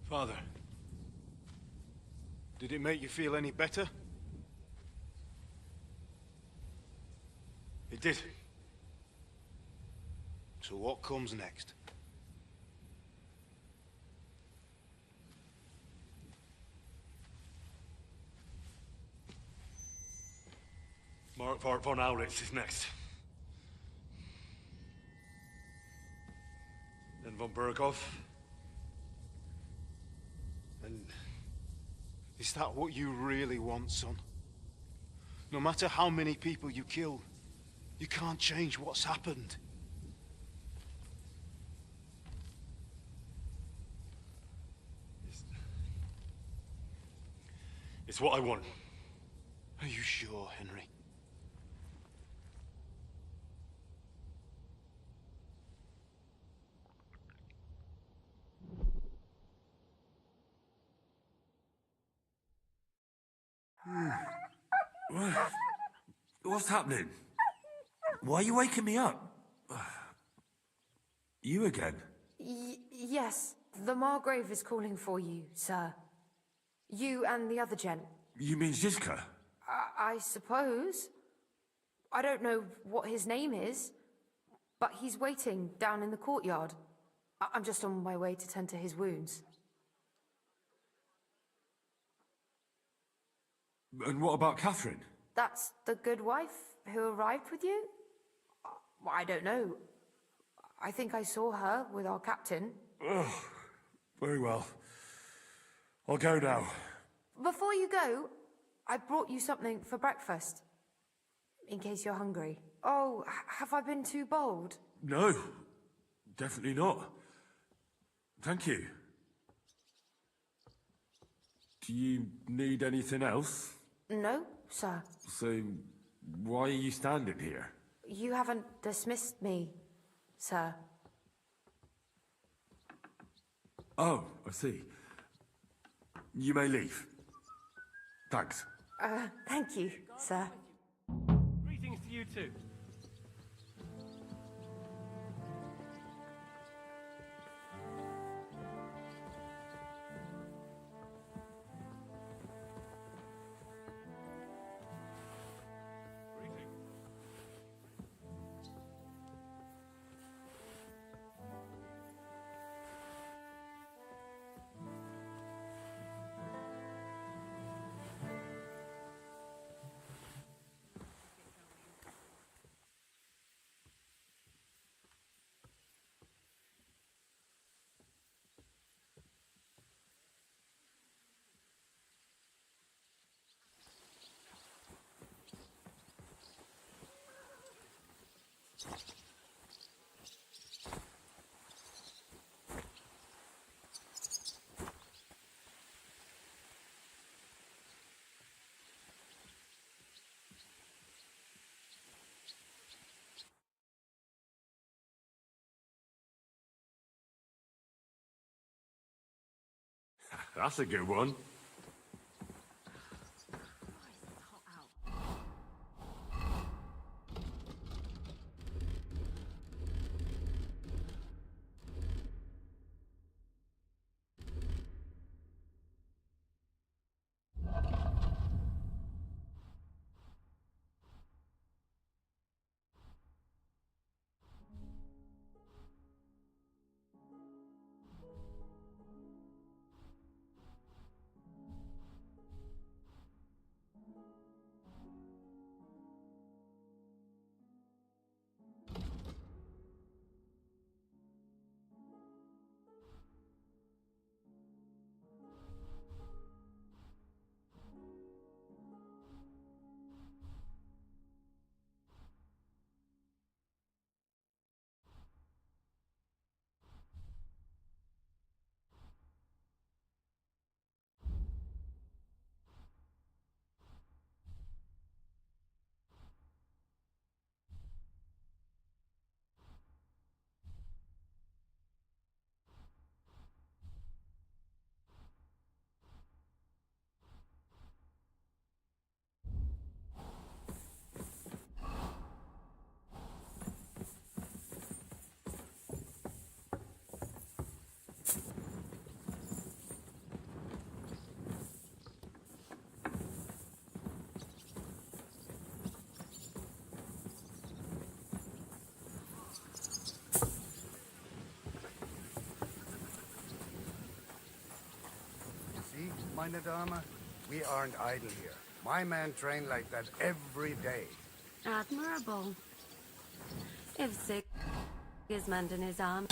Father, did it make you feel any better? It did. So what comes next? Mark von Aulitz is next. Then von Berghoff. And is that what you really want, son? No matter how many people you kill, you can't change what's happened. It's what I want. Are you sure, Henry? What's happening? Why are you waking me up? You again? Yes, the Margrave is calling for you, sir. You and the other gent. You mean Zizka? I suppose. I don't know what his name is, but he's waiting down in the courtyard. I'm just on my way to tend to his wounds. And what about Catherine? That's the good wife who arrived with you? I don't know. I think I saw her with our captain. Oh, very well. I'll go now. Before you go, I brought you something for breakfast. In case you're hungry. Oh, have I been too bold? No, definitely not. Thank you. Do you need anything else? No, sir. So, why are you standing here? You haven't dismissed me, sir. Oh, I see. You may leave. Thanks. Thank you, sir. Greetings to you too. That's a good one. men-at-armor, we aren't idle here. My men train like that every day. Admirable. If Sigismund and his army